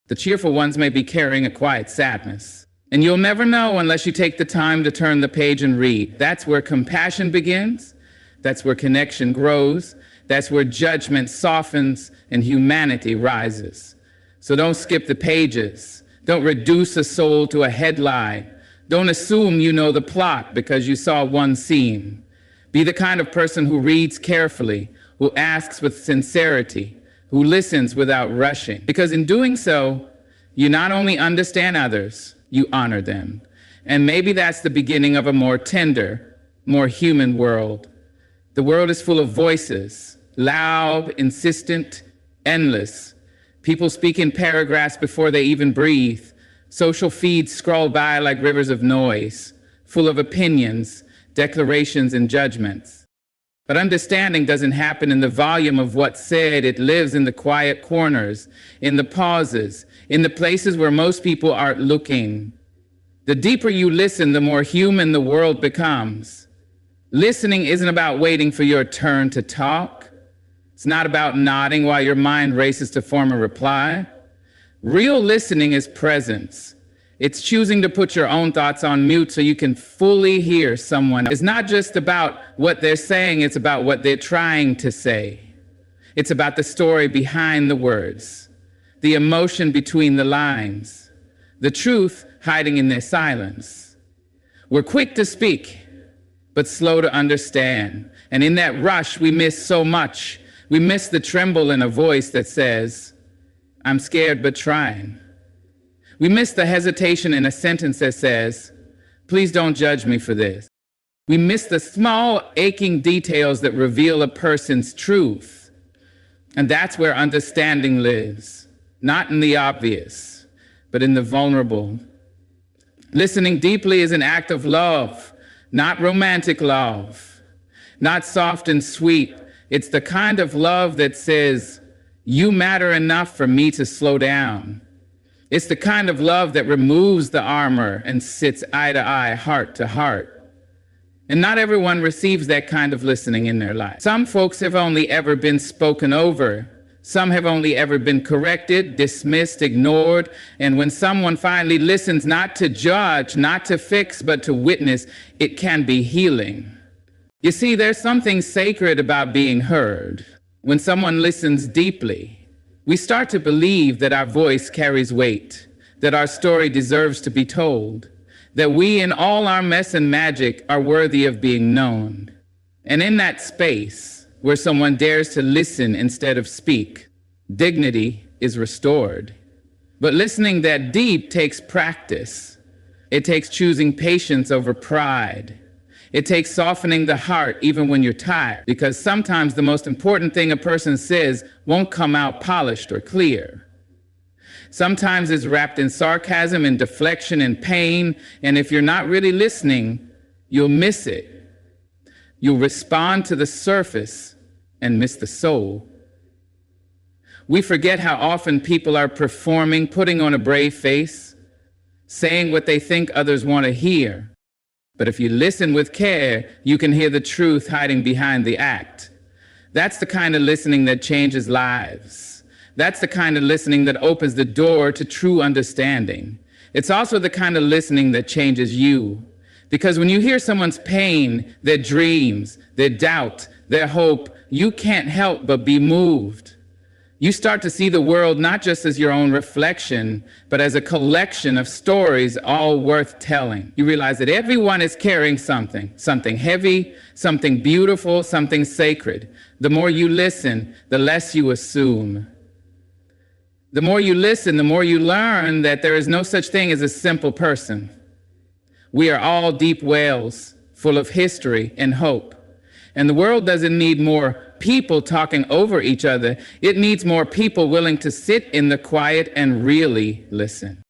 [SPEAKER 1] the cheerful ones may be carrying a quiet sadness. And you'll never know unless you take the time to turn the page and read. That's where compassion begins. That's where connection grows. That's where judgment softens and humanity rises. So don't skip the pages. Don't reduce a soul to a headline. Don't assume you know the plot because you saw one scene. Be the kind of person who reads carefully, who asks with sincerity, who listens without rushing. Because in doing so, you not only understand others, you honor them. And maybe that's the beginning of a more tender, more human world. The world is full of voices, loud, insistent, endless. People speak in paragraphs before they even breathe. Social feeds scroll by like rivers of noise, full of opinions, declarations, and judgments. But understanding doesn't happen in the volume of what's said. It lives in the quiet corners, in the pauses, in the places where most people aren't looking. The deeper you listen, the more human the world becomes. Listening isn't about waiting for your turn to talk. It's not about nodding while your mind races to form a reply. Real listening is presence. It's choosing to put your own thoughts on mute so you can fully hear someone. It's not just about what they're saying, it's about what they're trying to say. It's about the story behind the words, the emotion between the lines, the truth hiding in their silence. We're quick to speak, but slow to understand. And in that rush, we miss so much. We miss the tremble in a voice that says, "I'm scared but trying." We miss the hesitation in a sentence that says, "Please don't judge me for this." We miss the small, aching details that reveal a person's truth. And that's where understanding lives, not in the obvious, but in the vulnerable. Listening deeply is an act of love, not romantic love, not soft and sweet. It's the kind of love that says, "You matter enough for me to slow down." It's the kind of love that removes the armor and sits eye to eye, heart to heart. And not everyone receives that kind of listening in their life. Some folks have only ever been spoken over. Some have only ever been corrected, dismissed, ignored. And when someone finally listens, not to judge, not to fix, but to witness, it can be healing. You see, there's something sacred about being heard. When someone listens deeply, we start to believe that our voice carries weight, that our story deserves to be told, that we, in all our mess and magic, are worthy of being known. And in that space, where someone dares to listen instead of speak, dignity is restored. But listening that deep takes practice. It takes choosing patience over pride. It takes softening the heart even when you're tired, because sometimes the most important thing a person says won't come out polished or clear. Sometimes it's wrapped in sarcasm and deflection and pain, and if you're not really listening, you'll miss it. You'll respond to the surface and miss the soul. We forget how often people are performing, putting on a brave face, saying what they think others want to hear. But if you listen with care, you can hear the truth hiding behind the act. That's the kind of listening that changes lives. That's the kind of listening that opens the door to true understanding. It's also the kind of listening that changes you. Because when you hear someone's pain, their dreams, their doubt, their hope, you can't help but be moved. You start to see the world not just as your own reflection, but as a collection of stories all worth telling. You realize that everyone is carrying something heavy, something beautiful, something sacred. The more you listen, the less you assume. The more you listen, the more you learn that there is no such thing as a simple person. We are all deep wells, full of history and hope. And the world doesn't need more people talking over each other. It needs more people willing to sit in the quiet and really listen.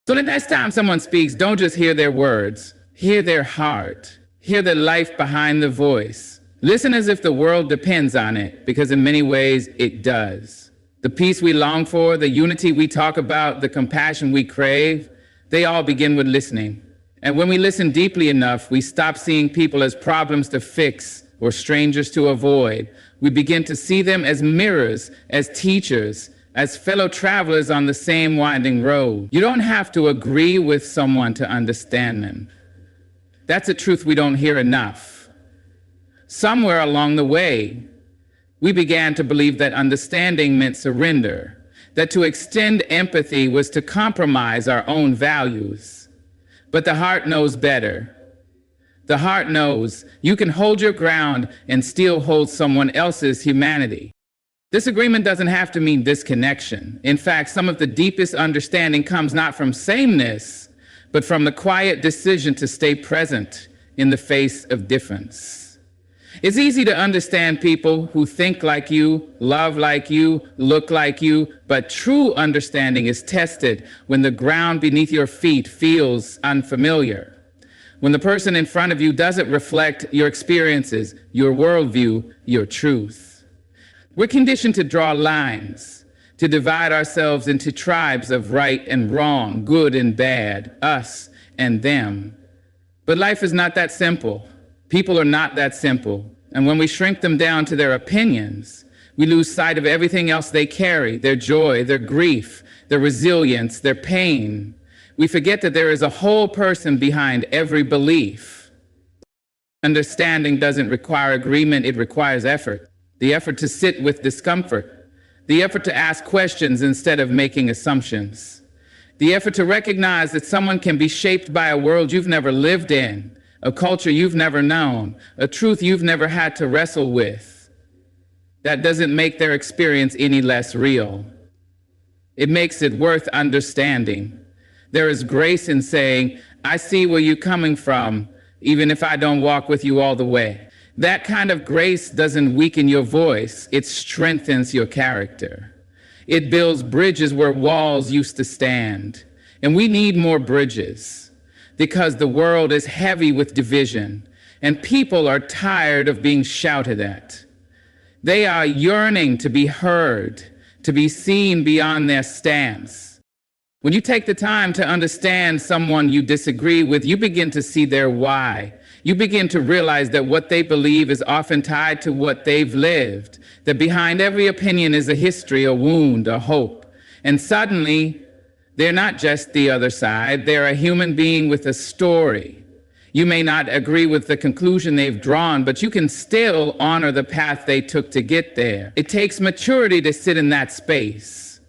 [SPEAKER 1] So the next time someone speaks, don't just hear their words. Hear their heart. Hear the life behind the voice. Listen as if the world depends on it, because in many ways it does. The peace we long for, the unity we talk about, the compassion we crave, they all begin with listening. And when we listen deeply enough, we stop seeing people as problems to fix or strangers to avoid. We begin to see them as mirrors, as teachers, as fellow travelers on the same winding road. You don't have to agree with someone to understand them. That's a truth we don't hear enough. Somewhere along the way, we began to believe that understanding meant surrender, that to extend empathy was to compromise our own values. But the heart knows better. The heart knows you can hold your ground and still hold someone else's humanity. Disagreement doesn't have to mean disconnection. In fact, some of the deepest understanding comes not from sameness, but from the quiet decision to stay present in the face of difference. It's easy to understand people who think like you, love like you, look like you, but true understanding is tested when the ground beneath your feet feels unfamiliar. When the person in front of you doesn't reflect your experiences, your worldview, your truth. We're conditioned to draw lines, to divide ourselves into tribes of right and wrong, good and bad, us and them. But life is not that simple. People are not that simple. And when we shrink them down to their opinions, we lose sight of everything else they carry, their joy, their grief, their resilience, their pain. We forget that there is a whole person behind every belief. Understanding doesn't require agreement, it requires effort. The effort to sit with discomfort. The effort to ask questions instead of making assumptions. The effort to recognize that someone can be shaped by a world you've never lived in, a culture you've never known, a truth you've never had to wrestle with. That doesn't make their experience any less real. It makes it worth understanding. There is grace in saying, I see where you're coming from, even if I don't walk with you all the way. That kind of grace doesn't weaken your voice, it strengthens your character. It builds bridges where walls used to stand. And we need more bridges, because the world is heavy with division, and people are tired of being shouted at. They are yearning to be heard, to be seen beyond their stance. When you take the time to understand someone you disagree with, you begin to see their why. You begin to realize that what they believe is often tied to what they've lived, that behind every opinion is a history, a wound, a hope. And suddenly, they're not just the other side, they're a human being with a story. You may not agree with the conclusion they've drawn, but you can still honor the path they took to get there. It takes maturity to sit in that space,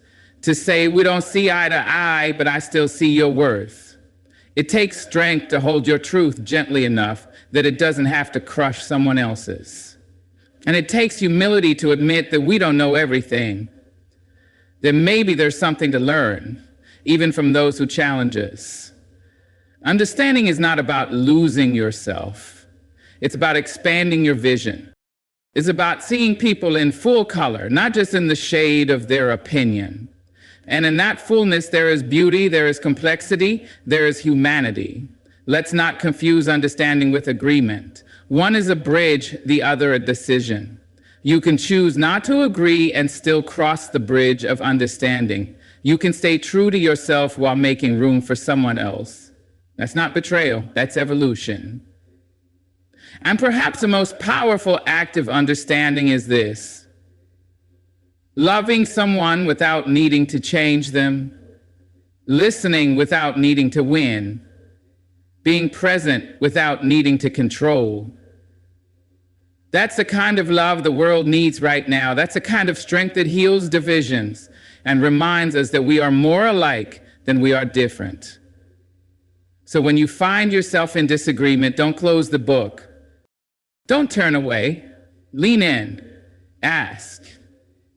[SPEAKER 1] to say, we don't see eye to eye, but I still see your worth. It takes strength to hold your truth gently enough that it doesn't have to crush someone else's. And it takes humility to admit that we don't know everything, that maybe there's something to learn, even from those who challenge us. Understanding is not about losing yourself. It's about expanding your vision. It's about seeing people in full color, not just in the shade of their opinion. And in that fullness, there is beauty, there is complexity, there is humanity. Let's not confuse understanding with agreement. One is a bridge, the other a decision. You can choose not to agree and still cross the bridge of understanding. You can stay true to yourself while making room for someone else. That's not betrayal, that's evolution. And perhaps the most powerful act of understanding is this: loving someone without needing to change them, listening without needing to win, being present without needing to control. That's the kind of love the world needs right now. That's the kind of strength that heals divisions and reminds us that we are more alike than we are different. So when you find yourself in disagreement, don't close the book. Don't turn away. Lean in. Ask.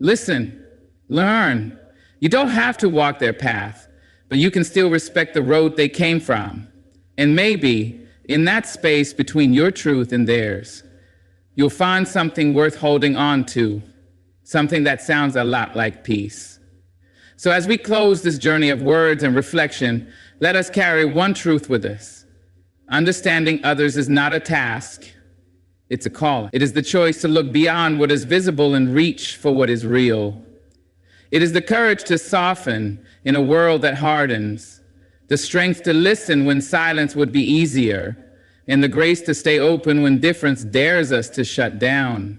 [SPEAKER 1] Listen. Learn. You don't have to walk their path, but you can still respect the road they came from. And maybe, in that space between your truth and theirs, you'll find something worth holding on to, something that sounds a lot like peace. So as we close this journey of words and reflection, let us carry one truth with us. Understanding others is not a task, it's a calling. It is the choice to look beyond what is visible and reach for what is real. It is the courage to soften in a world that hardens, the strength to listen when silence would be easier, and the grace to stay open when difference dares us to shut down.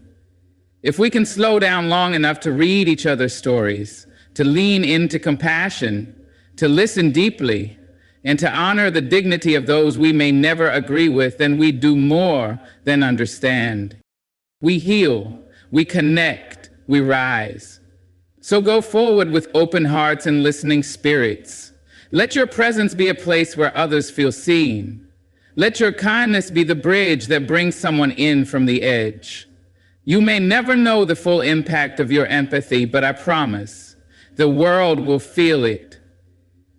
[SPEAKER 1] If we can slow down long enough to read each other's stories, to lean into compassion, to listen deeply, and to honor the dignity of those we may never agree with, then we do more than understand. We heal, we connect, we rise. So go forward with open hearts and listening spirits. Let your presence be a place where others feel seen. Let your kindness be the bridge that brings someone in from the edge. You may never know the full impact of your empathy, but I promise the world will feel it.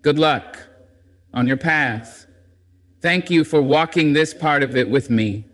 [SPEAKER 1] Good luck on your path. Thank you for walking this part of it with me.